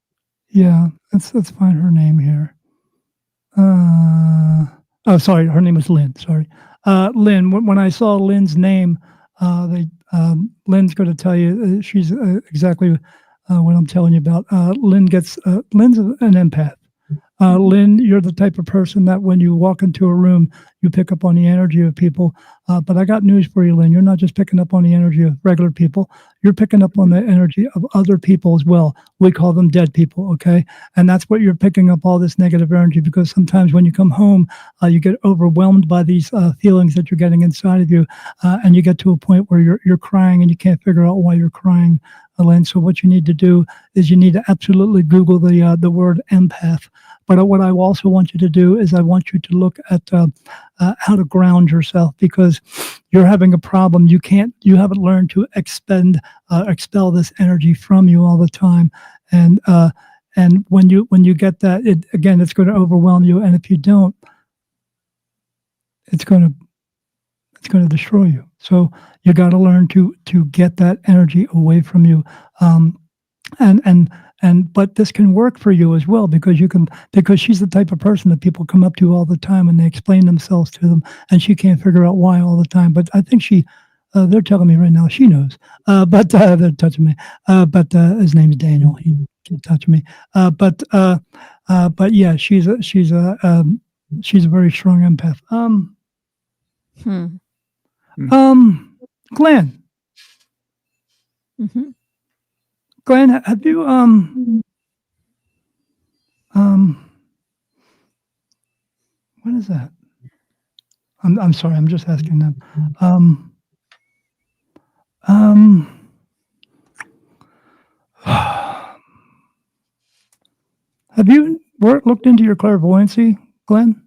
Yeah, let's find her name here. Oh, sorry, her name is Lynn. Sorry. Lynn, when I saw Lynn's name, Lynn's going to tell you she's exactly what I'm telling you about. Lynn's an empath. Lynn, you're the type of person that when you walk into a room, you pick up on the energy of people. But I got news for you, Lynn. You're not just picking up on the energy of regular people. You're picking up on the energy of other people as well. We call them dead people, okay? And that's what you're picking up, all this negative energy, because sometimes when you come home, you get overwhelmed by these feelings that you're getting inside of you, and you get to a point where you're crying and you can't figure out why you're crying, Lynn. So what you need to do is you need to absolutely Google the word empath. But what I also want you to do is I want you to look at how to ground yourself, because you're having a problem. You haven't learned to expel this energy from you all the time. And when you get that, it's going to overwhelm you. And if you don't, it's going to destroy you. So you got to learn to get that energy away from you. But this can work for you as well, because she's the type of person that people come up to all the time and they explain themselves to them, and she can't figure out why all the time. But I think they're telling me right now she knows. But they're touching me. But his name's Daniel. He keeps touching me. But yeah, she's a very strong empath. Glenn. Mm-hmm. Glenn, have you what is that? I'm sorry, I'm just asking them. Have you looked into your clairvoyancy, Glenn?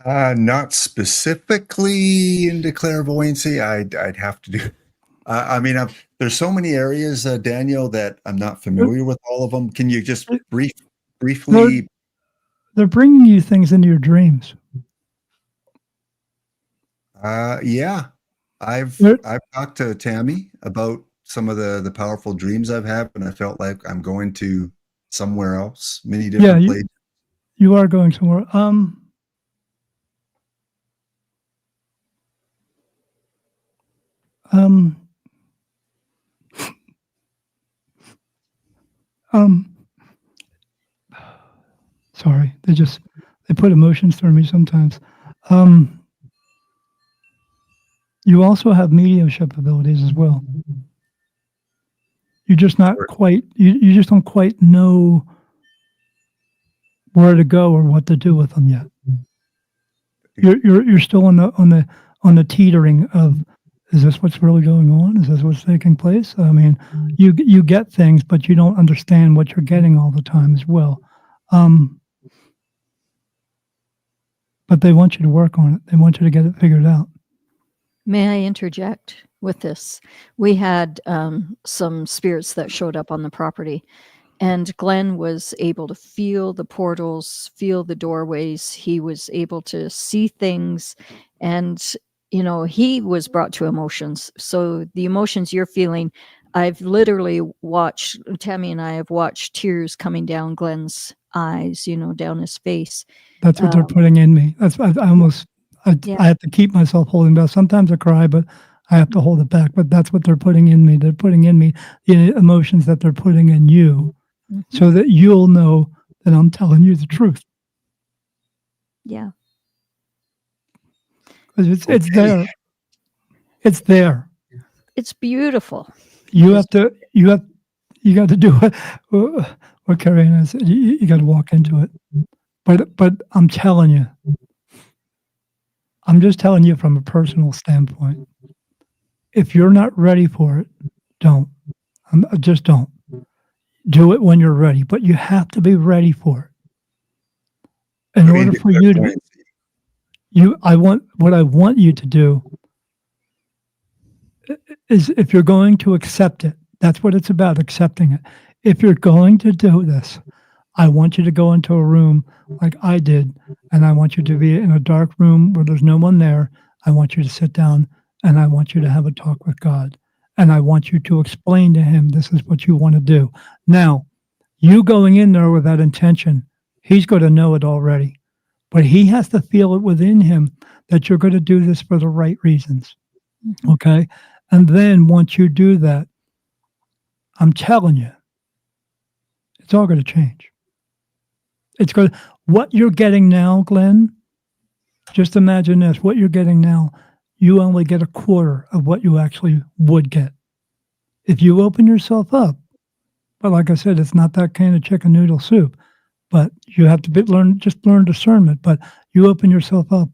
Not specifically into clairvoyancy. I'd have to do. I mean, there's so many areas, Daniel, that I'm not familiar with all of them. Can you just briefly? They're bringing you things into your dreams. Yeah, I've talked to Tammy about some of the powerful dreams I've had, and I felt like I'm going to somewhere else, many different places. You are going somewhere. Sorry, they put emotions through me sometimes. You also have mediumship abilities as well. You're just not quite. You just don't quite know where to go or what to do with them yet. You're still on the teetering of, is this what's really going on? Is this what's taking place? I mean, you get things, but you don't understand what you're getting all the time as well. But they want you to work on it. They want you to get it figured out. May I interject with this? We had some spirits that showed up on the property, and Glenn was able to feel the portals, feel the doorways. He was able to see things, and he was brought to emotions. So the emotions you're feeling, I've literally watched, Tammy and I have watched tears coming down Glenn's eyes, down his face. That's what they're putting in me. I have to keep myself holding back. Sometimes I cry, but I have to hold it back. But that's what they're putting in me. They're putting in me the emotions that they're putting in you, so that you'll know that I'm telling you the truth. Yeah. Because it's there. It's there. It's beautiful. You got to do what Carrie and I said. You got to walk into it. But I'm telling you, I'm just telling you from a personal standpoint. If you're not ready for it, don't. Just don't. Do it when you're ready. But you have to be ready for it. In order for you to, what I want you to do is, if you're going to accept it, that's what it's about, accepting it. If you're going to do this, I want you to go into a room like I did, and I want you to be in a dark room where there's no one there. I want you to sit down, and I want you to have a talk with God. And I want you to explain to him, this is what you want to do. Now, you going in there with that intention, he's going to know it already. But he has to feel it within him that you're going to do this for the right reasons. Okay? And then once you do that, I'm telling you, it's all going to change. It's good. What you're getting now, Glenn, just imagine this. What you're getting now, you only get a quarter of what you actually would get. If you open yourself up, but like I said, it's not that kind of chicken noodle soup. But you have to learn discernment. But you open yourself up,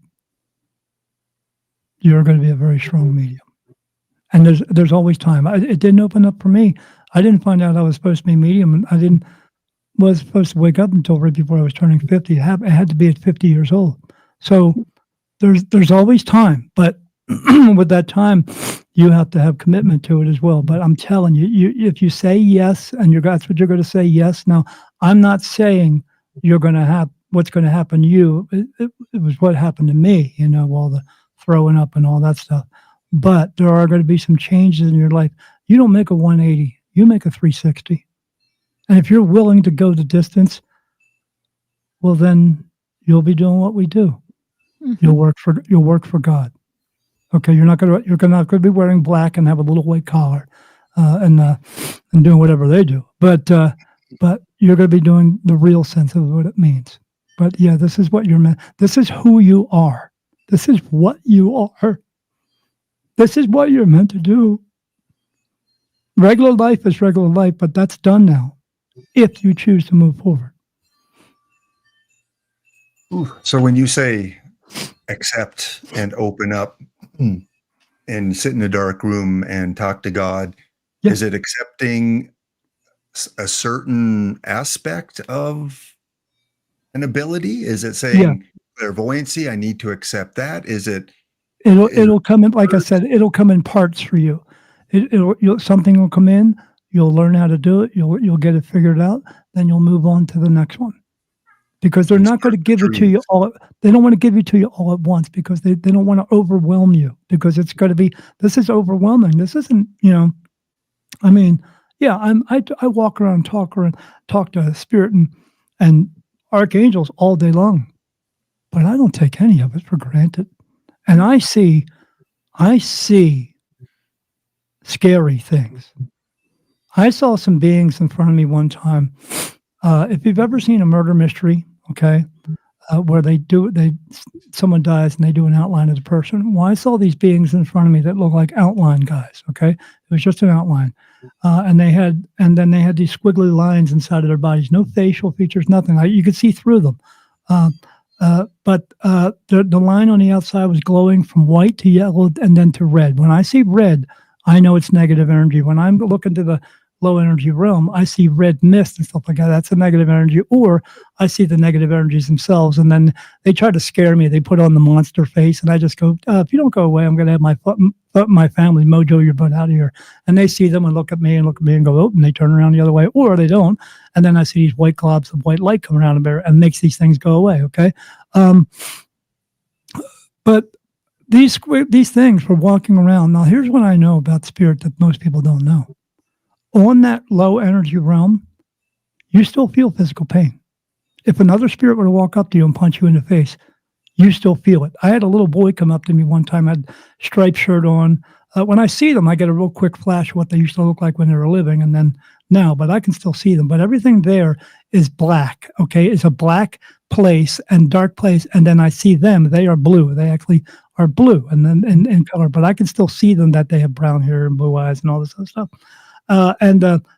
you're going to be a very strong medium. And there's always time. It didn't open up for me. I didn't find out I was supposed to be medium, and I didn't was supposed to wake up until right before I was turning 50. It had to be at 50 years old. So there's always time, but with that time, you have to have commitment to it as well. But I'm telling you, if you say yes, and that's what you're going to say yes. Now, I'm not saying you're going to have what's going to happen to you. It was what happened to me, all the throwing up and all that stuff. But there are going to be some changes in your life. You don't make a 180, you make a 360. And if you're willing to go the distance, well, then you'll be doing what we do. Mm-hmm. You'll work for God. Okay, you're not going to be wearing black and have a little white collar, and doing whatever they do. But you're going to be doing the real sense of what it means. But yeah, this is what you're meant. This is who you are. This is what you are. This is what you're meant to do. Regular life is regular life, but that's done now, if you choose to move forward. Ooh, so when you say accept and open up and sit in a dark room and talk to God, yes. Is it accepting a certain aspect of an ability? Is it saying clairvoyancy? I need to accept that. Is it? It'll come in, like I said, it'll come in parts for you. Something will come in. You'll learn how to do it. You'll get it figured out. Then you'll move on to the next one. Because they're not going to give it to you all. They don't want to give it to you all at once because they don't want to overwhelm you, because it's going to be, this is overwhelming. This isn't, I mean, yeah, I walk around, talk to spirit and archangels all day long, but I don't take any of it for granted. And I see scary things. I saw some beings in front of me one time. If you've ever seen a murder mystery, okay, where someone dies and they do an outline of the person. Well, I saw these beings in front of me that look like outline guys. Okay, it was just an outline, and then they had these squiggly lines inside of their bodies, no facial features, nothing. You could see through them, but the line on the outside was glowing from white to yellow and then to red. When I see red, I know it's negative energy. When I'm looking to the low energy realm, I see red mist and stuff like that. That's a negative energy. Or I see the negative energies themselves, and then they try to scare me. They put on the monster face, and I just go, if you don't go away, I'm going to have my family mojo your butt out of here. And they see them and look at me and go, oh, and they turn around the other way, or they don't. And then I see these white globs of white light come around and makes these things go away. Okay. But these things were walking around. Now, here's what I know about spirit that most people don't know. On that low energy realm, you still feel physical pain. If another spirit were to walk up to you and punch you in the face, you still feel it. I had a little boy come up to me one time, had a striped shirt on. When I see them, I get a real quick flash of what they used to look like when they were living, and then now, but I can still see them. But everything there is black, okay? It's a black place and dark place, and then I see them. They are blue. They actually are blue and then in color, but I can still see them, that they have brown hair and blue eyes and all this other stuff.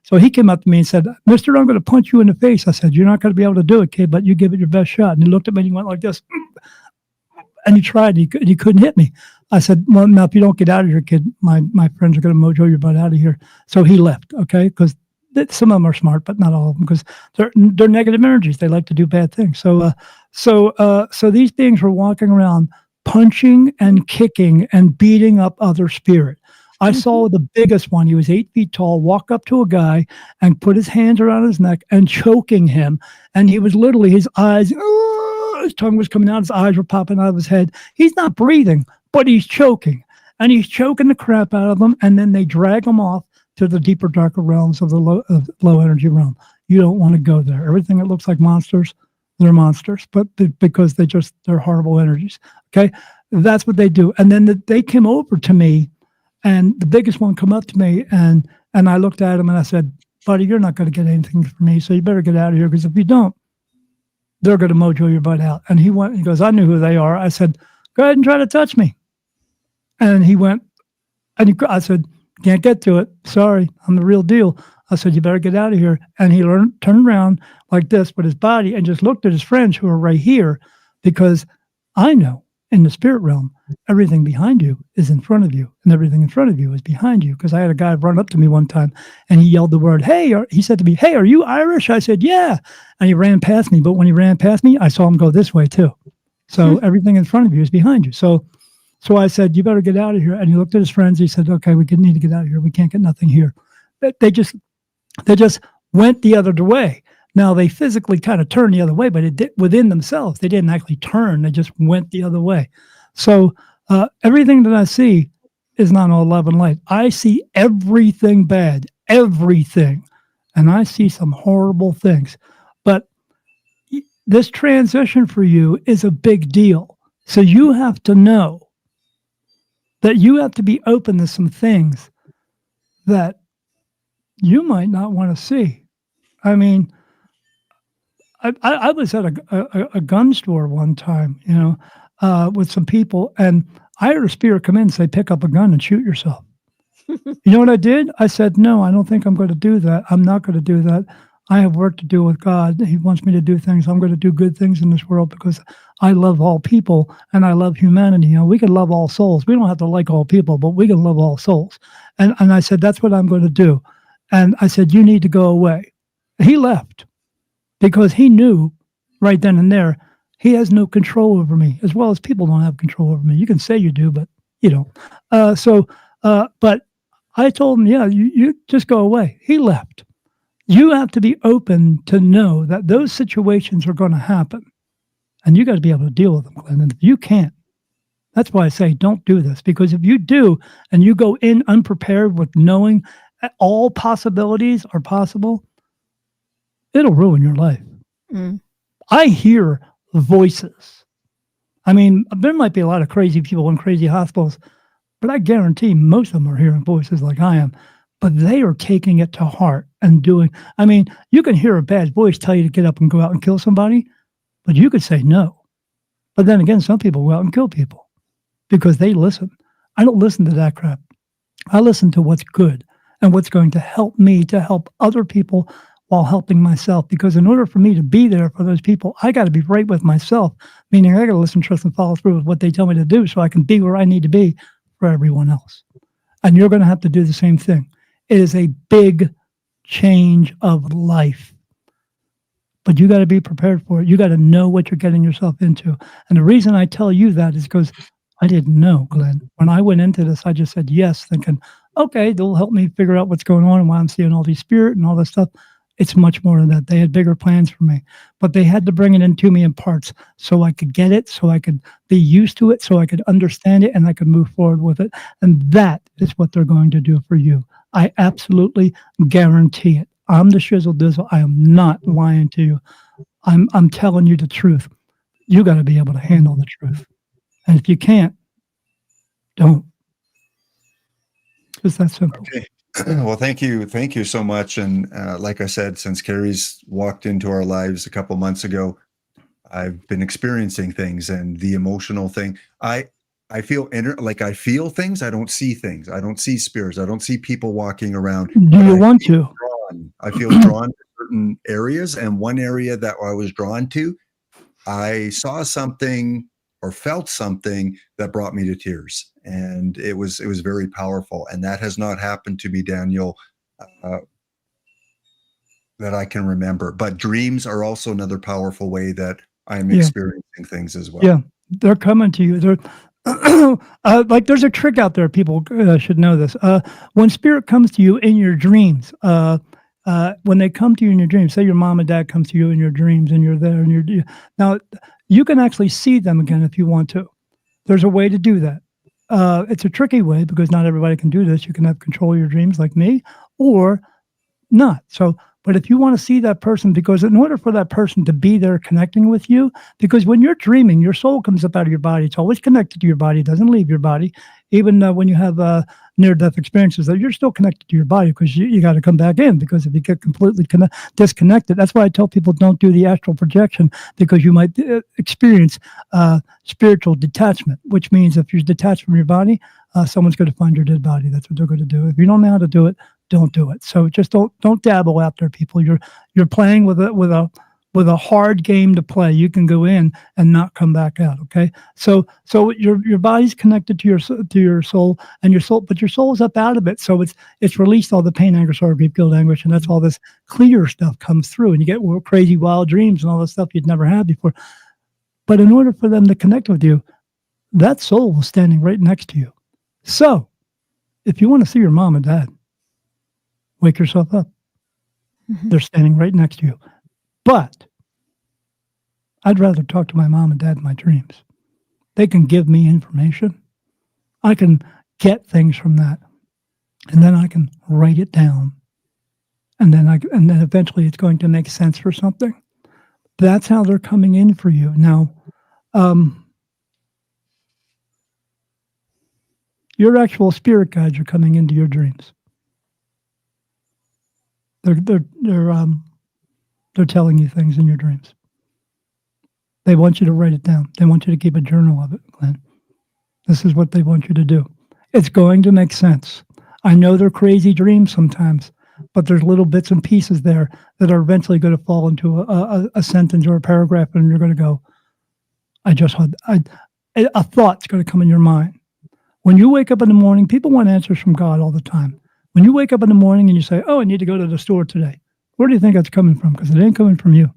So he came up to me and said, "Mister, I'm going to punch you in the face." I said, "You're not going to be able to do it, kid, but you give it your best shot." And he looked at me and he went like this, and he tried. He couldn't hit me. I said, "Well, now if you don't get out of here, kid, my friends are going to mojo your butt out of here." So he left, okay, because some of them are smart, but not all of them, because they're negative energies. They like to do bad things. So these beings were walking around punching and kicking and beating up other spirit. I saw the biggest one. He was 8 feet tall, walk up to a guy and put his hands around his neck and choking him. And he was literally, his eyes, his tongue was coming out, his eyes were popping out of his head. He's not breathing, but he's choking. And he's choking the crap out of them. And then they drag him off to the deeper, darker realms of the low energy realm. You don't want to go there. Everything that looks like monsters, they're monsters, but because they're horrible energies. Okay. That's what they do. And then they came over to me. And the biggest one come up to me, and I looked at him and I said, "Buddy, you're not going to get anything from me, so you better get out of here, because if you don't, they're going to mojo your butt out. And he went, he goes, I knew who they are. I said, go ahead and try to touch me. And he went, I said, can't get to it. Sorry, I'm the real deal. I said, you better get out of here. And he turned around like this with his body and just looked at his friends who were right here, because I know in the spirit realm, everything behind you is in front of you, and everything in front of you is behind you. Because I had a guy run up to me one time and he yelled the word, hey, he said to me, hey, are you Irish? I said, yeah. And he ran past me. But when he ran past me, I saw him go this way too. So everything in front of you is behind you. So I said, you better get out of here. And he looked at his friends. He said, okay, we need to get out of here. We can't get nothing here. They just went the other way. Now they physically kind of turned the other way, but it did within themselves. They didn't actually turn. They just went the other way. So everything that I see is not all love and light. I see everything bad, everything. And I see some horrible things. But this transition for you is a big deal. So you have to know that you have to be open to some things that you might not want to see. I mean, I was at a gun store one time, with some people, and I heard a spirit come in and say, pick up a gun and shoot yourself. You know what I did? I said, no, I don't think I'm going to do that. I'm not going to do that. I have work to do with God. He wants me to do things. I'm going to do good things in this world because I love all people and I love humanity. We can love all souls. We don't have to like all people, but we can love all souls. And I said, that's what I'm going to do. And I said, you need to go away. He left because he knew right then and there, he has no control over me, as well as people don't have control over me. You can say you do, but you don't. But I told him, yeah, you just go away. He left. You have to be open to know that those situations are going to happen. And you got to be able to deal with them, Glenn. And if you can't, that's why I say don't do this. Because if you do, and you go in unprepared with knowing that all possibilities are possible, it'll ruin your life. Mm. I hear voices. I mean, there might be a lot of crazy people in crazy hospitals, but I guarantee most of them are hearing voices like I am. But they are taking it to heart and doing. I mean, you can hear a bad voice tell you to get up and go out and kill somebody, but you could say no. But then again, some people go out and kill people because they listen. I don't listen to that crap. I listen to what's good and what's going to help me to help other people while helping myself. Because in order for me to be there for those people, I got to be right with myself, meaning I got to listen, trust, and follow through with what they tell me to do so I can be where I need to be for everyone else. And you're going to have to do the same thing. It is a big change of life. But you got to be prepared for it. You got to know what you're getting yourself into. And the reason I tell you that is because I didn't know, Glenn. When I went into this, I just said yes, thinking, okay, they'll help me figure out what's going on and why I'm seeing all these spirit and all this stuff. It's much more than that. They had bigger plans for me, but they had to bring it into me in parts so I could get it, so I could be used to it, so I could understand it, and I could move forward with it. And that is what they're going to do for you. I absolutely guarantee it. I'm the shizzle dizzle. I am not lying to you. I'm telling you the truth. You got to be able to handle the truth. And if you can't, don't. It's that simple. Okay. Well, thank you so much. And like I said, since Carrie's walked into our lives a couple months ago, I've been experiencing things, and the emotional thing. I feel I feel things. I don't see things. I don't see spirits. I don't see people walking around. Do you want to? I feel drawn to certain areas, and one area that I was drawn to, I saw something or felt something that brought me to tears, and it was very powerful. And that has not happened to me, Daniel, that I can remember. But dreams are also another powerful way that I'm experiencing things as well. Yeah, they're coming to you. They're like there's a trick out there. People should know this. When spirit comes to you in your dreams, when they come to you in your dreams, say your mom and dad comes to you in your dreams, and you're there, and now you can actually see them again if you want to. There's a way to do that. It's a tricky way because not everybody can do this. You can have control of your dreams like me, or not. So, but if you want to see that person, because in order for that person to be there connecting with you, because when you're dreaming, your soul comes up out of your body. It's always connected to your body. It doesn't leave your body. even when you have near-death experiences, that you're still connected to your body because you got to come back in, because if you get completely disconnected, that's why I tell people don't do the astral projection, because you might experience spiritual detachment, which means if you're detached from your body, someone's going to find your dead body. That's what they're going to do. If you don't know how to do it, don't do it. So just don't dabble out there, people. You're playing with a hard game to play. You can go in and not come back out. Okay. So your body's connected to your soul, and but your soul is up out of it. So it's released all the pain, anger, sorrow, grief, guilt, anguish, and that's all this clear stuff comes through, and you get crazy wild dreams and all this stuff you'd never had before. But in order for them to connect with you, that soul was standing right next to you. So if you want to see your mom and dad, wake yourself up. Mhm. They're standing right next to you. But I'd rather talk to my mom and dad in my dreams. They can give me information. I can get things from that, and then I can write it down. And then eventually it's going to make sense for something. That's how they're coming in for you. Now, your actual spirit guides are coming into your dreams. They're telling you things in your dreams. They want you to write it down. They want you to keep a journal of it, Glenn. This is what they want you to do. It's going to make sense. I know they're crazy dreams sometimes, but there's little bits and pieces there that are eventually going to fall into a sentence or a paragraph, and you're going to go, a thought's going to come in your mind. When you wake up in the morning, people want answers from God all the time. When you wake up in the morning and you say, oh, I need to go to the store today, where do you think that's coming from? Because it ain't coming from you.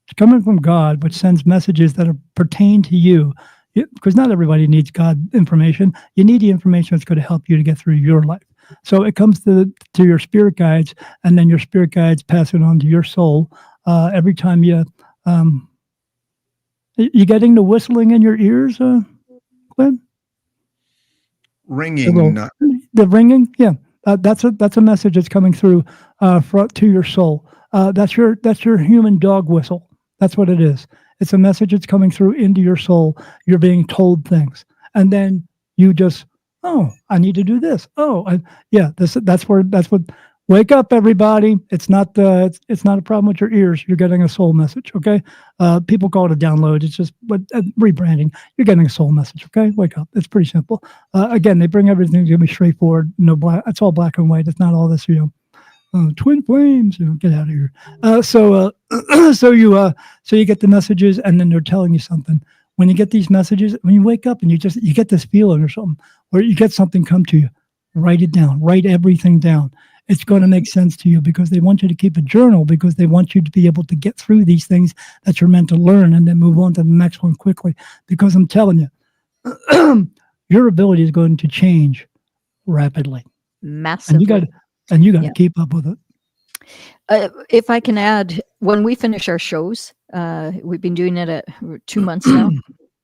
It's coming from God, which sends messages that pertain to you. Because not everybody needs God information. You need the information that's going to help you to get through your life. So it comes to your spirit guides, and then your spirit guides pass it on to your soul. Every time you getting the whistling in your ears, Glenn? Ringing. The ringing, yeah. That's a message that's coming through to your soul. That's your human dog whistle. That's what it is. It's a message that's coming through into your soul. You're being told things, and then you just, oh, I need to do this. That's what. Wake up, everybody! It's not a problem with your ears. You're getting a soul message. Okay. People call it a download. It's just rebranding. You're getting a soul message. Okay. Wake up. It's pretty simple. Again, they bring everything to be straightforward. No black. It's all black and white. It's not all this, twin flames, get out of here. So you get the messages, and then they're telling you something. When you get these messages, when you wake up and you get this feeling or something, or you get something come to you, write it down. Write everything down. It's going to make sense to you, because they want you to keep a journal, because they want you to be able to get through these things that you're meant to learn, and then move on to the next one quickly. Because I'm telling you, your ability is going to change rapidly. Massively. And you got to keep up with it. If I can add, when we finish our shows, we've been doing it at 2 months now,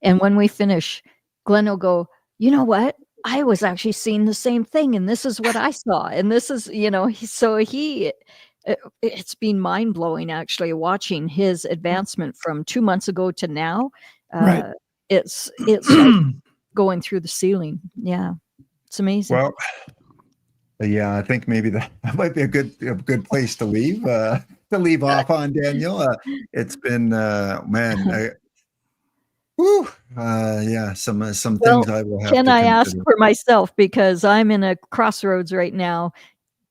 and when we finish, Glenn will go, you know what? I was actually seeing the same thing, and this is what I saw, and this is, it's been mind blowing actually watching his advancement from 2 months ago to now. Right. It's like going through the ceiling. Yeah, it's amazing. Well, yeah, I think maybe that might be a good place to leave off on, Daniel. It's been some things I will have can to I ask consider. for myself, because I'm in a crossroads right now.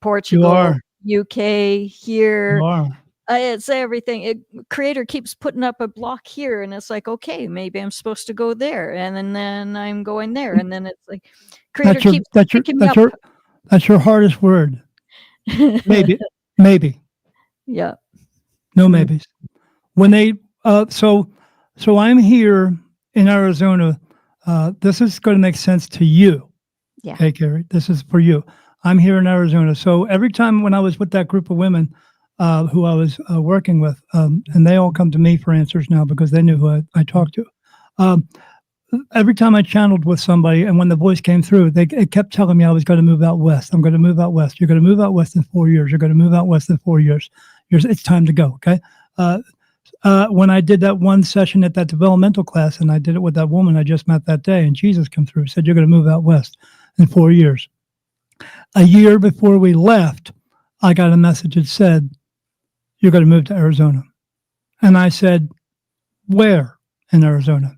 Portugal, UK, here. You are. It's everything. Creator keeps putting up a block here, and it's like, okay, maybe I'm supposed to go there, and then I'm going there, and then it's like, Creator keeps picking me up. That's your hardest word. Maybe. Yeah. No maybes. When they so I'm here in Arizona. This is going to make sense to you. Yeah. Okay, Carrie. This is for you. I'm here in Arizona. So every time when I was with that group of women who I was working with, and they all come to me for answers now because they knew who I talked to. Every time I channeled with somebody, and when the voice came through, it kept telling me I was going to move out west. I'm going to move out west. You're going to move out west in 4 years. You're going to move out west in 4 years. It's time to go. Okay. When I did that one session at that developmental class, and I did it with that woman I just met that day, and Jesus came through, said, "You're going to move out west in 4 years." A year before we left, I got a message that said, "You're going to move to Arizona." And I said, "Where in Arizona?"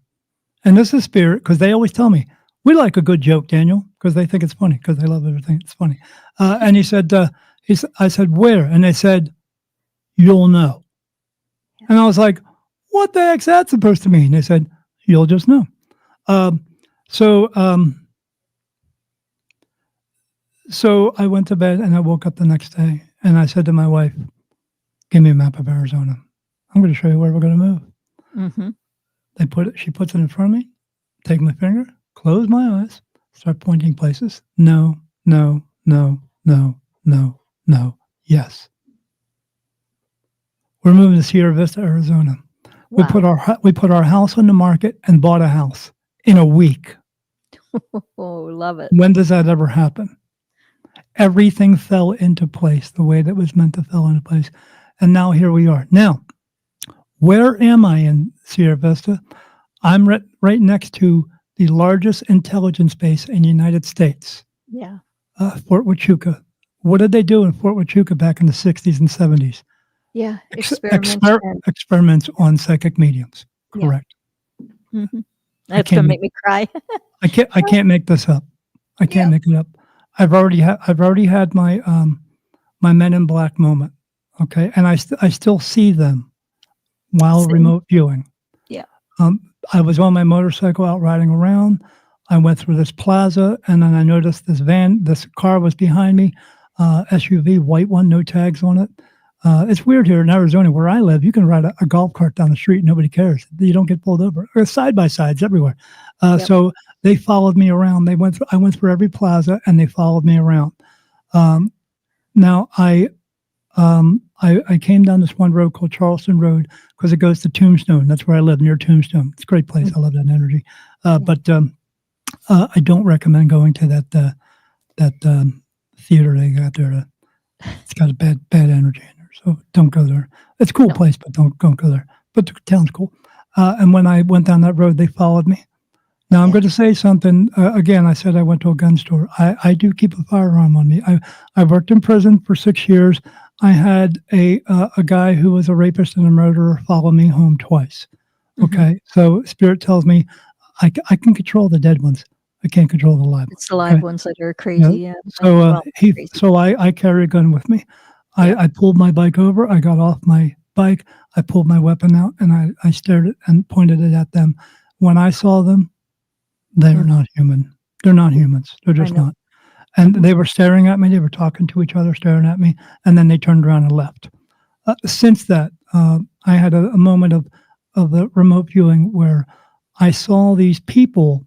And this is Spirit, because they always tell me, "We like a good joke, Daniel," because they think it's funny, because they love everything. It's funny. And he said, I said, "Where?" And they said, "You'll know." And I was like, "What the heck's that supposed to mean?" They said, "You'll just know." So I went to bed and I woke up the next day and I said to my wife, "Give me a map of Arizona. I'm going to show you where we're going to move." Mm-hmm. She puts it in front of me, take my finger, close my eyes, start pointing places. No, no, no, no, no, no, yes. We're moving to Sierra Vista, Arizona. Wow. We put our house on the market and bought a house in a week. Oh, love it. When does that ever happen? Everything fell into place the way that was meant to fall into place. And now here we are. Now, where am I in Sierra Vista? I'm right next to the largest intelligence base in the United States, Yeah. Fort Huachuca. What did they do in Fort Huachuca back in the 60s and 70s? Yeah. Experiments. Experiments on psychic mediums. Yeah. Correct. Mm-hmm. That's going to make me cry. I can't make this up. I can't make it up. I've already had my my Men in Black moment. Okay, and I still see them while remote viewing. Yeah. I was on my motorcycle out riding around. I went through this plaza, and then I noticed this car was behind me, SUV, white one, no tags on it. It's weird here in Arizona where I live. You can ride a golf cart down the street, nobody cares. You don't get pulled over. There's side by sides everywhere. So they followed me around. I went through every plaza, and they followed me around. Now I came down this one road called Charleston Road because it goes to Tombstone. That's where I live, near Tombstone. It's a great place. I love that energy. But I don't recommend going to that theater they got there. It's got a bad energy in there, so don't go there. It's a cool place, but don't go there. But the town's cool. And when I went down that road, they followed me. Now I'm going to say something again. I said I went to a gun store. I do keep a firearm on me. I worked in prison for 6 years. I had a guy who was a rapist and a murderer follow me home twice. Okay, so Spirit tells me I can control the dead ones. I can't control the live ones. It's the live ones that are crazy. Yeah. So I carry a gun with me. I pulled my bike over. I got off my bike. I pulled my weapon out and I stared it and pointed it at them. When I saw them, they are not human. They're not humans. They're just not. And they were staring at me. They were talking to each other, staring at me, and then they turned around and left. Since that, I had a moment of the remote viewing where I saw these people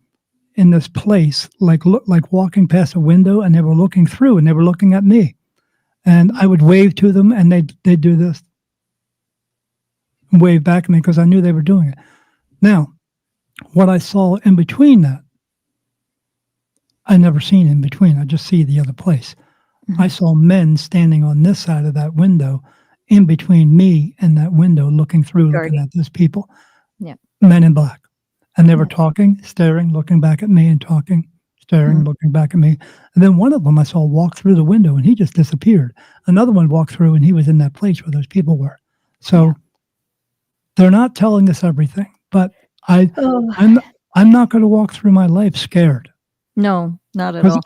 in this place, like walking past a window, and they were looking through, and they were looking at me, and I would wave to them, and they'd do this, and wave back at me because I knew they were doing it. Now, what I saw in between that, I never seen in between. I just see the other place. Mm-hmm. I saw men standing on this side of that window, in between me and that window, looking through, looking at those people. Yeah, Men in Black. And they were talking, staring, looking back at me, and talking, staring, looking back at me. And then one of them I saw walk through the window, and he just disappeared. Another one walked through, and he was in that place where those people were. So they're not telling us everything, but I'm not going to walk through my life scared. No, not at all.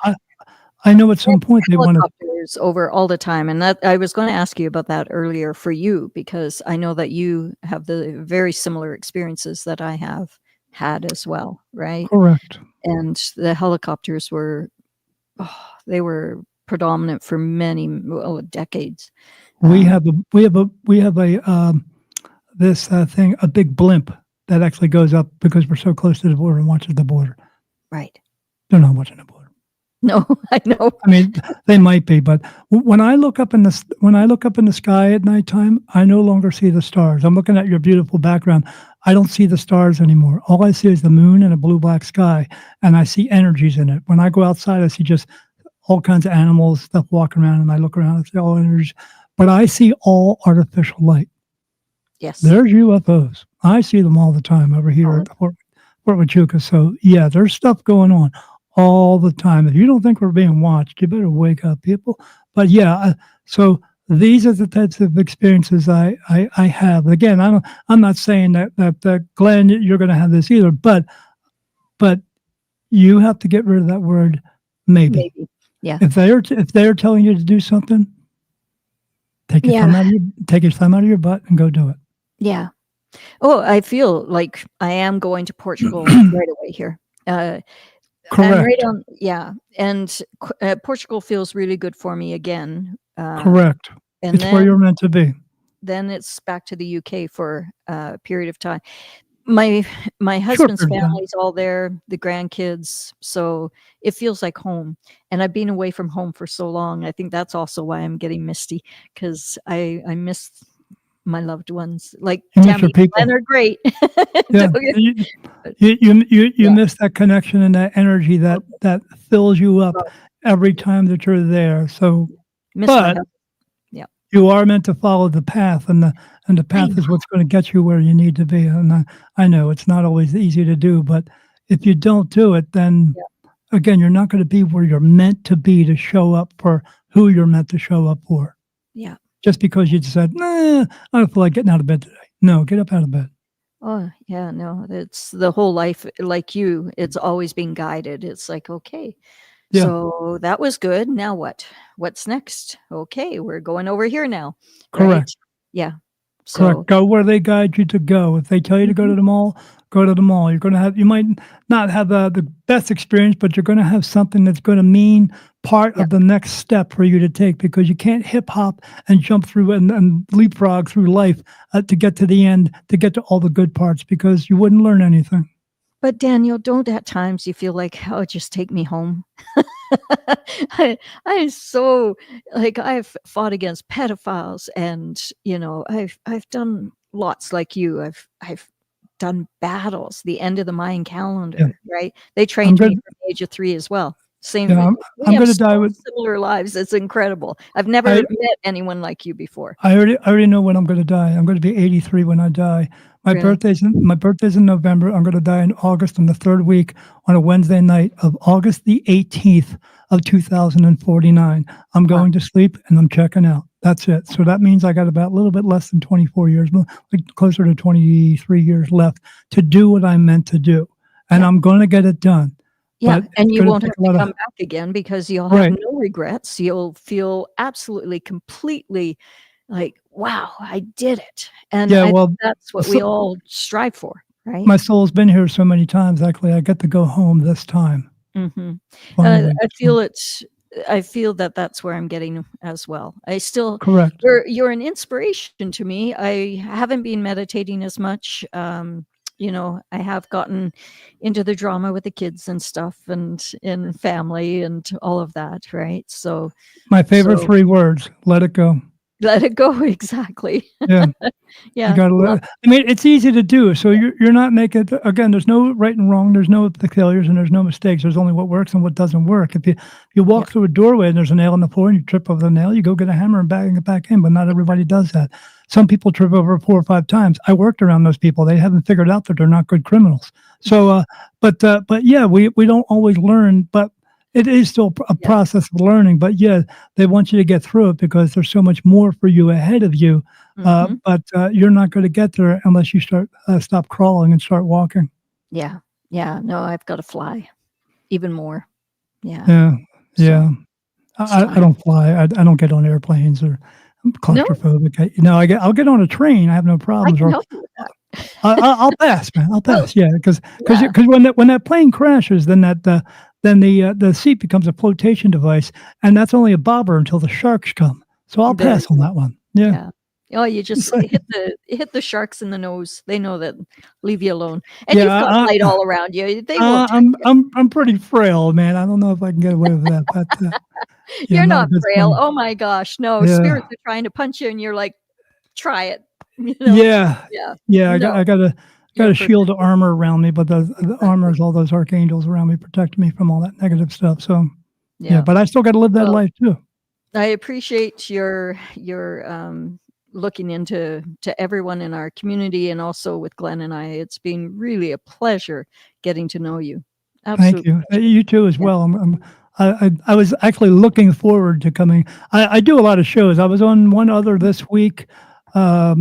I know at some point they want to over all the time, and that I was going to ask you about that earlier for you, because I know that you have the very similar experiences that I have had as well, right? Correct. And the helicopters were predominant for many decades. We have this thing, a big blimp that actually goes up because we're so close to the border and watches the border. Right. They're not watching the border. No, I know. I mean, they might be, but when I look up in the sky at nighttime, I no longer see the stars. I'm looking at your beautiful background. I don't see the stars anymore. All I see is the moon and a blue-black sky, and I see energies in it. When I go outside, I see just all kinds of animals, stuff walking around, and I look around and see all energies. But I see all artificial light. Yes. There's UFOs. I see them all the time over here Oh, at Fort Huachuca. So yeah, there's stuff going on all the time. If you don't think we're being watched, you better wake up, people. But yeah, so these are the types of experiences I have. Again, I'm not saying that Glenn, you're going to have this either, but you have to get rid of that word maybe. maybe. Yeah. If they're telling you to do something, take your thumb Yeah. out of your butt and go do it. Yeah. Oh, I feel like I am going to Portugal right away here. I'm right Correct. on, yeah, and Portugal feels really good for me again. Correct. And It's where you're meant to be. then it's back to the UK for a period of time. My Short husband's period of time. family's all there, the grandkids, so it feels like home. And I've been away from home for so long. I think that's also why I'm getting misty, because I miss my loved ones. Like You miss your Tammy and people. Glenn are great. Yeah. Don't get- You Yeah. miss that connection and that energy that fills you up every time that you're there. So, miss my but husband. Yeah. you are meant to follow the path, and the path is what's going to get you where you need to be. And I know it's not always easy to do, but if you don't do it, then again, you're not going to be where you're meant to be to show up for who you're meant to show up for. Yeah. Just because you said, nah, I don't feel like getting out of bed today. No, get up out of bed. Oh, yeah, no, it's the whole life like you, it's always been guided. It's like, okay, Yeah. so that was good. Now what? What's next? Okay, we're going over here now. Right? Correct. Yeah. Correct. So Go where they guide you to go. If they tell you to go to the mall, go to the mall. You might not have the best experience, but you're going to have something that's going to mean part Yeah. of the next step for you to take, because you can't hip hop and jump through and leapfrog through life to get to the end, to get to all the good parts, because you wouldn't learn anything. But Daniel, don't at times you feel like, oh, just take me home? I'm so like, I've fought against pedophiles, and I've done lots like you. I've done battles, the end of the Mayan calendar, right? They I'm trained me good. from the age of 3 as well. Same. Yeah, We I'm have going to die so with. similar lives. It's incredible. I've never I, met anyone like you before. I already know when I'm going to die. I'm going to be 83 when I die. My Really? birthday's in November. I'm going to die in August on the third week on a Wednesday night of August the 18th of 2049. I'm going to sleep and I'm checking out. That's it. So that means I got about a little bit less than 24 years, like closer to 23 years left to do what I'm meant to do. And Yeah. I'm going to get it done. Yeah, But and it's you gonna won't take have a to lot come of back again, because you'll right. have no regrets. You'll feel absolutely, completely like, wow, I did it. And Yeah, I think well, that's what we all strive for, right? my soul's been here so many times. Actually, I get to go home this time. Mhm. Finally. I feel that that's where I'm getting as well. I still Correct. you're an inspiration to me. I haven't been meditating as much. I have gotten into the drama with the kids and stuff, and in family and all of that, right? So My favorite 3 words, let it go. let it go. Exactly. Yeah. Yeah. You gotta let I mean, it's easy to do. So you're not making again, there's no right and wrong. There's no the failures and there's no mistakes. There's only what works and what doesn't work. If you walk through a doorway and there's a nail in the floor and you trip over the nail, you go get a hammer and bang it back in, but not everybody does that. Some people trip over 4 or 5 times. I worked around those people. They haven't figured out that they're not good criminals. So, but yeah, we don't always learn, but it is still a process of learning. But yeah, they want you to get through it because there's so much more for you ahead of you. But you're not going to get there unless you stop crawling and start walking. Yeah. Yeah. No, I've got to fly even more. Yeah. Yeah, So, yeah. I don't fly. I don't get on airplanes, or I'm No? claustrophobic. I'll get on a train. I have no I problems. can Or help you with that. I'll pass, man. I'll pass. Yeah, because Yeah. when that plane crashes, then the seat becomes a flotation device, and that's only a bobber until the sharks come. So I'll Very pass on that one. Yeah. Yeah. Oh, you just It's like- hit the sharks in the nose. They know that. Leave you alone. And Yeah, you've got light all around you. They won't touch you. I'm pretty frail, man. I don't know if I can get away with that, but yeah, You're I'm not a not good frail. swimmer. Oh my gosh. No, Yeah. spirits are trying to punch you and you're like, try it. You know? Yeah, Yeah. yeah. I No, got a you're shield of armor around me, but the armor is all those archangels around me protecting me from all that negative stuff. So yeah, Yeah. but I still got to live that Well, life too. I appreciate your looking into everyone in our community, and also with Glenn and I. It's been really a pleasure getting to know you. Thank you. You too as Yeah. well. I was actually looking forward to coming. I do a lot of shows. I was on one other this week. I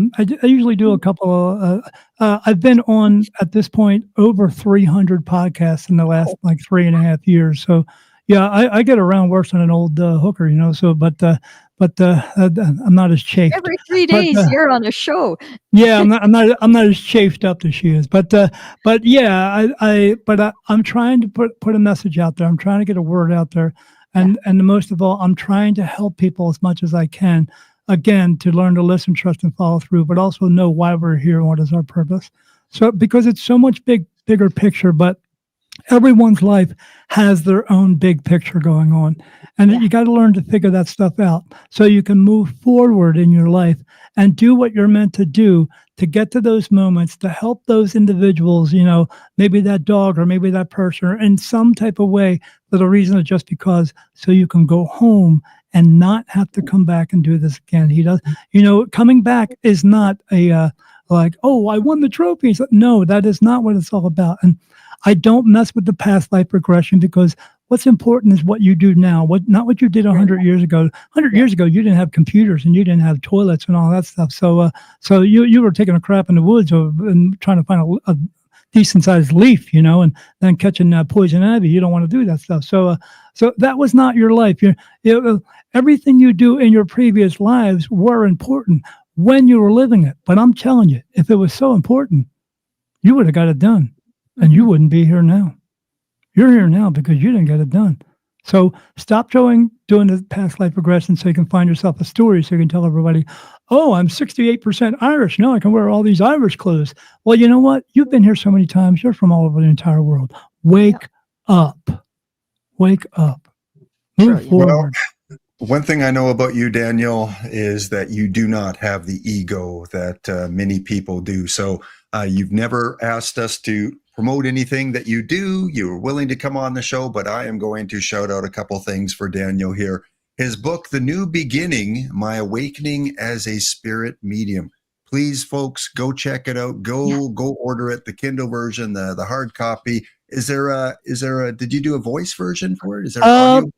usually do a couple of, I've been on at this point over 300 podcasts in the last like 3.5 years. So yeah, I get around worse than an old hooker, you know. So, but I'm not as chafed. Every 3 But days you're on a show. yeah, I'm not as chafed up as she is. But yeah, I'm trying to put a message out there. I'm trying to get a word out there, and most of all, I'm trying to help people as much as I can. Again, to learn to listen, trust, and follow through, but also know why we're here and what is our purpose. So because it's so much bigger picture, but everyone's life has their own big picture going on. And you got to learn to figure that stuff out so you can move forward in your life and do what you're meant to do to get to those moments, to help those individuals, you know, maybe that dog or maybe that person, or in some type of way for the reason of just because, so you can go home and not have to come back and do this again. He does, you know, coming back is not a like, oh, I won the trophy. No, that is not what it's all about. And I don't mess with the past life regression, because what's important is what you do now, not what you did 100 years ago. 100 years ago, you didn't have computers and you didn't have toilets and all that stuff. So so you were taking a crap in the woods and trying to find a decent sized leaf, you know, and then catching poison ivy. You don't want to do that stuff. So so that was not your life. Everything you do in your previous lives were important when you were living it. But I'm telling you, if it was so important, you would have got it done. And you wouldn't be here now. You're here now because you didn't get it done. So stop doing the past life regression so you can find yourself a story so you can tell everybody, oh, I'm 68% Irish. Now I can wear all these Irish clothes. Well, you know what? You've been here so many times. You're from all over the entire world. Wake up. Wake up. Move forward. One thing I know about you, Daniel, is that you do not have the ego that many people do. So you've never asked us to promote anything that you do. You were willing to come on the show, but I am going to shout out a couple things for Daniel here. His book, The New Beginning, My Awakening as a Spirit Medium. Please, folks, go check it out. Go order it. The Kindle version, the hard copy. Is there a, did you do a voice version for it? Is there an audio?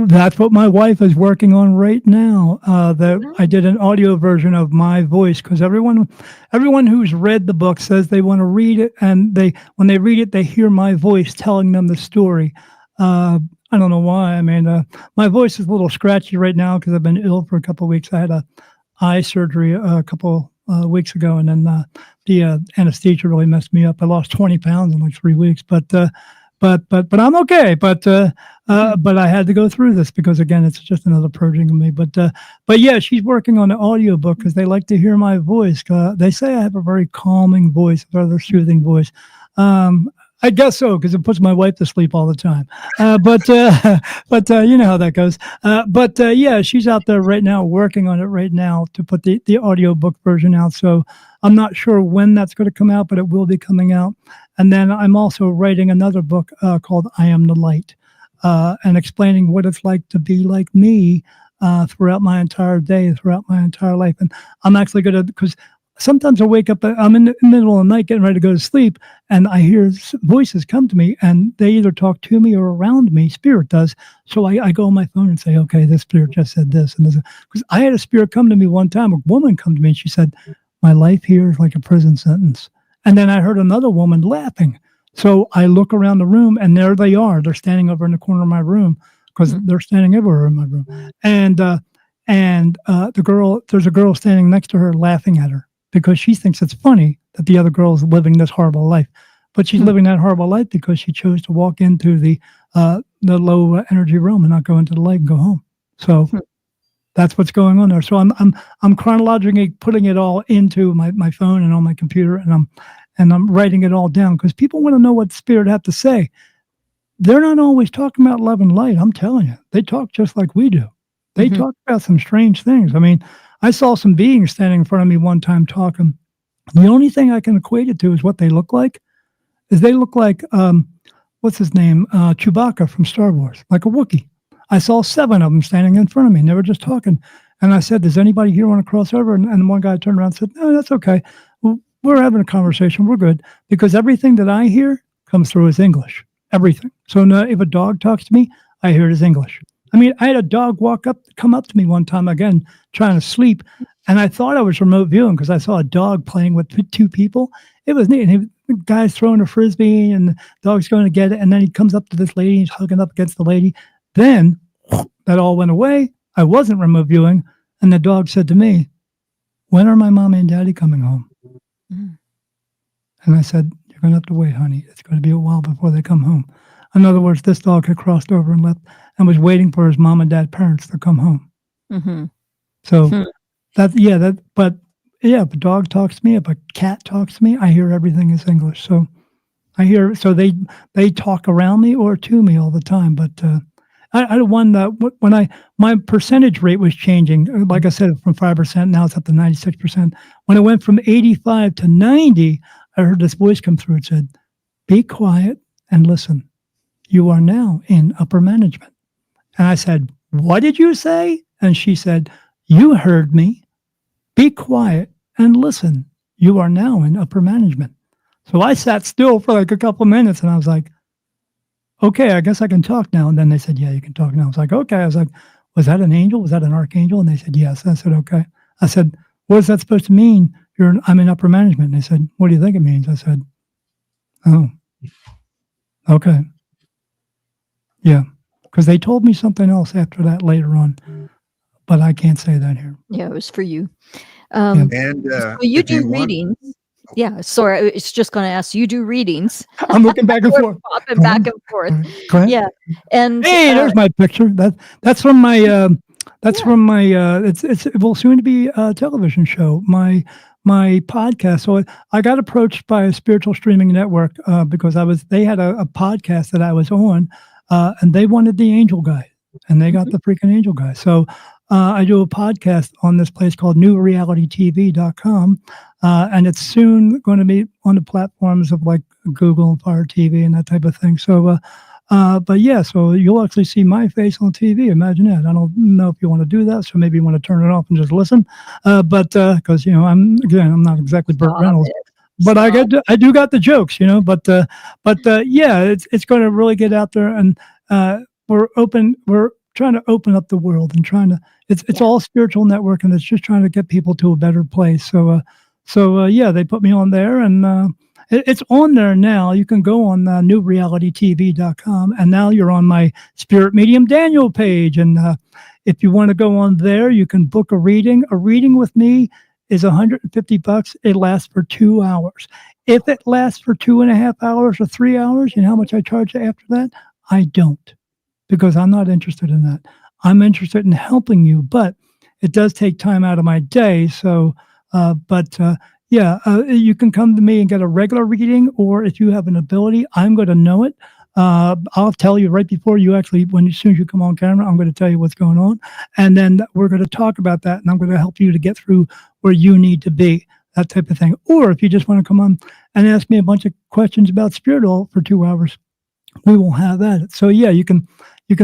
That's what my wife is working on right now. That I did an audio version of my voice, because everyone who's read the book says they want to read it, and when they read it, they hear my voice telling them the story. I don't know why. I mean, my voice is a little scratchy right now because I've been ill for a couple of weeks. I had a eye surgery a couple weeks ago, and then the anesthesia really messed me up. I lost 20 pounds in like 3 weeks, but I'm okay. But I had to go through this because, again, it's just another purging of me. But yeah, she's working on the audio book because they like to hear my voice. They say I have a very calming voice, a rather soothing voice. I guess so, because it puts my wife to sleep all the time. But you know how that goes. Yeah, she's out there right now working on it right now to put the audio book version out. So I'm not sure when that's going to come out, but it will be coming out. And then I'm also writing another book called I Am the Light, and explaining what it's like to be like me throughout my entire day, throughout my entire life. And I'm actually going to, because sometimes I wake up, I'm in the middle of the night getting ready to go to sleep, and I hear voices come to me, and they either talk to me or around me. Spirit does. So I go on my phone and say, okay, this spirit just said this. And because I had a spirit come to me one time, a woman come to me, and she said, my life here is like a prison sentence. And then I heard another woman laughing. So I look around the room, and there they are. They're standing over in the corner of my room, because they're standing everywhere in my room. And there's a girl standing next to her laughing at her, because she thinks it's funny that the other girl is living this horrible life. But she's living that horrible life because she chose to walk into the low energy realm and not go into the light and go home. So that's what's going on there. So I'm chronologically putting it all into my phone and on my computer, and I'm writing it all down, because people want to know what spirit have to say. They're not always talking about love and light. I'm telling you, they talk just like we do. They talk about some strange things. I mean, I saw some beings standing in front of me one time talking. The only thing I can equate it to is what they look like. Is they look like what's his name, Chewbacca from Star Wars, like a Wookiee. I saw 7 of them standing in front of me, and they were just talking. And I said, "Does anybody here want to cross over?" And one guy turned around and said, "No, that's okay. We're having a conversation. We're good." Because everything that I hear comes through as English. Everything. So now if a dog talks to me, I hear it as English. I mean, I had a dog come up to me one time, again, trying to sleep. And I thought I was remote viewing because I saw a dog playing with two people. It was neat. And the guy's throwing a Frisbee and the dog's going to get it. And then he comes up to this lady. He's hugging up against the lady. Then that all went away. I wasn't remote viewing. And the dog said to me, "When are my mommy and daddy coming home?" Mm. And I said, "You're going to have to wait, honey. It's going to be a while before they come home." In other words, this dog had crossed over and left and was waiting for his mom and dad parents to come home. Mm-hmm. So but if a dog talks to me, if a cat talks to me, I hear everything is English. So they talk around me or to me all the time. But I won that when my percentage rate was changing. Like I said, from 5%, now it's up to 96%. When it went from 85 to 90, I heard this voice come through. It said, "Be quiet and listen. You are now in upper management." And I said, "What did you say?" And she said, "You heard me. Be quiet and listen. You are now in upper management." So I sat still for like a couple of minutes and I was like, "Okay, I guess I can talk now." And then they said, "Yeah, you can talk now." I was like, "Okay." I was like, "Was that an angel? Was that an archangel?" And they said, "Yes." I said, "Okay." I said, "What is that supposed to mean? I'm in upper management." And they said, "What do you think it means?" I said, "Oh, okay. Yeah." Because they told me something else after that later on, but I can't say that here. Yeah, it was for you. And So you if you do want, readings. Yeah, sorry, it's just going to ask. You do readings. I'm looking back and We're forth. popping Go back on. and forth. Go ahead. Yeah, and Hey, there's my picture. That's from my from my it will soon to be a television show. My podcast. So I got approached by a spiritual streaming network because they had a podcast that I was on, and they wanted the angel guy, and they got the freaking angel guy. So I do a podcast on this place called newrealitytv.com, and it's soon going to be on the platforms of like Google and Fire TV and that type of thing. So. But yeah, so you'll actually see my face on TV. Imagine that. I don't know if you want to do that, so maybe you want to turn it off and just listen. But because I'm not exactly Burt Reynolds, but I do got the jokes, But yeah, it's going to really get out there, and we're trying to open up the world and trying to. It's all spiritual network, and it's just trying to get people to a better place. So yeah, they put me on there, and. It's on there now. You can go on newrealitytv.com, and now you're on my Spirit Medium Daniel page. And if you want to go on there, you can book a reading. A reading with me is $150. It lasts for 2 hours. If it lasts for 2.5 hours or 3 hours, you know how much I charge after that? I don't, because I'm not interested in that. I'm interested in helping you, but it does take time out of my day. So, yeah, you can come to me and get a regular reading, or if you have an ability, I'm going to know it. I'll tell you right before you actually, as soon as you come on camera, I'm going to tell you what's going on. And then we're going to talk about that, and I'm going to help you to get through where you need to be, that type of thing. Or if you just want to come on and ask me a bunch of questions about spiritual for 2 hours, we will have that. So yeah, you can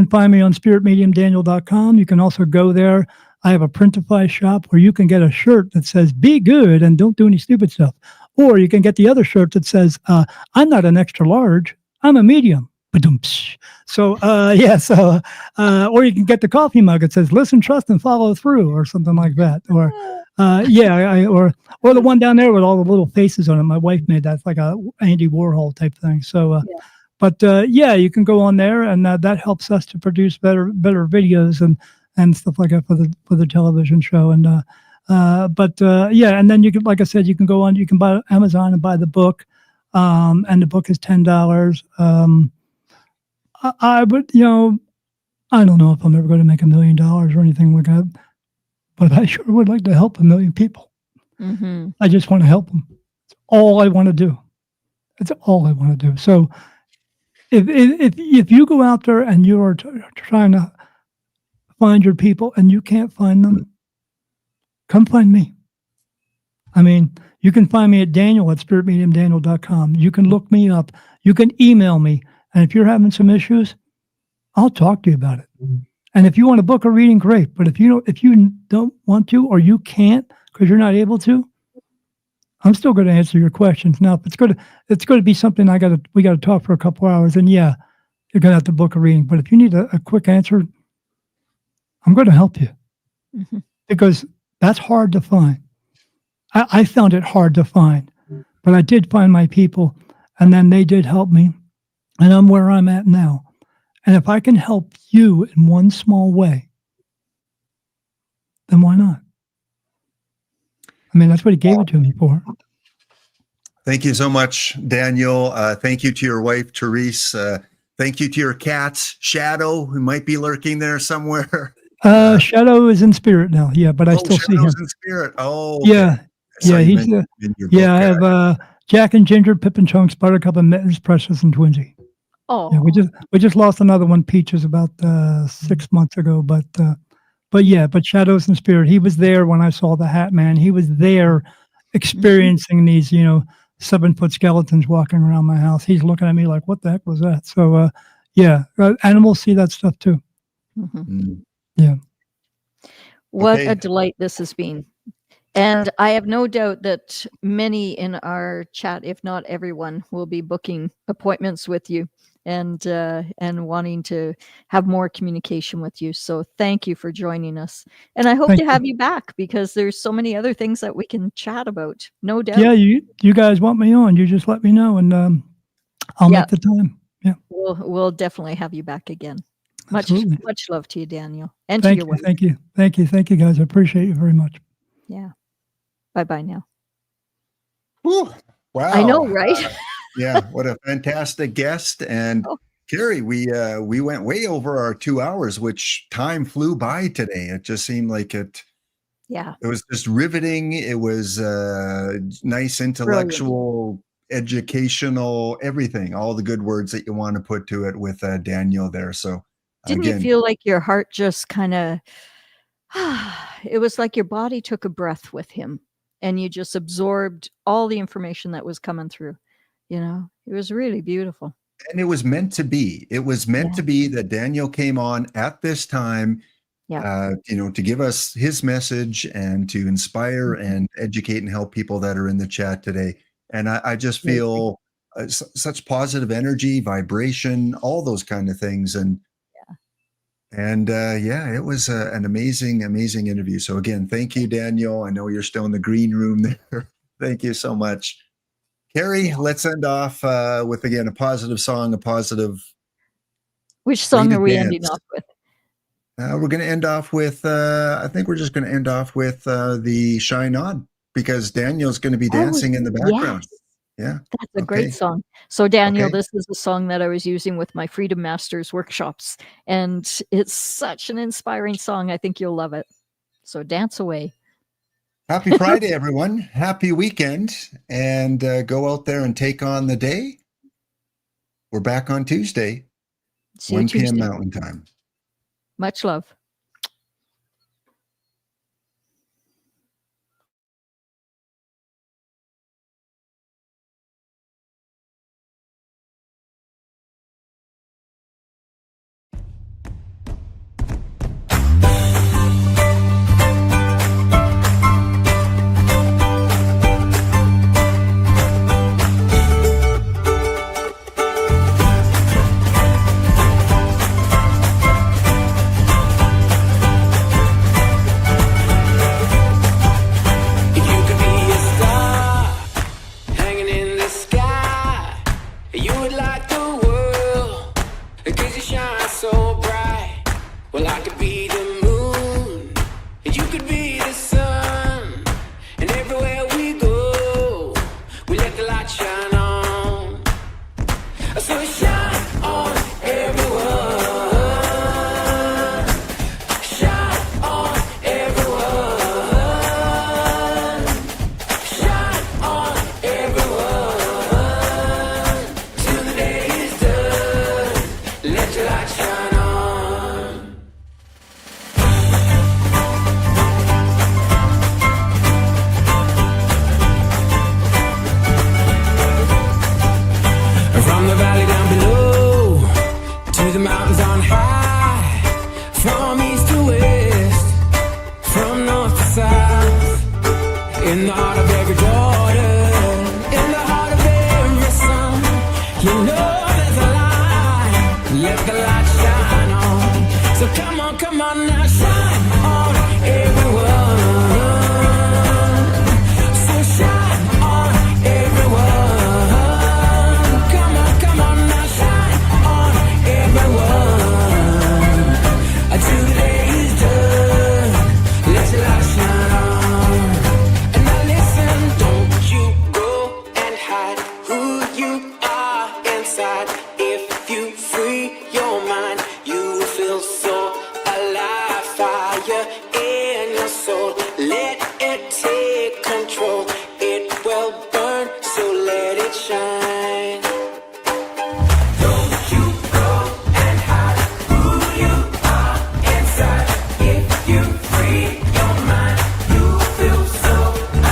find me on spiritmediumdaniel.com. You can also go there. I have a Printify shop where you can get a shirt that says, "Be good and don't do any stupid stuff." Or you can get the other shirt that says, "I'm not an extra large, I'm a medium." So, yeah, so, or you can get the coffee mug that says, "Listen, trust, and follow through," or something like that. Or, yeah, or the one down there with all the little faces on it. My wife made that. It's like a Andy Warhol type thing. So, but yeah, you can go on there, and that helps us to produce better videos and stuff like that for the television show. And yeah, and then you can, like I said, you can go on, you can buy Amazon and buy the book, and the book is $10. I would, I don't know if I'm ever going to make $1 million or anything like that, but I sure would like to help 1 million people. Mm-hmm. I just want to help them. It's all I want to do. It's all I want to do. So if you go out there and you are trying to find your people and you can't find them, come find me. I mean, you can find me at Daniel@spiritmediumdaniel.com. You can look me up. You can email me. And if you're having some issues, I'll talk to you about it. And if you want to book a reading, great. But if you don't want to, or you can't because you're not able to, I'm still going to answer your questions. Now, if it's going to be something we got to talk for a couple hours, and yeah, you're going to have to book a reading. But if you need a quick answer, I'm going to help you because that's hard to find. I found it hard to find, but I did find my people, and then they did help me, and I'm where I'm at now. And if I can help you in one small way, then why not? I mean, that's what he gave it to me for. Thank you so much, Daniel. Thank you to your wife, Therese. Thank you to your cats, Shadow, who might be lurking there somewhere. Shadow is in spirit now. Yeah, but I still see him. Shadow's in spirit. Oh, okay. Yeah. Yeah, he's I have Jack and Ginger, Pip and Chunks, Buttercup and Mittens, Precious and Twinsy. Oh, yeah, we just lost another one, Peaches, about 6 months ago. But Shadows in spirit. He was there when I saw the Hat Man. He was there, experiencing these 7-foot skeletons walking around my house. He's looking at me like, "What the heck was that?" So animals see that stuff too. Yeah. What a delight this has been. And I have no doubt that many in our chat, if not everyone, will be booking appointments with you and wanting to have more communication with you. So thank you for joining us. And I hope to have you back because there's so many other things that we can chat about. No doubt. Yeah, you guys want me on, you just let me know and I'll make the time. Yeah. We'll definitely have you back again. Much love to you, Daniel. And to your wife. Thank you, guys. I appreciate you very much. Yeah. Bye-bye now. Whew, wow. I know, right? Yeah, what a fantastic guest. And Carrie, we went way over our 2 hours, which time flew by today. It just seemed like it was just riveting. It was nice, intellectual, educational, everything, all the good words that you want to put to it with Daniel there. So didn't you feel like your heart just kind of, it was like your body took a breath with him and you just absorbed all the information that was coming through. It was really beautiful. And it was meant to be. It was meant to be that Daniel came on at this time, to give us his message and to inspire and educate and help people that are in the chat today. And I just feel such positive energy, vibration, all those kind of things. And it was an amazing interview. So again, thank you, Daniel. I know you're still in the green room there. Thank you so much. Carrie, let's end off with, again, a positive song, Which song are we ending off with? We're going to end off with, I think we're just going to end off with the Shine On, because Daniel's going to be dancing in the background. Yes. Yeah. That's a great song. So Daniel, this is a song that I was using with my Freedom Masters workshops. And it's such an inspiring song. I think you'll love it. So dance away. Happy Friday, everyone. Happy weekend. And go out there and take on the day. We're back on Tuesday, 1 p.m. Mountain Time. Much love. So come on now, shine on everyone. So shine on everyone. Come on now, shine on everyone. Until the day is done, let your light shine on. And now listen, don't you go and hide who you are inside. If you free your mind, you will feel so alive. Fire in your soul, let it take control. It will burn, so let it shine. Don't you go and hide who you are inside. If you free your mind, you will feel so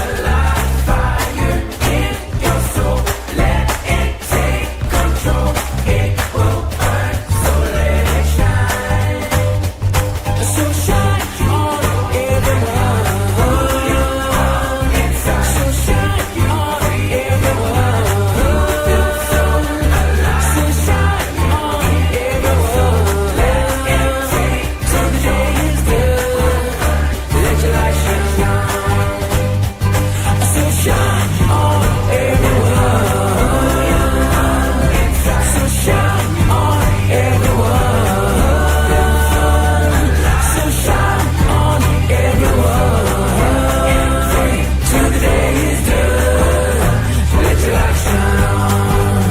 alive. Fire in your soul, let it take control. It will burn, so let it shine. So shine on everyone. So shine on everyone. So shine on everyone. Let it take till the day is done. Let your light shine on. So shine on everyone. So shine on everyone. So shine on everyone. Till the day is done. Let your light shine on.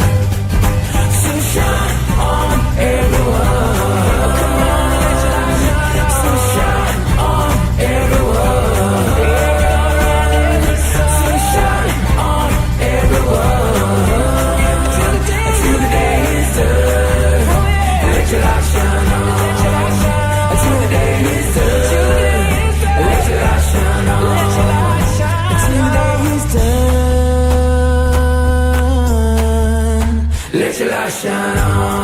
So shine on everyone. Come on, let your light shine on. So shine on everyone. So shine on everyone. Till the day is done. Let your light shine on. Until the day is done. Let your light shine on. Until the day is done. Let your light shine on.